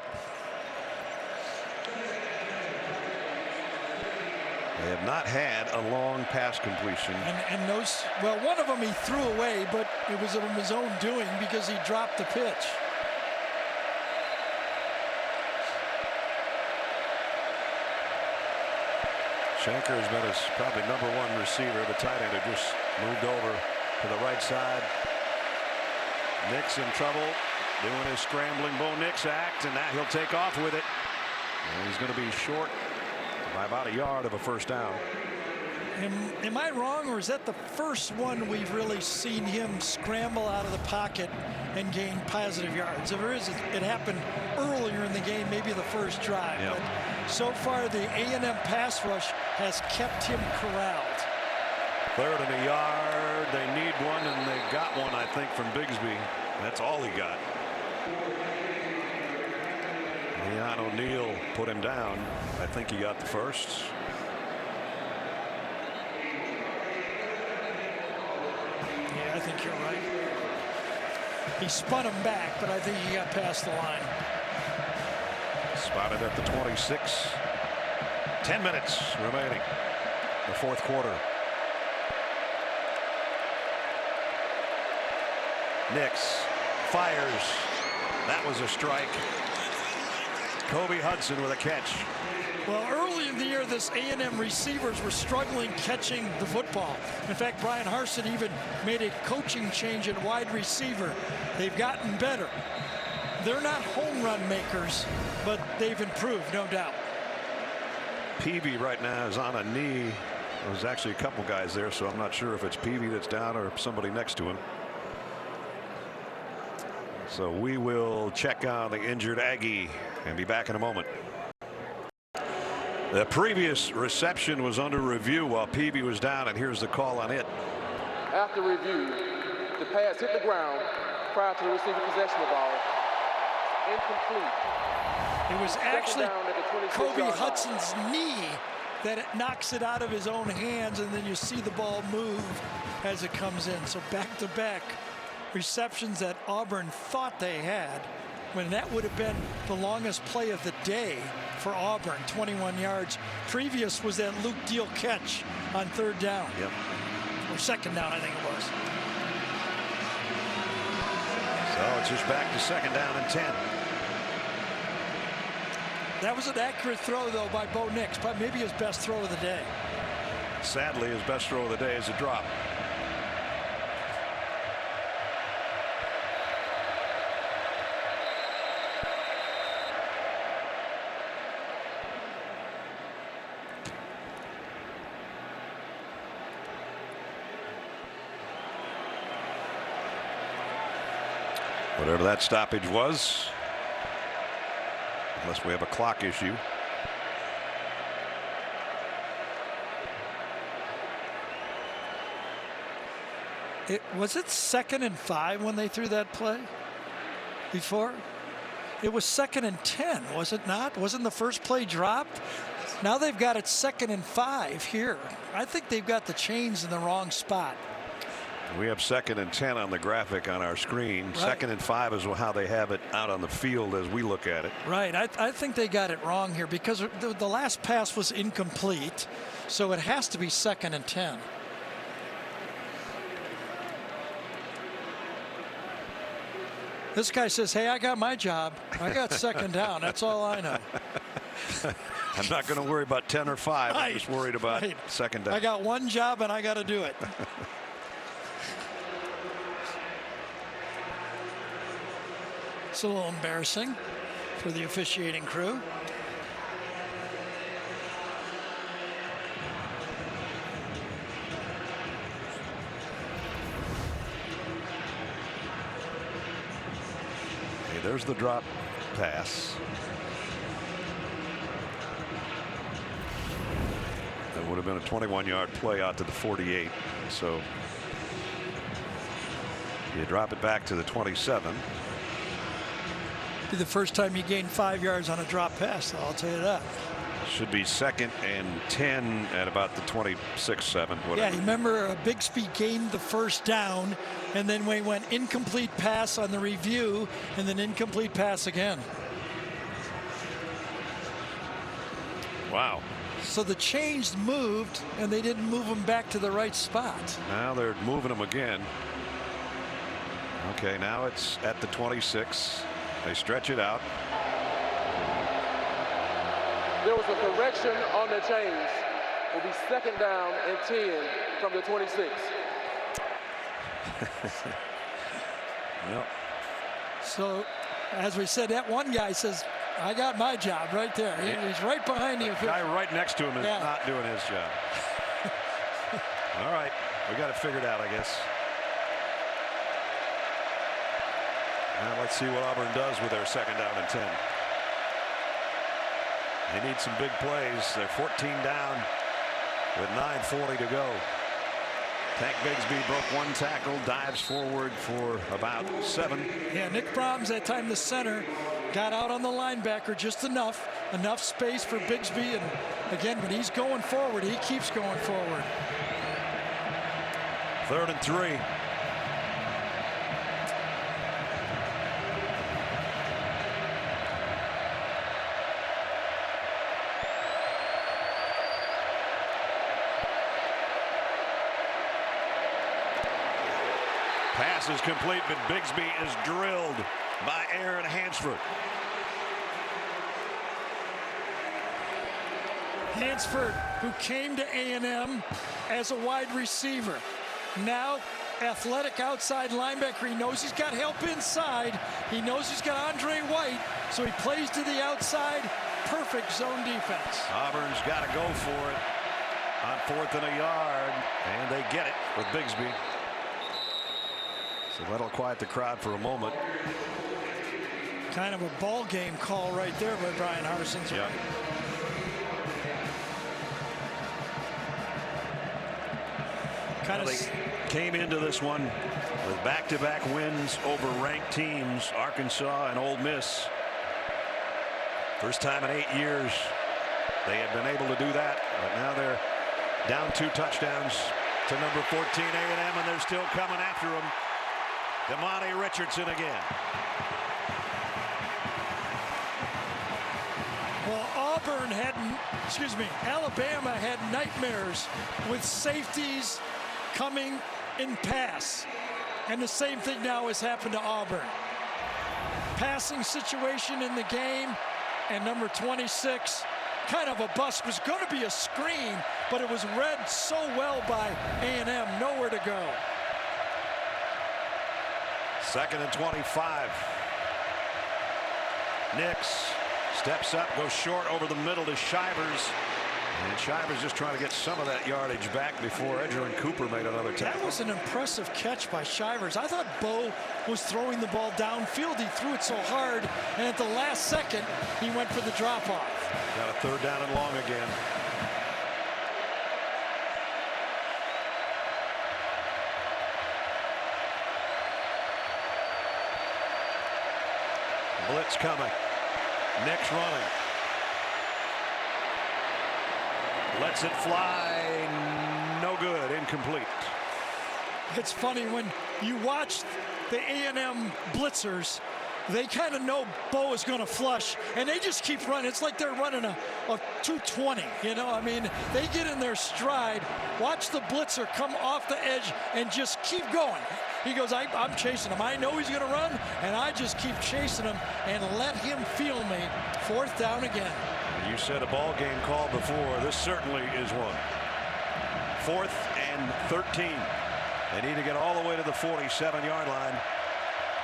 They have not had a long pass completion. And those, well, one of them he threw away, but it was of his own doing because he dropped the pitch. Shanker has been his probably #1 receiver. The tight end had just moved over to the right side. Nix in trouble, doing his scrambling Bo Nix act, and now he'll take off with it. And he's going to be short by about a yard of a first down. Am I wrong, or is that the first one we've really seen him scramble out of the pocket and gain positive yards? If there is, it happened earlier in the game, maybe the first drive. Yep. But so far, the A&M pass rush has kept him corralled. 3rd and a yard. They need one, and they got one, I think, from Bigsby. That's all he got. Leon O'Neal put him down. I think he got the first. Yeah, I think you're right. He spun him back, but I think he got past the line. Spotted at the 26. 10 minutes remaining. The 4th quarter. Nix fires. That was a strike. Kobe Hudson with a catch. Well, early in the year, this A&M receivers were struggling catching the football. In fact, Brian Harsin even made a coaching change at wide receiver. They've gotten better. They're not home run makers, but they've improved, no doubt. Peavy right now is on a knee. There's actually a couple guys there, so I'm not sure if it's Peavy that's down or somebody next to him. So we will check on the injured Aggie and be back in a moment. The previous reception was under review while Peavy was down, and here's the call on it. After review, the pass hit the ground prior to the receiver possession of the ball. Incomplete. It was actually Kobe Hudson's knee that it knocks it out of his own hands, and then you see the ball move as it comes in. So back-to-back receptions that Auburn thought they had, when that would have been the longest play of the day for Auburn, 21 yards. Previous was that Luke Deal catch on 3rd down. Yep. Or 2nd down, I think it was. So it's just back to 2nd down and 10. That was an accurate throw, though, by Bo Nix, but maybe his best throw of the day. Sadly, his best throw of the day is a drop. Whatever that stoppage was, unless we have a clock issue. Was it 2nd and 5 when they threw that play before? It was 2nd and 10, was it not? Wasn't the first play dropped? Now they've got it 2nd and 5 here. I think they've got the chains in the wrong spot. We have 2nd and 10 on the graphic on our screen. Right. 2nd and 5 is how they have it out on the field as we look at it. Right. I think they got it wrong here because the last pass was incomplete, so it has to be 2nd and 10. This guy says, hey, I got my job. I got 2nd down. That's all I know. I'm not going to worry about 10 or 5. Right. I'm just worried about 2nd down. I got one job and I got to do it. It's a little embarrassing for the officiating crew. Okay, there's the drop pass. That would have been a 21-yard play out to the 48. So you drop it back to the 27. Be the first time you gain 5 yards on a drop pass, I'll tell you that. Should be 2nd and 10 at about the 26-7. Whatever. Yeah, you remember Bigsby gained the 1st down, and then we went incomplete pass on the review, and then incomplete pass again. Wow. So the chains moved, and they didn't move them back to the right spot. Now they're moving them again. Okay, now it's at the 26. They stretch it out. There was a correction on the chains. Will be 2nd down and 10 from the 26. Well. So, as we said, that one guy says, I got my job right there. He's right behind you. The guy right next to him is not doing his job. All right, we got it figured out, I guess. Now let's see what Auburn does with their 2nd down and 10. They need some big plays. They're 14 down with 9:40 to go. Tank Bigsby broke one tackle, dives forward for about 7. Yeah, Nick Brahms, that time the center, got out on the linebacker just enough space for Bigsby. And again, when he's going forward, he keeps going forward. 3rd and 3. Pass is complete, but Bigsby is drilled by Aaron Hansford. Hansford, who came to A&M as a wide receiver, now athletic outside linebacker. He knows he's got help inside. He knows he's got Andre White, so he plays to the outside. Perfect zone defense. Auburn's got to go for it on 4th and a yard, and they get it with Bigsby. So that'll quiet the crowd for a moment. Kind of a ball game call right there by Brian Harson's. Yep. They came into this one with back-to-back wins over ranked teams, Arkansas and Ole Miss. First time in 8 years they had been able to do that, but now they're down 2 touchdowns to number 14 A&M, and they're still coming after them. Damani Richardson again. Well, Alabama had nightmares with safeties coming in pass. And the same thing now has happened to Auburn. Passing situation in the game, and number 26, kind of a bust, was going to be a screen, but it was read so well by A&M, nowhere to go. 2nd and 25. Nix steps up, goes short over the middle to Shivers. And Shivers just trying to get some of that yardage back before Edgerrin Cooper made another tackle. That was an impressive catch by Shivers. I thought Bo was throwing the ball downfield. He threw it so hard, and at the last second, he went for the drop-off. Got a 3rd down and long again. Blitz coming. Nix running. Lets it fly. No good. Incomplete. It's funny when you watch the A&M blitzers, they kind of know Bo is going to flush, and they just keep running. It's like they're running a 220, you know? I mean, they get in their stride, watch the blitzer come off the edge, and just keep going. He goes, I'm chasing him. I know he's going to run, and I just keep chasing him and let him feel me. 4th down again. You said a ball game call before. This certainly is one. 4th and 13. They need to get all the way to the 47-yard line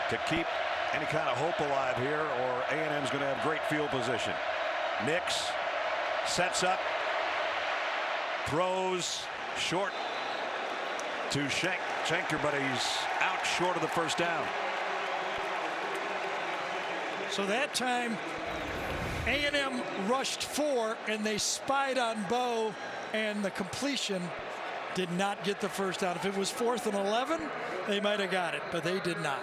to keep any kind of hope alive here, or A&M's going to have great field position. Nix sets up, throws short to Schenker, but he's out short of the 1st down. So that time, A&M rushed 4, and they spied on Bo, and the completion did not get the 1st down. If it was 4th and 11, they might have got it, but they did not.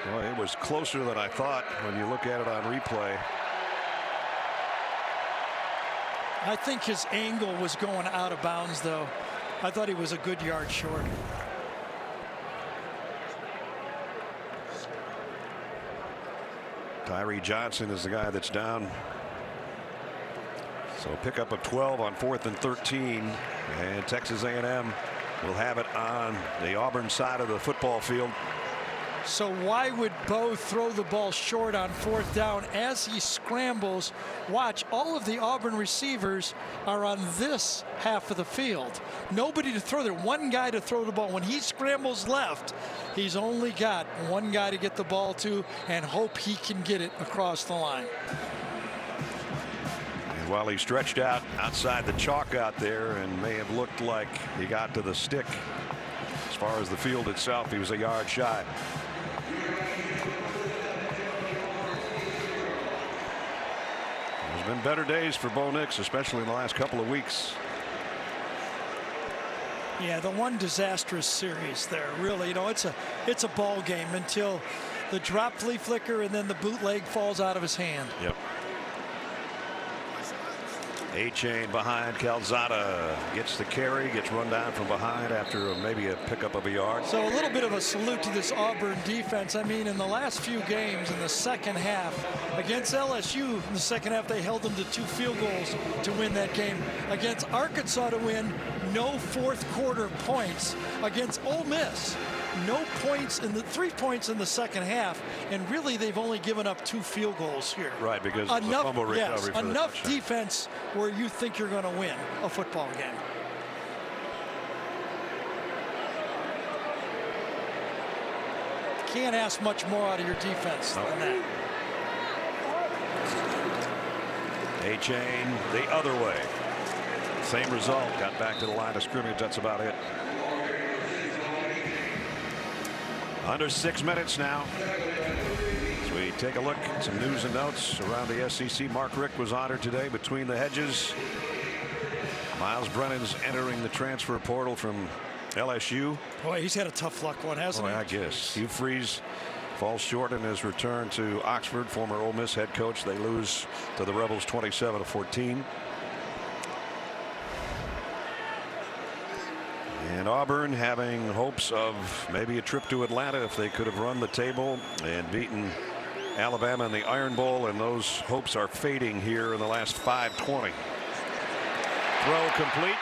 Well, it was closer than I thought when you look at it on replay. I think his angle was going out of bounds, though. I thought he was a good yard short. Tyree Johnson is the guy that's down. So pickup of 12 on 4th and 13, and Texas A&M will have it on the Auburn side of the football field. So why would Bo throw the ball short on 4th down as he scrambles? Watch, all of the Auburn receivers are on this half of the field. Nobody to throw there. One guy to throw the ball. When he scrambles left, he's only got one guy to get the ball to and hope he can get it across the line. And while he stretched out outside the chalk out there and may have looked like he got to the stick, as far as the field itself, he was a yard shy. There's been better days for Bo Nix, especially in the last couple of weeks. Yeah, the one disastrous series there, really. You know, it's a ball game until the drop flea flicker and then the bootleg falls out of his hand. Yep. A-Chain behind Calzada, gets the carry, gets run down from behind after maybe a pickup of a yard. So a little bit of a salute to this Auburn defense. I mean, in the last few games in the second half against LSU, in the second half they held them to 2 field goals to win that game. Against Arkansas to win, no 4th quarter points. Against Ole Miss, no points in the 3 points in the second half, and really they've only given up 2 field goals here. Right, because of the fumble recovery. Yes, enough defense where you think you're going to win a football game. Can't ask much more out of your defense than that. A-Chain the other way. Same result. Got back to the line of scrimmage. That's about it. Under 6 minutes now. As we take a look at some news and notes around the SEC. Mark Richt was honored today between the hedges. Miles Brennan's entering the transfer portal from LSU. Boy, he's had a tough luck one, hasn't he? I guess. Hugh Freeze falls short in his return to Oxford. Former Ole Miss head coach. They lose to the Rebels 27-14. And Auburn having hopes of maybe a trip to Atlanta if they could have run the table and beaten Alabama in the Iron Bowl, and those hopes are fading here in the last 5:20. Throw complete.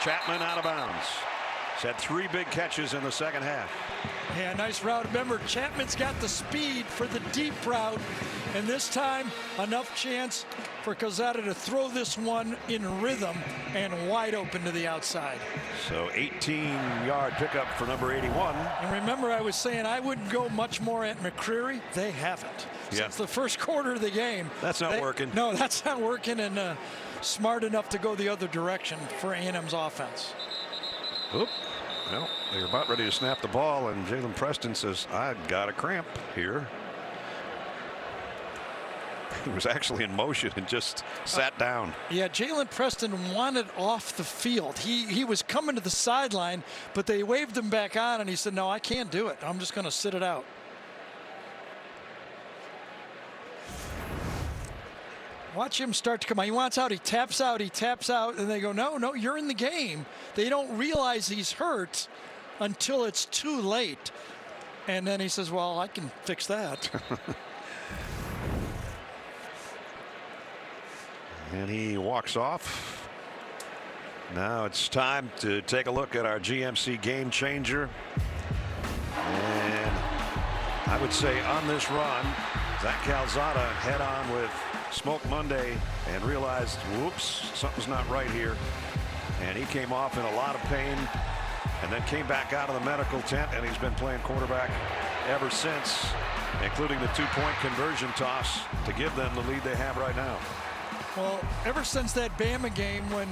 Chapman out of bounds. He's had 3 big catches in the second half. Yeah, nice route. Remember, Chapman's got the speed for the deep route, and this time enough chance for Calzada to throw this one in rhythm and wide open to the outside. So 18-yard pickup for number 81. And remember, I was saying I wouldn't go much more at McCreary. They haven't. Yeah. Since the first quarter of the game. That's not working. No, that's not working, and smart enough to go the other direction for A&M's offense. Oop. Well, they're about ready to snap the ball, and Jalen Preston says, "I've got a cramp here." He was actually in motion and just sat down. Yeah, Jalen Preston wanted off the field. He was coming to the sideline, but they waved him back on, and he said, "No, I can't do it. I'm just going to sit it out." Watch him start to come on. He wants out. He taps out. He taps out. And they go, no, you're in the game. They don't realize he's hurt until it's too late. And then he says, well, I can fix that. And he walks off. Now it's time to take a look at our GMC game changer. And I would say on this run, Zach Calzada head on with Smoke Monday and realized, whoops, something's not right here. And he came off in a lot of pain and then came back out of the medical tent, and he's been playing quarterback ever since, including the 2-point conversion toss to give them the lead they have right now. Well, ever since that Bama game when,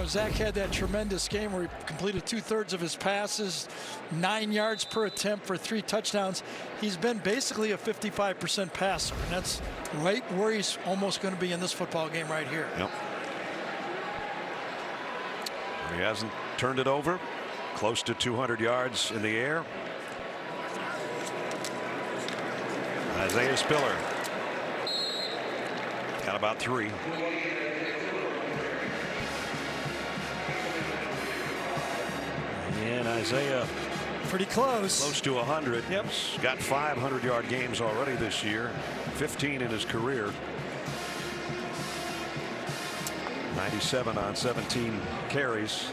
Zach had that tremendous game where he completed 2/3 of his passes, 9 yards per attempt for 3 touchdowns, he's been basically a 55% passer. And that's right where he's almost going to be in this football game right here. Yep. He hasn't turned it over. Close to 200 yards in the air. Isaiah Spiller got about 3. And Isaiah pretty close. Close to 100. Yep. He's got 500-yard games already this year. 15 in his career. 97 on 17 carries.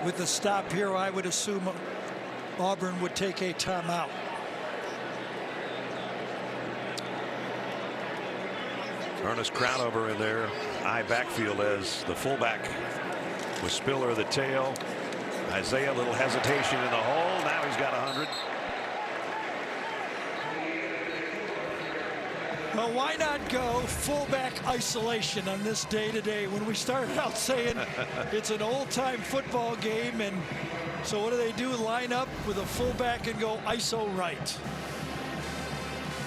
With the stop here, I would assume Auburn would take a timeout. Ernest Crownover in there. High backfield as the fullback with Spiller the tail. Isaiah, a little hesitation in the hole. Now he's got 100. Well, why not go fullback isolation on this day today when we started out saying it's an old-time football game, and so what do? Line up with a fullback and go ISO right.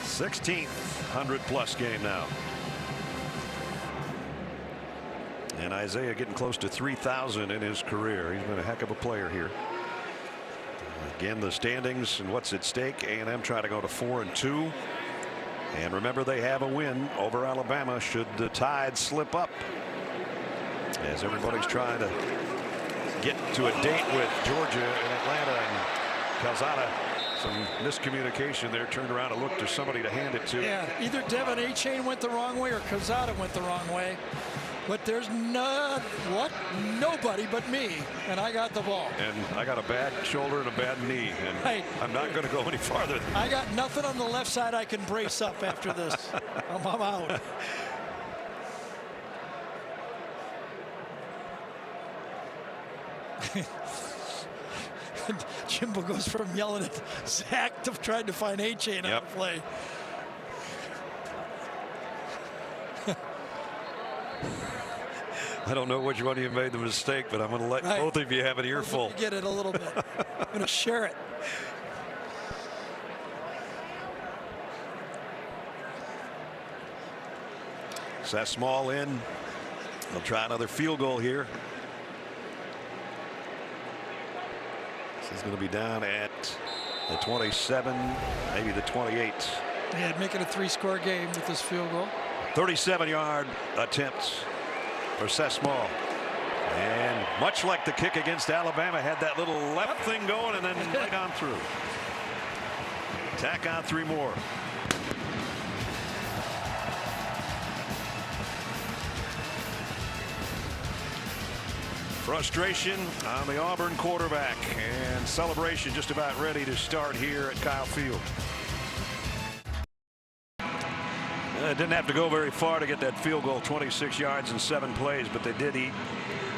16th 100-plus game now. And Isaiah getting close to 3,000 in his career. He's been a heck of a player here. Again, the standings and what's at stake. A&M trying to go to 4-2. And remember, they have a win over Alabama should the Tide slip up, as everybody's trying to get to a date with Georgia and Atlanta. And Calzada, some miscommunication there, turned around and looked for somebody to hand it to. Yeah, either Devin A-Chain went the wrong way or Calzada went the wrong way. But there's nobody but me, and I got the ball. And I got a bad shoulder and a bad knee, and hey, I'm not going to go any farther. I got nothing on the left side I can brace up after this. I'm out. Jimbo goes from yelling at Zach to trying to find A-Chain on the play. I don't know which one of you made the mistake, but I'm going to let both of you have an earful. Get it a little bit. I'm going to share it. So that's Small in. They'll try another field goal here. He's going to be down at the 27, maybe the 28. Yeah, making a 3-score game with this field goal. 37-yard attempt for Seth Small. And much like the kick against Alabama, had that little left thing going and then right on through. Tack on 3 more. Frustration on the Auburn quarterback, and celebration just about ready to start here at Kyle Field. It didn't have to go very far to get that field goal, 26 yards in 7 plays, but they did eat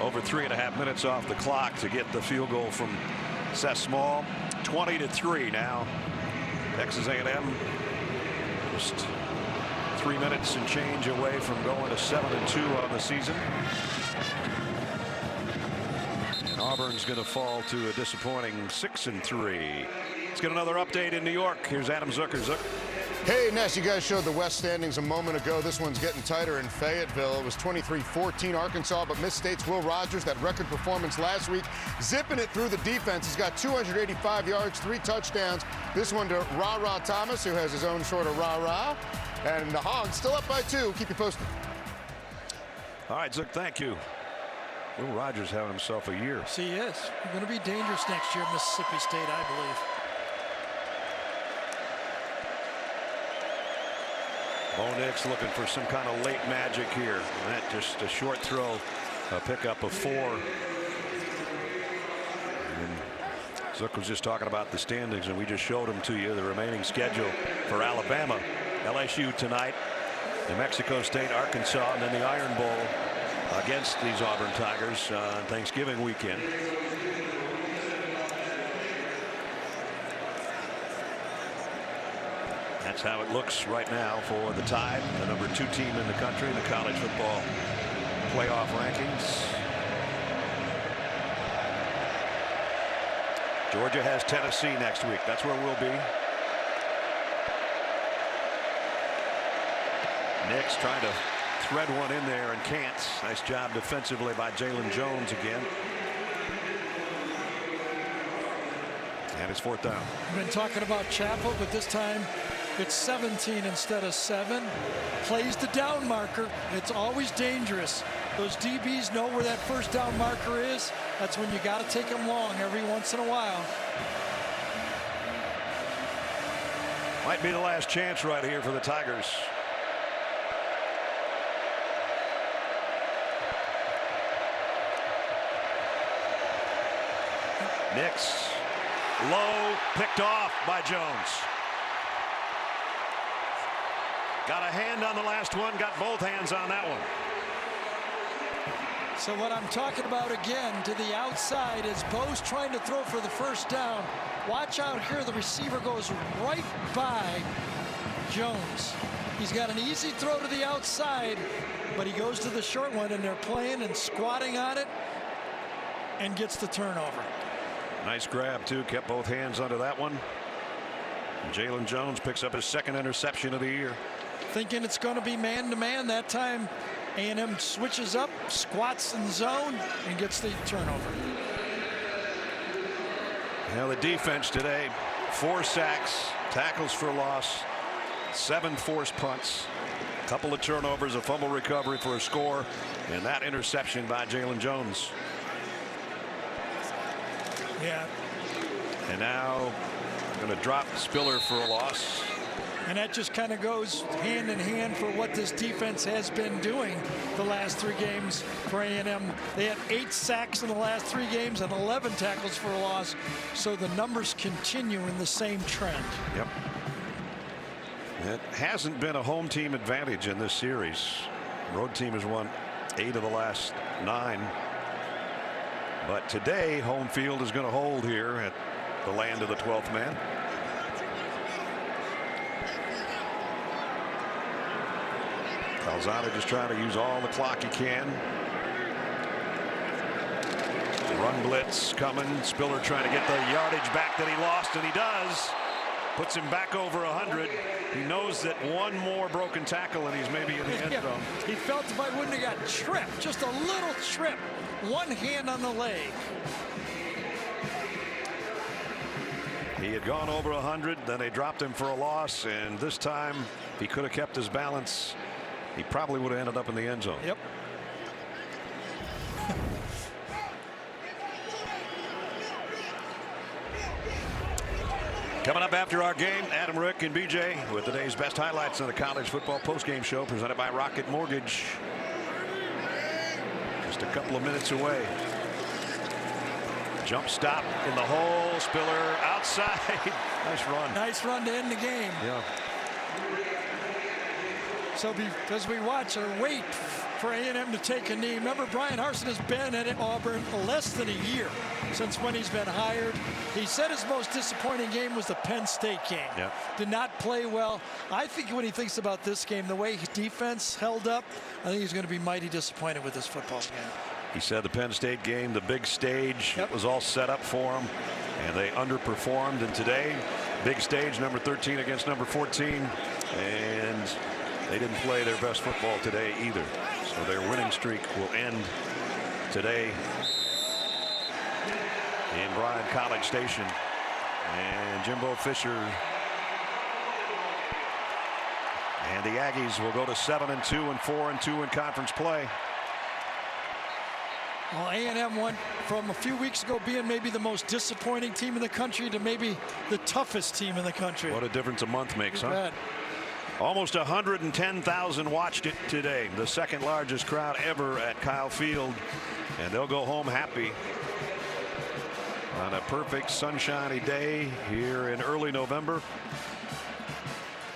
over 3.5 minutes off the clock to get the field goal from Seth Small. 20-3 now. Texas A&M just 3 minutes and change away from going to 7-2 on the season. Auburn's going to fall to a disappointing 6-3. Let's get another update in New York. Here's Adam Zucker. Hey, Ness, you guys showed the West standings a moment ago. This one's getting tighter in Fayetteville. It was 23-14 Arkansas, but Miss State's Will Rogers, that record performance last week, zipping it through the defense. He's got 285 yards, 3 touchdowns. This one to Ra-Ra Thomas, who has his own sort of Ra-Ra. And the Hogs still up by 2. Keep you posted. All right, Zuck, thank you. Will Rogers having himself a year. Yes, he is. He's going to be dangerous next year at Mississippi State, I believe. Bo Nix looking for some kind of late magic here. And that just a short throw, a pickup of 4. And Zook was just talking about the standings, and we just showed them to you. The remaining schedule for Alabama, LSU tonight, New Mexico State, Arkansas, and then the Iron Bowl against these Auburn Tigers on Thanksgiving weekend. That's how it looks right now for the Tide, the number 2 team in the country in the college football playoff rankings. Georgia has Tennessee next week. That's where we'll be. Nix trying to thread one in there and can't. Nice job defensively by Jalen Jones again. And it's 4th down. We've been talking about Chapel, but this time it's 17 instead of 7. Plays the down marker. It's always dangerous. Those DBs know where that first down marker is. That's when you got to take them long every once in a while. Might be the last chance right here for the Tigers. Nix, low, picked off by Jones. Got a hand on the last one, got both hands on that one. So what I'm talking about again to the outside is Bo's trying to throw for the first down. Watch out here, the receiver goes right by Jones. He's got an easy throw to the outside, but he goes to the short one, and they're playing and squatting on it and gets the turnover. Nice grab, too. Kept both hands under that one. Jalen Jones picks up his 2nd interception of the year. Thinking it's going to be man-to-man that time. A&M switches up, squats in zone, and gets the turnover. Now the defense today, 4 sacks, tackles for loss, 7 forced punts, a couple of turnovers, a fumble recovery for a score, and that interception by Jalen Jones. Yeah. And now going to drop Spiller for a loss. And that just kind of goes hand in hand for what this defense has been doing the last 3 games for A&M. They had 8 sacks in the last 3 games and 11 tackles for a loss. So the numbers continue in the same trend. Yep. It hasn't been a home team advantage in this series. Road team has won 8 of the last 9. But today, home field is going to hold here at the land of the 12th man. Calzada just trying to use all the clock he can. Run blitz coming. Spiller trying to get the yardage back that he lost, and he does. Puts him back over 100. He knows that one more broken tackle and he's maybe in the end zone. He felt if I wouldn't have got tripped, just a little trip, one hand on the leg. He had gone over 100, then they dropped him for a loss, and this time, if he could have kept his balance, he probably would have ended up in the end zone. Yep. Coming up after our game, Adam, Rick, and BJ with today's best highlights of the college football postgame show presented by Rocket Mortgage. Just a couple of minutes away. Jump stop in the hole. Spiller outside. Nice run. Nice run to end the game. Yeah. So because we watch or wait for A&M to take a knee. Remember, Brian Harsin has been at Auburn less than a year since when he's been hired. He said his most disappointing game was the Penn State game. Yeah. Did not play well. I think when he thinks about this game, the way his defense held up, I think he's going to be mighty disappointed with this football game. He said the Penn State game, the big stage, it was all set up for him, and they underperformed. And today, big stage, number 13 against number 14, and they didn't play their best football today either. So their winning streak will end today in Bryan College Station. And Jimbo Fisher and the Aggies will go to 7-2 and 4-2 in conference play. Well, A&M went from a few weeks ago being maybe the most disappointing team in the country to maybe the toughest team in the country. What a difference a month makes, huh? Bad. Almost 110,000 watched it today, the second largest crowd ever at Kyle Field, and they'll go home happy on a perfect sunshiny day here in early November.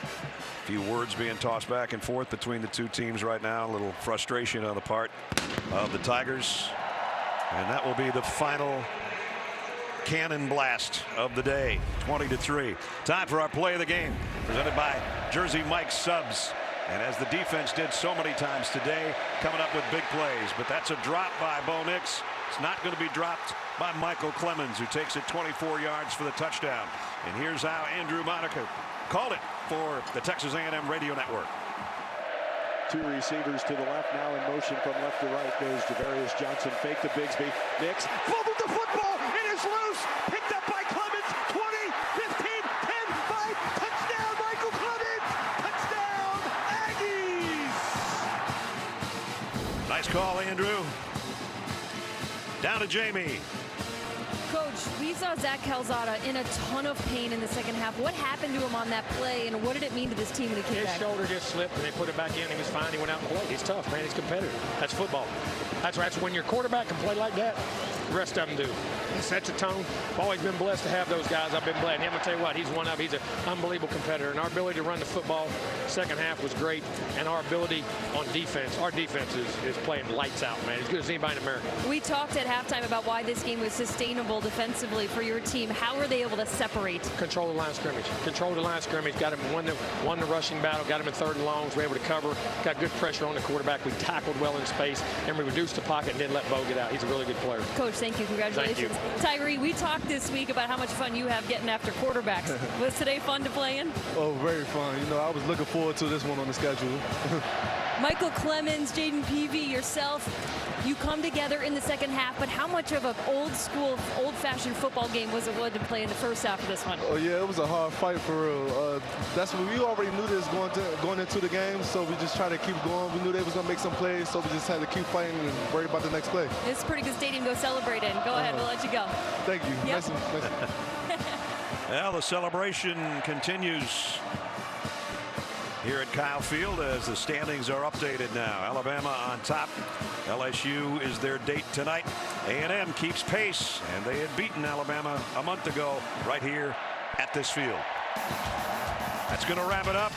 A few words being tossed back and forth between the two teams right now. A little frustration on the part of the Tigers, and that will be the final cannon blast of the day. 20-3. Time for our play of the game, presented by Jersey Mike's Subs. And as the defense did so many times today, coming up with big plays. But that's a drop by Bo Nix. It's not going to be dropped by Michael Clemens, who takes it 24 yards for the touchdown. And here's how Andrew Monica called it for the Texas A&M Radio Network. Two receivers to the left now in motion from left to right goes Javarius Johnson. Fake to Bigsby. Nix fumbled the football. It is loose. Picked up by Clemens. 20, 15, 10, 5. Touchdown, Michael Clemens. Touchdown, Aggies. Nice call, Andrew. Down to Jamie. Coach, we saw Zach Calzada in a ton of pain in the second half. What happened to him on that play, and what did it mean to this team in the kickback? His shoulder just slipped, and they put it back in. He was fine. He went out and played. He's tough, man. He's competitive. That's football. That's when your quarterback can play like that, the rest of them do. He sets a tone. I've always been blessed to have those guys. I've been blessed. And I'm going to tell you what, he's one of them. He's an unbelievable competitor. And our ability to run the football second half was great. And our ability on defense, our defense is playing lights out, man. As good as anybody in America. We talked at halftime about why this game was sustainable defensively for your team. How were they able to separate? Control the line of scrimmage. Control the line of scrimmage. Got him, won the rushing battle. Got him in third and longs. We were able to cover. Got good pressure on the quarterback. We tackled well in space. And we reduced the pocket and didn't let Bo get out. He's a really good player. Coach, thank you. Congratulations. Thank you. Tyree, we talked this week about how much fun you have getting after quarterbacks. Was today fun to play in? Oh, very fun. You know, I was looking forward to this one on the schedule. Michael Clemens, Jaden Peavy, yourself, you come together in the second half, but how much of an old school, old-fashioned football game was it to play in the first half of this one? Oh, yeah, it was a hard fight for real. That's what we already knew this going into the game, so we just tried to keep going. We knew they was going to make some plays, so we just had to keep fighting and worry about the next play. It's a pretty good stadium to go celebrate in. Go ahead, we'll let you go. Thank you. Yep. Nice. Well, the celebration continues here at Kyle Field as the standings are updated now. Alabama on top. LSU is their date tonight. A&M keeps pace, and they had beaten Alabama a month ago right here at this field. That's going to wrap it up.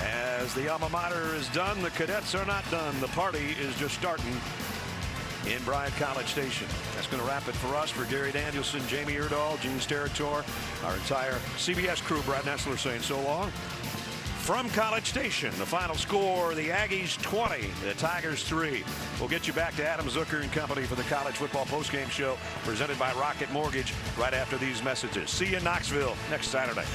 As the alma mater is done, the cadets are not done. The party is just starting in Bryan College Station. That's going to wrap it for us. For Gary Danielson, Jamie Erdahl, Gene Steratore, our entire CBS crew, Brad Nessler saying so long. From College Station, the final score, the Aggies 20, the Tigers 3. We'll get you back to Adam Zucker and company for the College Football Postgame Show presented by Rocket Mortgage right after these messages. See you in Knoxville next Saturday.